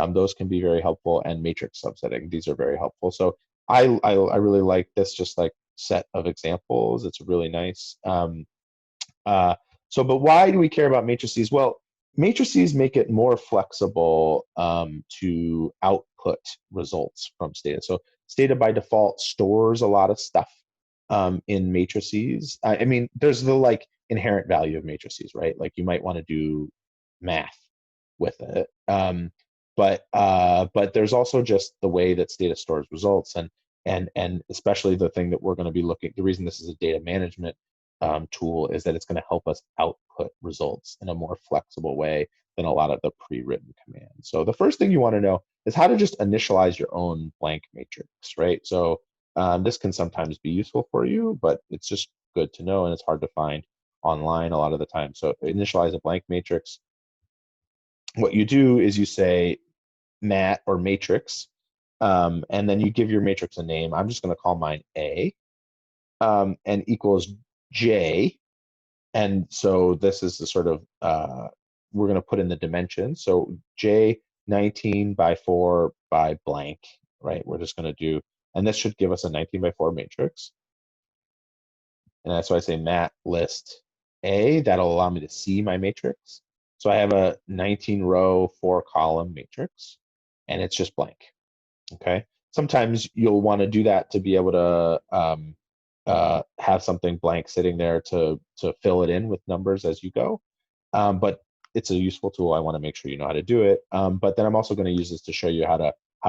Those can be very helpful, and matrix subsetting. These are very helpful. So I really like this just like set of examples. It's really nice. But why do we care about matrices? Well, matrices make it more flexible to output results from Stata. So Stata by default stores a lot of stuff in matrices. I mean, there's the like inherent value of matrices, right? Like you might want to do math with it. but there's also just the way that Stata stores results, and especially the thing that we're going to be looking. The reason this is a data management tool is that it's going to help us output results in a more flexible way than a lot of the pre-written commands. So the first thing you want to know is how to just initialize your own blank matrix, right? So this can sometimes be useful for you, but it's just good to know, and it's hard to find online a lot of the time. So initialize a blank matrix. What you do is you say mat or matrix, and then you give your matrix a name. I'm just going to call mine A, and equals J. And so this is the sort of, we're going to put in the dimensions. So J 19 by 4 by blank, right? We're just going to do, and this should give us a 19 by 4 matrix. And that's why I say mat list A. That'll allow me to see my matrix. So I have a 19 row, 4 column matrix, and it's just blank. Okay. Sometimes you'll want to do that to be able to have something blank sitting there to fill it in with numbers as you go. But it's a useful tool. I want to make sure you know how to do it. But then I'm also going to use this to show you how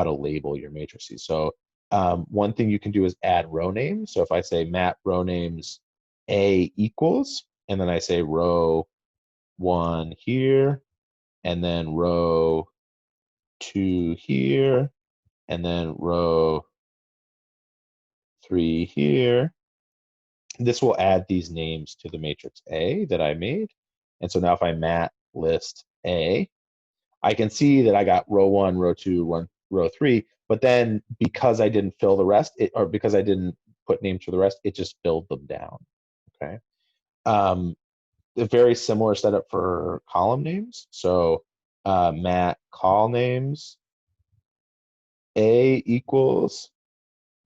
to label your matrices. So one thing you can do is add row names. So if I say mat row names A equals, and then I say row 1 here, and then row 2 here, and then row 3 here. This will add these names to the matrix A that I made. And so now if I mat list A, I can see that I got row 1, row 2, row 3, but then because I didn't fill the rest, or because I didn't put names for the rest, it just filled them down, okay? A very similar setup for column names. So mat call names A equals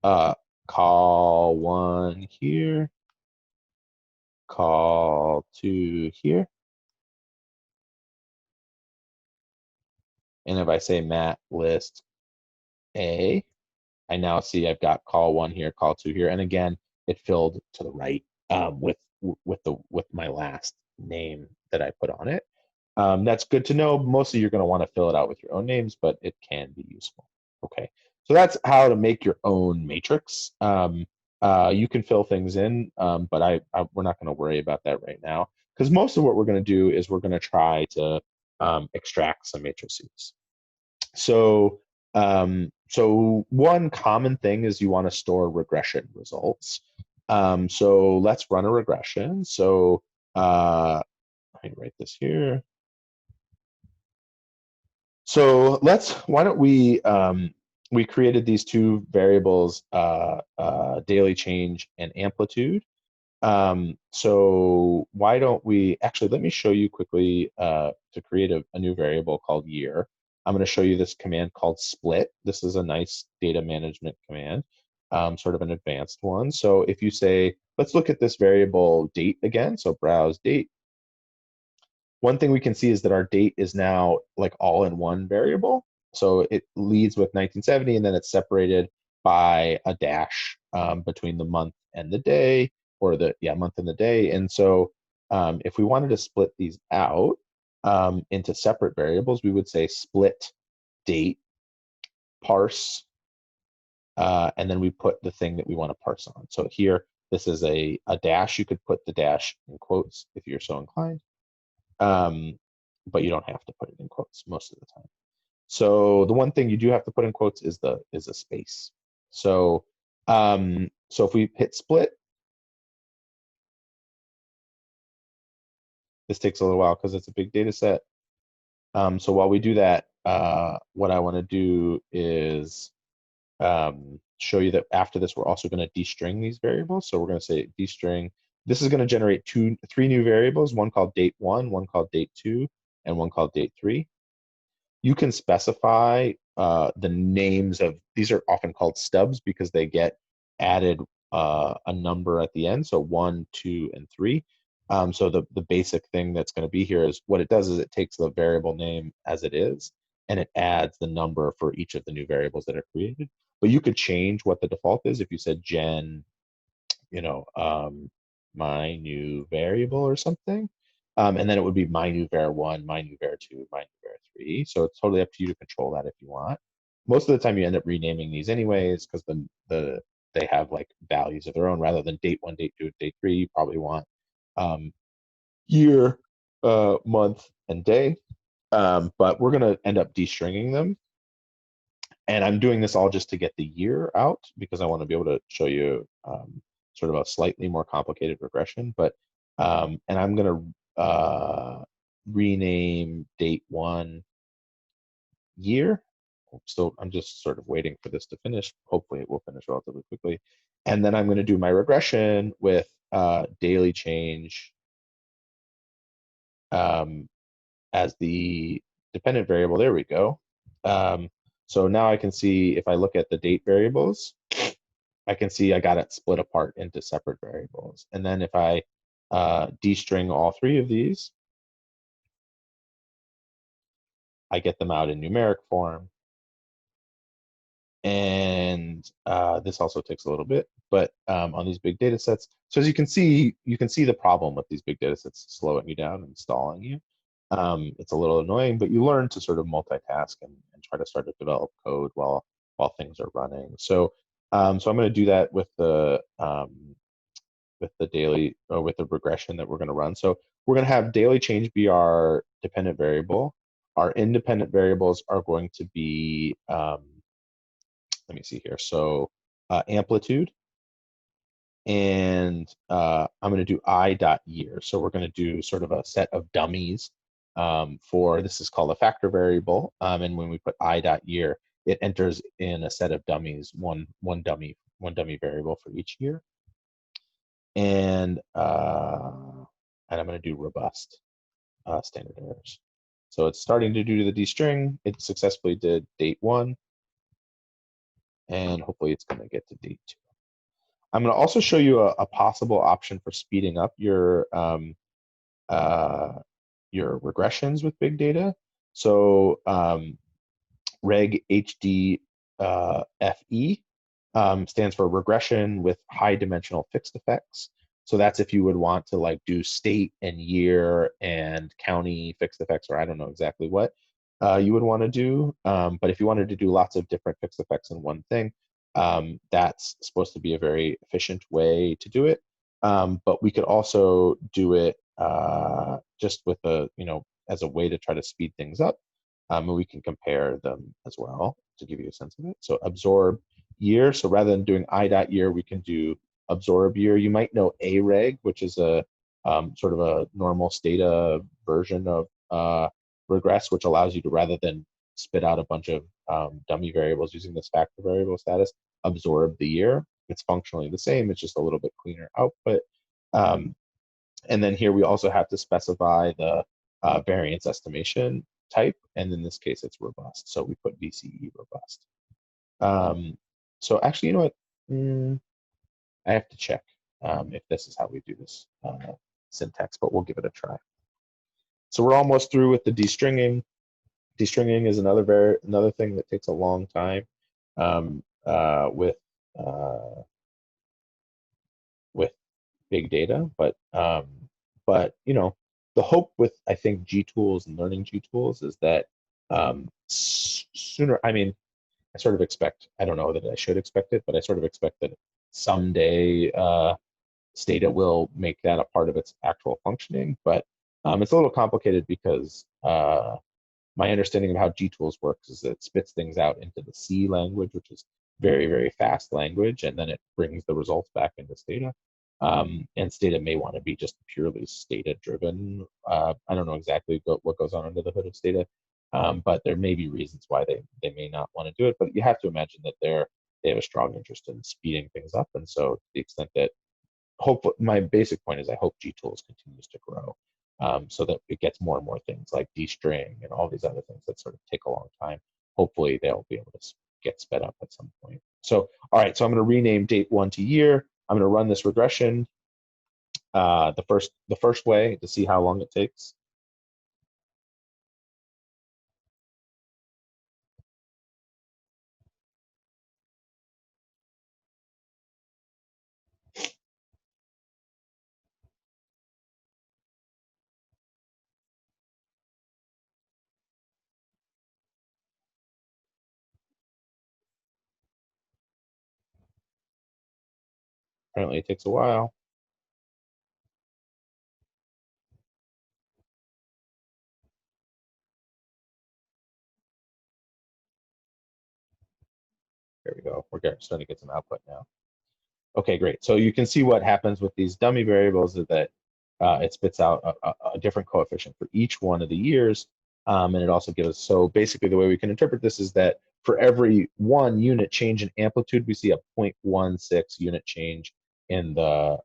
call 1 here, call 2 here. And if I say mat list A, I now see I've got call 1 here, call 2 here, and again, it filled to the right with my last name that I put on it. That's good to know. Mostly you're going to want to fill it out with your own names, but it can be useful. Okay, so that's how to make your own matrix. You can fill things in, but we're not going to worry about that right now, because most of what we're going to do is we're going to try to extract some matrices. So so one common thing is you want to store regression results. So let's run a regression. So let me write this here. So why don't we created these two variables, daily change and amplitude. So why don't we, actually, let me show you quickly to create a new variable called year. I'm going to show you this command called split. This is a nice data management command, sort of an advanced one. So if you say, let's look at this variable date again, so browse date. One thing we can see is that our date is now like all in one variable. So it leads with 1970, and then it's separated by a dash between the month and the day, or the month and the day. And so if we wanted to split these out into separate variables, we would say split date parse, and then we put the thing that we want to parse on. So here, this is a dash. You could put the dash in quotes if you're so inclined. But you don't have to put it in quotes most of the time. So the one thing you do have to put in quotes is a space. So so if we hit split, this takes a little while because it's a big data set. So while we do that, what I want to do is show you that after this, we're also going to destring these variables. So we're going to say destring. This is going to generate three new variables, one called date1, one called date2, and one called date3. You can specify the names of, these are often called stubs because they get added a number at the end, so 1, 2, and 3. So the basic thing that's going to be here is what it does is it takes the variable name as it is, and it adds the number for each of the new variables that are created. But you could change what the default is. If you said gen, my new variable or something, And then it would be my new var1, my new var2, my new var3. So it's totally up to you to control that if you want. Most of the time you end up renaming these anyways because they have like values of their own rather than date1, date2, date3. You probably want year, month, and day. But we're going to end up destringing them. And I'm doing this all just to get the year out because I want to be able to show you sort of a slightly more complicated regression. But and I'm going to rename date1 year. I'm just sort of waiting for this to finish. Hopefully it will finish relatively quickly. And then I'm going to do my regression with daily change as the dependent variable. There we go. So now I can see if I look at the date variables, I can see I got it split apart into separate variables. And then if I destring all three of these, I get them out in numeric form. And this also takes a little bit, but on these big data sets. So as you can see the problem with these big data sets slowing you down and stalling you. It's a little annoying, but you learn to sort of multitask and try to start to develop code while things are running. So so I'm going to do that with the daily with the regression that we're going to run. So we're going to have daily change be our dependent variable. Our independent variables are going to be let me see here. So amplitude, and I'm going to do I.year. So we're going to do sort of a set of dummies for this is called a factor variable. And when we put I.year, it enters in a set of dummies, one dummy variable for each year. And I'm going to do robust standard errors. So it's starting to do the destring. It successfully did date1, and hopefully it's going to get to date2. I'm going to also show you a possible option for speeding up your regressions with big data. So reg HD FE stands for regression with high dimensional fixed effects. So that's if you would want to like do state and year and county fixed effects, or I don't know exactly what you would want to do. But if you wanted to do lots of different fixed effects in one thing, that's supposed to be a very efficient way to do it. But we could also do it just with as a way to try to speed things up. And we can compare them as well to give you a sense of it. So absorb year. So rather than doing I.year, we can do absorb year. You might know areg, which is a sort of a normal Stata version of regress, which allows you to, rather than spit out a bunch of dummy variables using this factor variable status, absorb the year. It's functionally the same. It's just a little bit cleaner output. And then here we also have to specify the variance estimation type, and in this case it's robust. So we put VCE robust. So actually, you know what? I have to check if this is how we do this syntax, but we'll give it a try. So we're almost through with the destringing. Destringing is another thing that takes a long time with big data, but you know, the hope with I think G tools and learning G tools is that sooner. I mean, I sort of expect. I don't know that I should expect it, but I sort of expect that someday Stata will make that a part of its actual functioning. But it's a little complicated because my understanding of how GTools works is that it spits things out into the C language, which is very, very fast language, and then it brings the results back into Stata. And Stata may want to be just purely Stata driven. I don't know exactly what goes on under the hood of Stata, but there may be reasons why they may not want to do it. But you have to imagine that they have a strong interest in speeding things up, and so to the extent that my basic point is I hope GTools continues to grow so that it gets more and more things like destring and all these other things that sort of take a long time. Hopefully they'll be able to get sped up at some point. So, all right, so I'm going to rename date1 to year. I'm going to run this regression the first way to see how long it takes. Apparently it takes a while. There we go. We're starting to get some output now. Okay, great. So you can see what happens with these dummy variables is that it spits out a different coefficient for each one of the years. And it also gives us, so basically the way we can interpret this is that for every 1 unit change in amplitude, we see a 0.16 unit change in the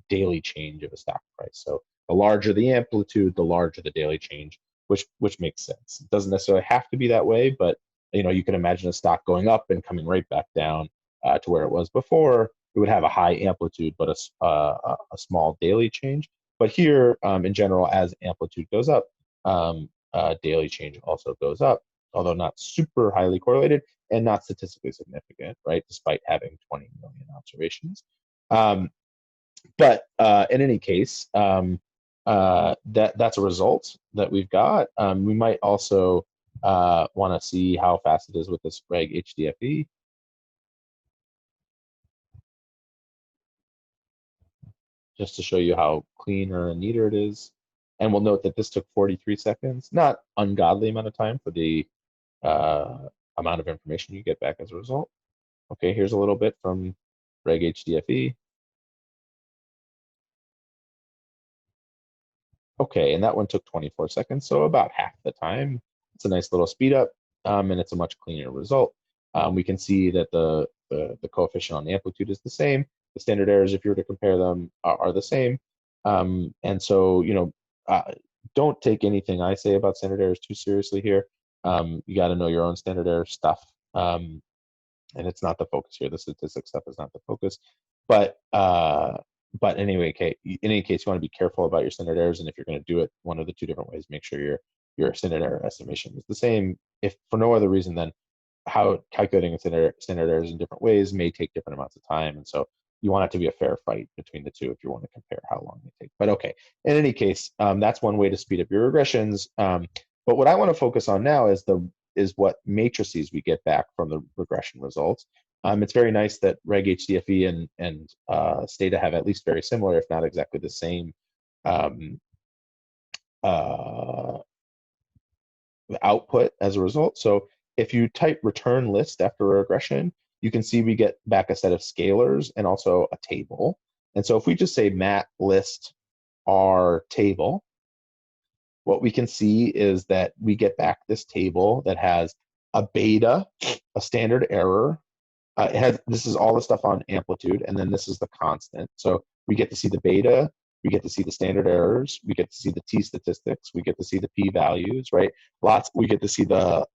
daily change of a stock price. So the larger the amplitude, the larger the daily change, which makes sense. It doesn't necessarily have to be that way, but you can imagine a stock going up and coming right back down to where it was before. It would have a high amplitude, but a small daily change. But here, in general, as amplitude goes up, daily change also goes up, although not super highly correlated and not statistically significant, right? Despite having 20 million observations. But in any case, that's a result that we've got. We might also want to see how fast it is with this reg HDFE. Just to show you how cleaner and neater it is. And we'll note that this took 43 seconds, not ungodly amount of time for the amount of information you get back as a result. Okay, here's a little bit from reg HDFE. Okay, and that one took 24 seconds, so about half the time. It's a nice little speed up, and it's a much cleaner result. We can see that the coefficient on the amplitude is the same. The standard errors, if you were to compare them, are the same. And so, don't take anything I say about standard errors too seriously here. You got to know your own standard error stuff. And it's not the focus here. The statistics stuff is not the focus. But anyway, in any case, you want to be careful about your standard errors, and if you're going to do it one of the two different ways, make sure your standard error estimation is the same. If for no other reason than how calculating standard errors in different ways may take different amounts of time, and so you want it to be a fair fight between the two if you want to compare how long they take. But okay, in any case, that's one way to speed up your regressions. But what I want to focus on now is what matrices we get back from the regression results. It's very nice that reg HDFE and Stata have at least very similar, if not exactly the same, output as a result. So if you type return list after a regression, you can see we get back a set of scalars and also a table. And so if we just say mat list r table, what we can see is that we get back this table that has a beta, a standard error. This is all the stuff on amplitude, and then this is the constant. So we get to see the beta, we get to see the standard errors, we get to see the t statistics, we get to see the p values, right? We get to see the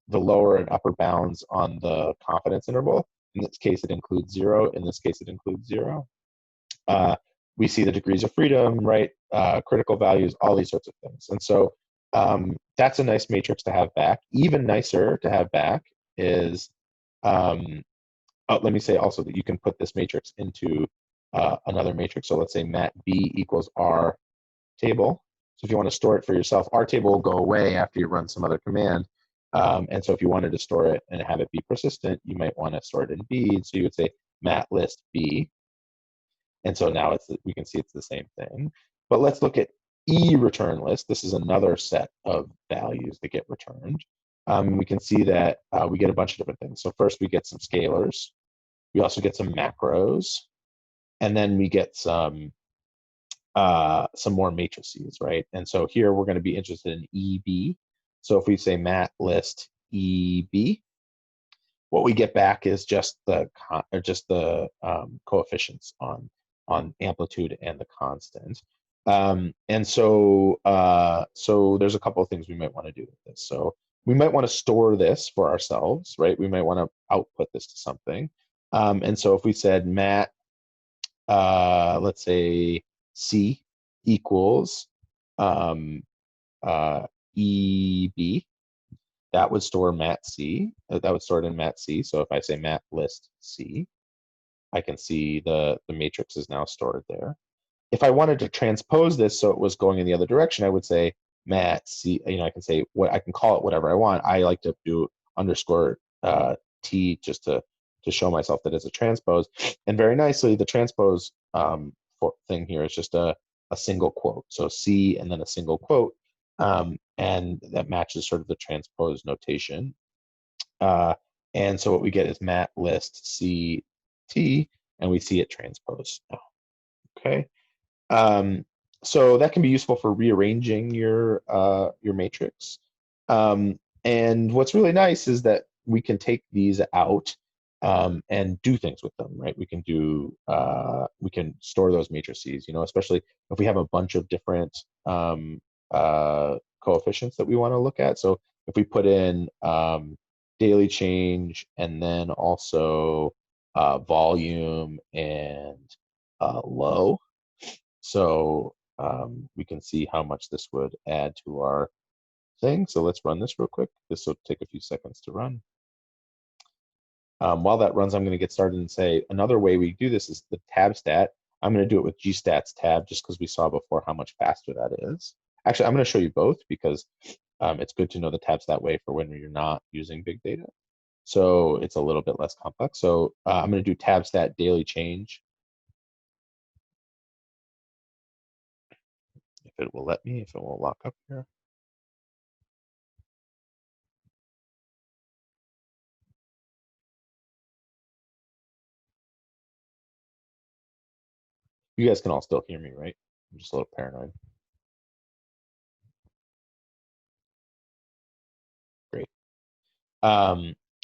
lower and upper bounds on the confidence interval. In this case, it includes 0. In this case, it includes 0. We see the degrees of freedom, right? Critical values, all these sorts of things. And so that's a nice matrix to have back. Even nicer to have back is, let me say also that you can put this matrix into another matrix. So let's say mat b equals r table. So if you want to store it for yourself, r table will go away after you run some other command. And so if you wanted to store it and have it be persistent, you might want to store it in b. So you would say mat list b. And so now we can see it's the same thing. But let's look at e return list. This is another set of values that get returned. We can see that we get a bunch of different things. So first we get some scalars. We also get some macros. And then we get some more matrices, right? And so here we're going to be interested in EB. So if we say mat list EB, what we get back is just the coefficients on amplitude and the constant. And so there's a couple of things we might want to do with this. So we might want to store this for ourselves, right? We might want to output this to something. And so if we said mat, let's say C equals EB, that would store mat C. That would store it in mat C. So if I say mat list C, I can see the matrix is now stored there. If I wanted to transpose this so it was going in the other direction, I would say mat C. I can say I can call it whatever I want. I like to do underscore T just to to show myself that it's a transpose. And very nicely, the transpose thing here is just a single quote. So C and then a single quote. And that matches sort of the transpose notation. And so what we get is mat list CT, and we see it transpose now. Okay. So that can be useful for rearranging your matrix. And what's really nice is that we can take these out and do things with them, right? We can store those matrices, especially if we have a bunch of different coefficients that we want to look at. So if we put in daily change and then also volume and low, so we can see how much this would add to our thing. So let's run this real quick. This will take a few seconds to run. While that runs, I'm going to get started and say another way we do this is the tab stat. I'm going to do it with gstats tab just because we saw before how much faster that is. Actually, I'm going to show you both because it's good to know the tab stat way for when you're not using big data. So it's a little bit less complex. So I'm going to do tab stat daily change. If it will let me, if it will lock up here. You guys can all still hear me, right? I'm just a little paranoid. Great.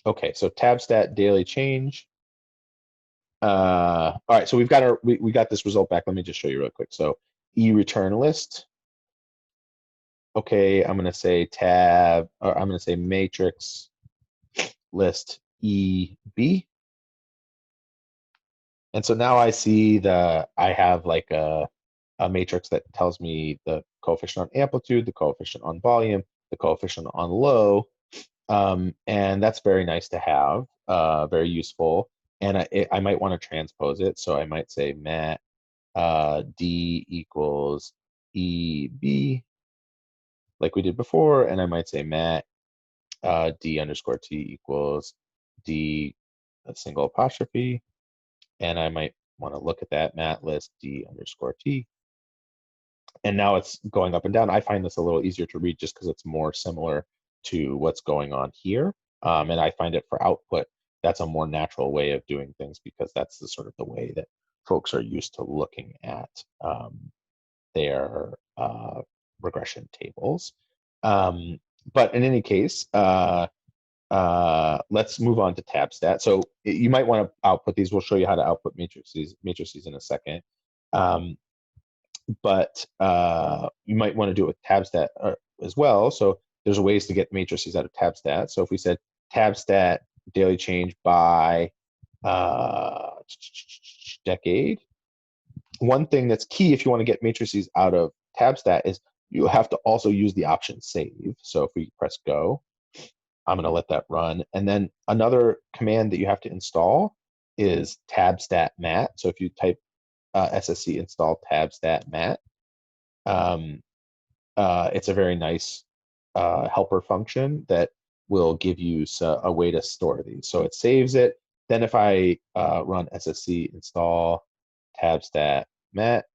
Okay, so tab stat daily change. All right, so we've got we got this result back. Let me just show you real quick. So return list. Okay, I'm gonna say tab, or I'm gonna say matrix list EB. And so now I see I have like a matrix that tells me the coefficient on amplitude, the coefficient on volume, the coefficient on low. And that's very nice to have, very useful. And I might want to transpose it. So I might say mat D equals EB, like we did before. And I might say mat D underscore T equals D a single apostrophe. And I might want to look at that mat list D underscore T. And now it's going up and down. I find this a little easier to read just because it's more similar to what's going on here. And I find it for output, that's a more natural way of doing things because that's the sort of the way that folks are used to looking at their regression tables. But in any case, let's move on to tab stat. So you might want to output these. We'll show you how to output matrices in a second. But you might want to do it with tab stat as well. So there's ways to get matrices out of tab stat. So if we said tab stat daily change by decade, one thing that's key if you want to get matrices out of tab stat is you have to also use the option save. So if we press go, I'm going to let that run. And then another command that you have to install is tab stat mat. So if you type SSC install tab stat mat, it's a very nice helper function that will give you a way to store these. So it saves it. Then if I run SSC install tab stat mat,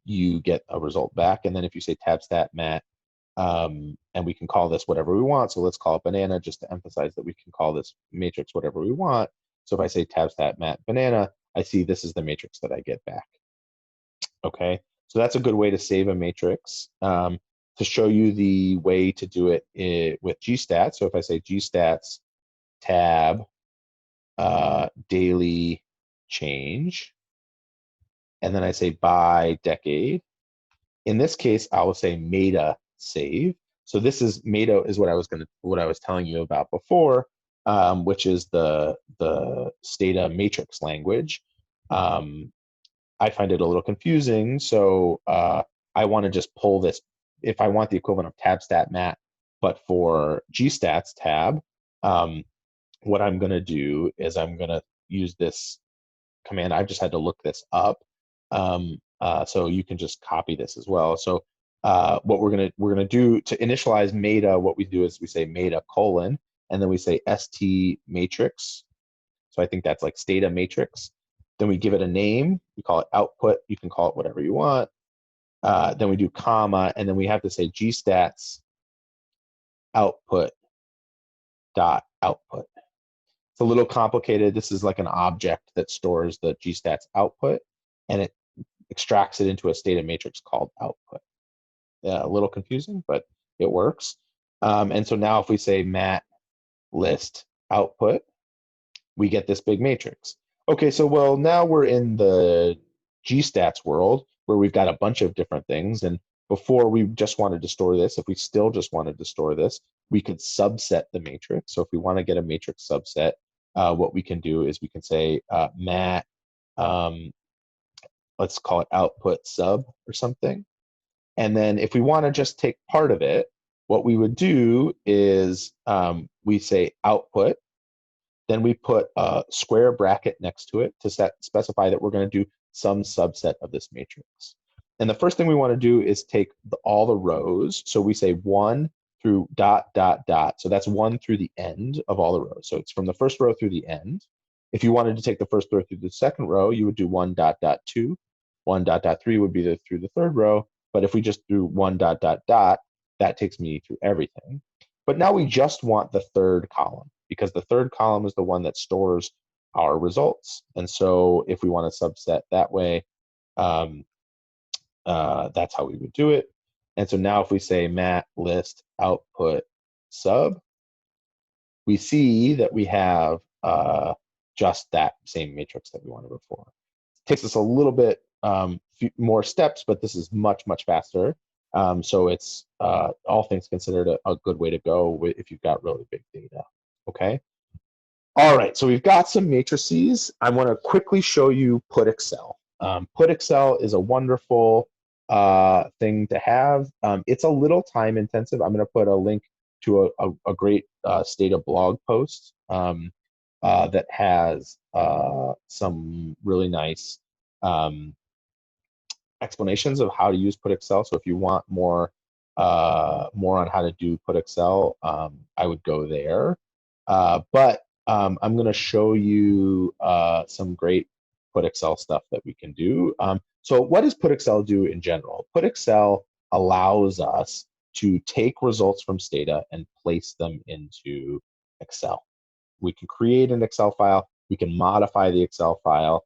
you get a result back. And then if you say tab stat mat, and we can call this whatever we want. So let's call it banana just to emphasize that we can call this matrix whatever we want. So if I say tab stat mat banana, I see this is the matrix that I get back. Okay, so that's a good way to save a matrix. To show you the way to do it with gstats. So if I say gstats tab daily change, and then I say by decade. In this case, I will say meta save. So this is meta is what I was telling you about before, which is the Stata matrix language. I find it a little confusing, so I want to just pull this. If I want the equivalent of tab stat mat, but for gstats tab, what I'm going to do is I'm going to use this command. I've just had to look this up. So you can just copy this as well. So what we're gonna do to initialize meta, what we do is we say meta : and then we say st matrix. So I think that's like stata matrix. Then we give it a name. We call it output. You can call it whatever you want. Then we do comma, and then we have to say gstats output dot output. It's a little complicated. This is like an object that stores the gstats output, and it extracts it into a stata matrix called output. A little confusing, but it works. And so now if we say mat list output, we get this big matrix. Okay, so well, now we're in the gstats world where we've got a bunch of different things. And before we just wanted to store this, if we still just wanted to store this, we could subset the matrix. So if we want to get a matrix subset, what we can do is we can say mat, let's call it output sub or something. And then if we want to just take part of it, what we would do is we say output, then we put a square bracket next to it to specify that we're going to do some subset of this matrix. And the first thing we want to do is take all the rows. So we say 1 through dot, dot, dot. So that's 1 through the end of all the rows. So it's from the first row through the end. If you wanted to take the first row through the second row, you would do 1 dot, dot 2. 1 dot, dot 3 would be through the third row. But if we just do 1 dot, dot, dot, that takes me through everything. But now we just want the third column, because the third column is the one that stores our results. And so if we want to subset that way, that's how we would do it. And so now if we say mat list output sub, we see that we have just that same matrix that we wanted before. It takes us a little bit more steps, but this is much, much faster. So it's all things considered a good way to go if you've got really big data. Okay. All right, so we've got some matrices. I want to quickly show you Putexcel. Putexcel is a wonderful thing to have. It's a little time intensive. I'm going to put a link to a great Stata blog post that has some really nice explanations of how to use Putexcel. So if you want more on how to do Putexcel, I would go there. But I'm going to show you some great Putexcel stuff that we can do. So what does Putexcel do in general? Putexcel allows us to take results from Stata and place them into Excel. We can create an Excel file, we can modify the Excel file,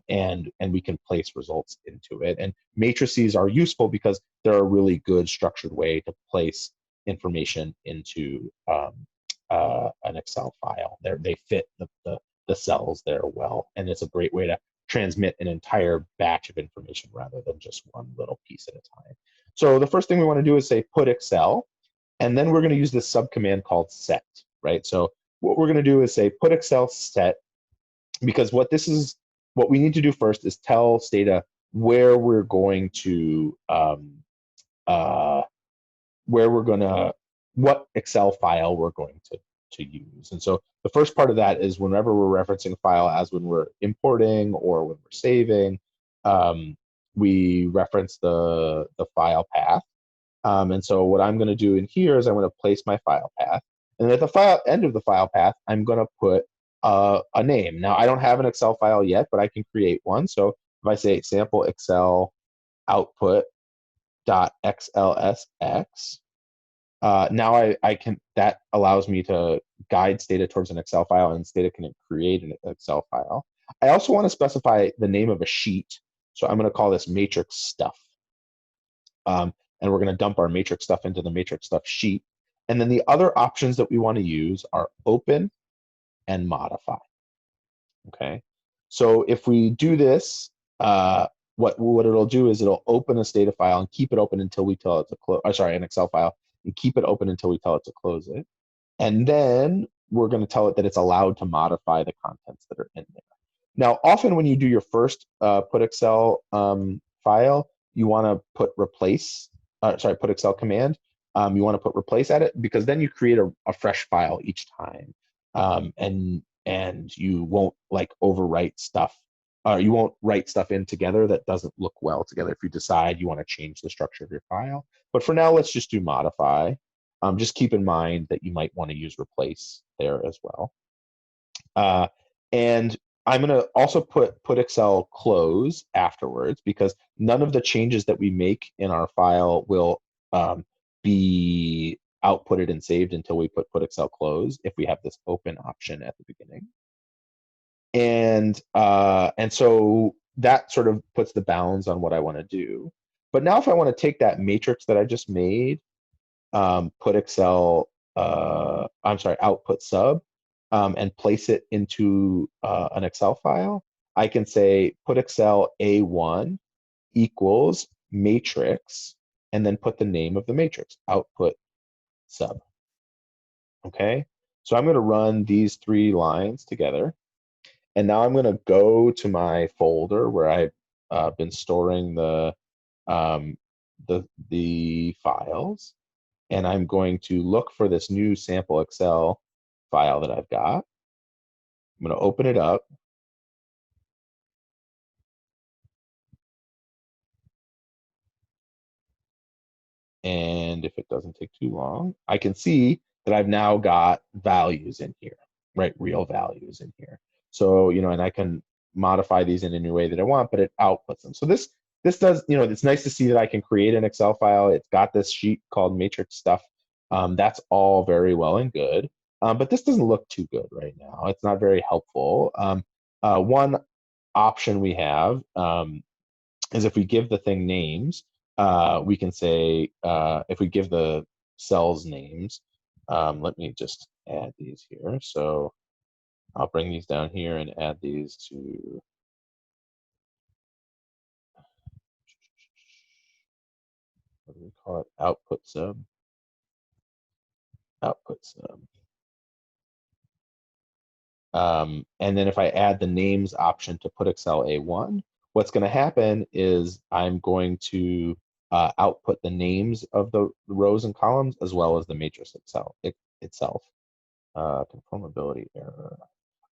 and we can place results into it. And matrices are useful because they're a really good structured way to place information into an Excel file. They fit the cells there well, and it's a great way to transmit an entire batch of information rather than just one little piece at a time. So the first thing we want to do is say Putexcel, and then we're going to use this subcommand called set, right? So what we're going to do is say Putexcel set, because what we need to do first is tell Stata where we're going to what Excel file we're going to use. And so the first part of that is whenever we're referencing a file, as when we're importing or when we're saving, we reference the file path. And so what I'm going to do in here is I'm going to place my file path. And at the end of the file path, I'm going to put a name. Now, I don't have an Excel file yet, but I can create one. So if I say sample Excel output .xlsx, now that allows me to guide Stata towards an Excel file, and Stata can create an Excel file. I also want to specify the name of a sheet. So I'm going to call this matrix stuff. And we're going to dump our matrix stuff into the matrix stuff sheet. And then the other options that we want to use are open and modify. Okay. So if we do this, what it'll do is it'll open a Stata file and keep it open until we tell it to close. An Excel file, and keep it open until we tell it to close it. And then we're going to tell it that it's allowed to modify the contents that are in there. Now, often when you do your first Putexcel file, you want to put Putexcel command. You want to put replace at it, because then you create a fresh file each time, and you won't like overwrite stuff. You won't write stuff in together that doesn't look well together if you decide you want to change the structure of your file. But for now, let's just do modify. just keep in mind that you might want to use replace there as well. And I'm going to also put Putexcel close afterwards, because none of the changes that we make in our file will be outputted and saved until we put Putexcel close if we have this open option at the beginning. And so that sort of puts the bounds on what I want to do. But now if I want to take that matrix that I just made, Putexcel, I'm sorry, output sub, and place it into an Excel file, I can say Putexcel A1 equals matrix, and then put the name of the matrix, output sub. Okay, so I'm going to run these 3 lines together. And now I'm going to go to my folder where I've been storing the files, and I'm going to look for this new sample Excel file that I've got. I'm going to open it up. And if it doesn't take too long, I can see that I've now got values in here, right? Real values in here. So, and I can modify these in any way that I want, but it outputs them. So this does, it's nice to see that I can create an Excel file. It's got this sheet called matrix stuff. That's all very well and good. But this doesn't look too good right now. It's not very helpful. One option we have is if we give the thing names, we can say, if we give the cells names, let me just add these here. So I'll bring these down here and add these to, what do we call it? Output sub. Output sub. And then if I add the names option to Putexcel A1, what's going to happen is I'm going to output the names of the rows and columns as well as the matrix itself. Conformability error.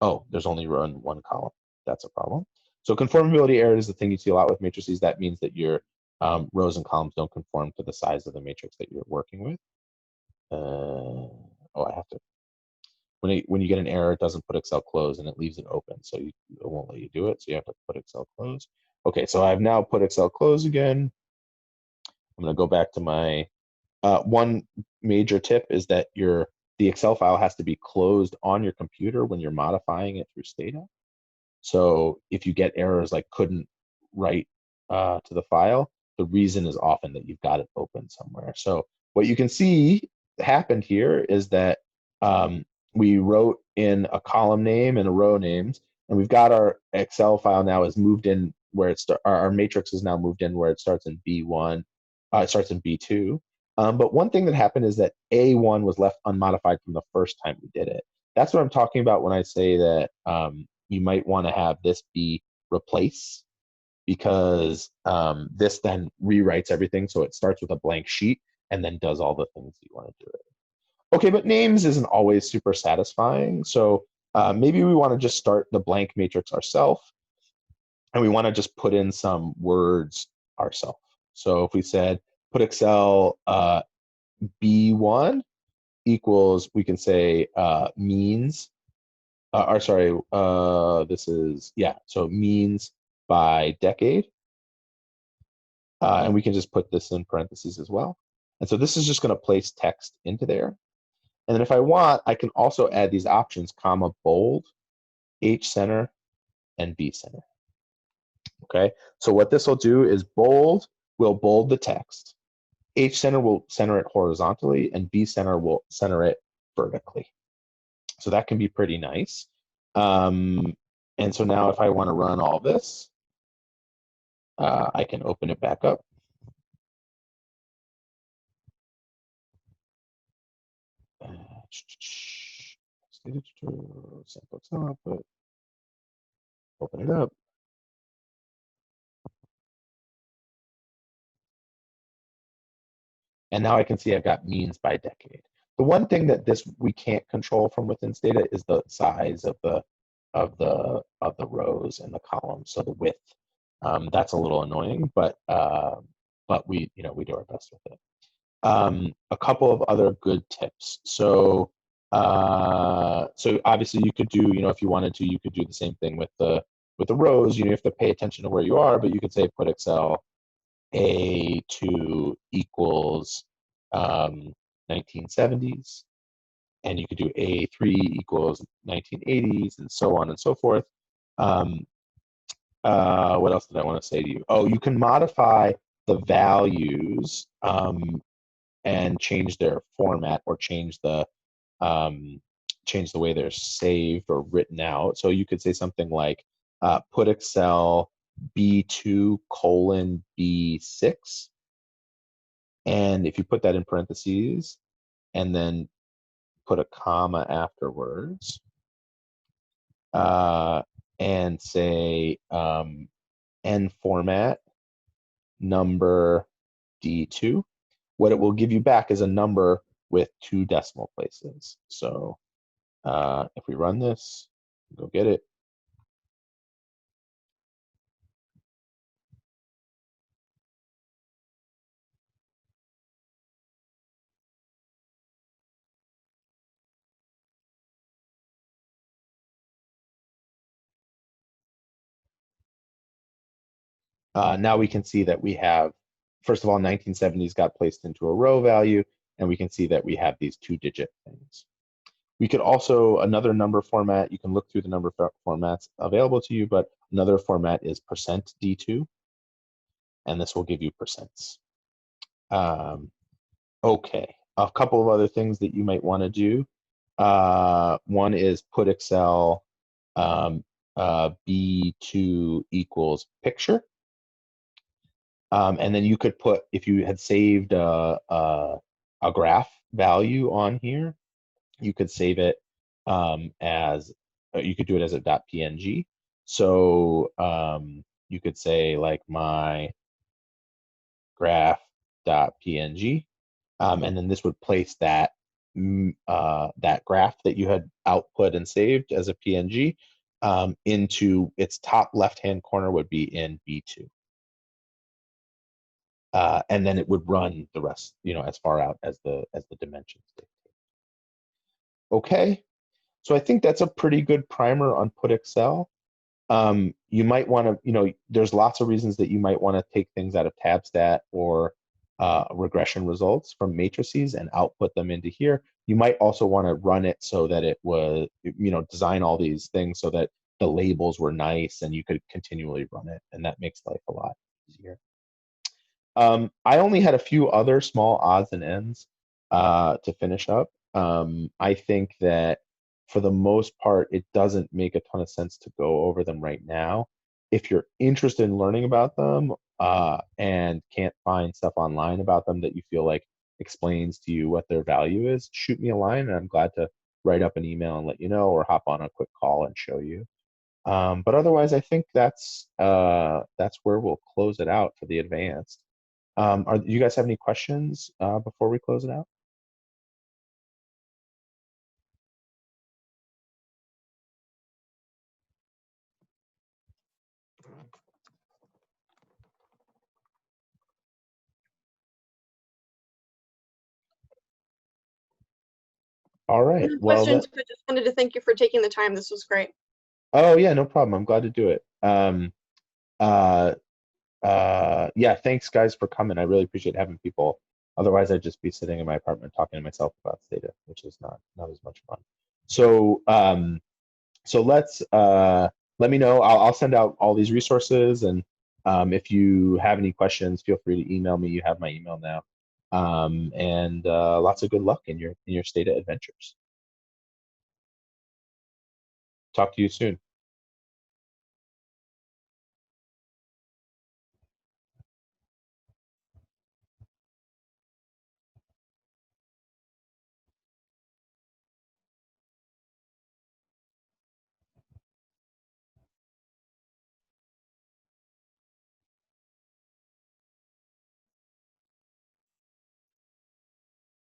Oh, there's only one column. That's a problem. So conformability error is the thing you see a lot with matrices. That means that your rows and columns don't conform to the size of the matrix that you're working with. Oh, I have to. When you get an error, it doesn't Putexcel close and it leaves it open, so it won't let you do it. So you have to Putexcel close. Okay, so I've now Putexcel close again. I'm going to go back to my one major tip is that the Excel file has to be closed on your computer when you're modifying it through Stata. So if you get errors like couldn't write to the file, the reason is often that you've got it open somewhere. So what you can see happened here is that we wrote in a column name and a row names, and we've got our Excel file now is moved in where our matrix is now moved in where it starts in B1, it starts in B2. But one thing that happened is that A1 was left unmodified from the first time we did it. That's what I'm talking about when I say that you might want to have this be replace, because this then rewrites everything. So it starts with a blank sheet and then does all the things you want to do it. Okay, but names isn't always super satisfying. So maybe we want to just start the blank matrix ourselves, and we want to just put in some words ourselves. So if we said Putexcel B1 equals, we can say means, or sorry, this is, yeah, so means by decade. And we can just put this in parentheses as well. And so this is just going to place text into there. And then if I want, I can also add these options, comma, bold, H center, and B center. Okay, so what this will do is bold will bold the text, H center will center it horizontally, and B center will center it vertically. So that can be pretty nice. And so now if I want to run all this, I can open it back up. Sample output. Open it up. And now I can see I've got means by decade. The one thing that we can't control from within Stata is the size of the rows and the columns, so the width. That's a little annoying, but we do our best with it. A couple of other good tips. So obviously you could do, if you wanted to, you could do the same thing with the rows. You have to pay attention to where you are, but you could say Putexcel A2 equals 1970s, and you could do A3 equals 1980s, and so on and so forth. What else did I want to say to you? Oh, you can modify the values and change their format, or change the way they're saved or written out. So you could say something like Putexcel B2 colon B6. And if you put that in parentheses and then put a comma afterwards, and say N format number D2, what it will give you back is a number with 2 decimal places. So if we run this, go get it. Now we can see that we have, first of all, 1970s got placed into a row value, and we can see that we have these 2-digit things. We could also, another number format, you can look through the number formats available to you, but another format is %D2, and this will give you percents. Okay, a couple of other things that you might want to do. One is Putexcel B2 equals picture. And then you could put, if you had saved a graph value on here, you could save it as, you could do it as a .png. So you could say like my graph.png, and then this would place that that graph that you had output and saved as a PNG into its top left-hand corner would be in B2. And then it would run the rest, as far out as the dimensions dictate. Okay, so I think that's a pretty good primer on Putexcel. You might want to, there's lots of reasons that you might want to take things out of TabStat or regression results from matrices and output them into here. You might also want to run it so that it was, design all these things so that the labels were nice and you could continually run it, and that makes life a lot easier. I only had a few other small odds and ends to finish up. I think that for the most part, it doesn't make a ton of sense to go over them right now. If you're interested in learning about them and can't find stuff online about them that you feel like explains to you what their value is, shoot me a line, and I'm glad to write up an email and let you know, or hop on a quick call and show you. But otherwise, I think that's where we'll close it out for the advanced. Do you guys have any questions before we close it out? All right.
No
Well,
questions, but just wanted to thank you for taking the time. This was great.
oh yeah, no problem. I'm glad to do it. Yeah, thanks guys for coming. I really appreciate having people. Otherwise, I'd just be sitting in my apartment talking to myself about Stata, which is not as much fun. So so let's let me know. I'll send out all these resources, and if you have any questions, feel free to email me. You have my email now. And lots of good luck in your Stata adventures. Talk to you soon.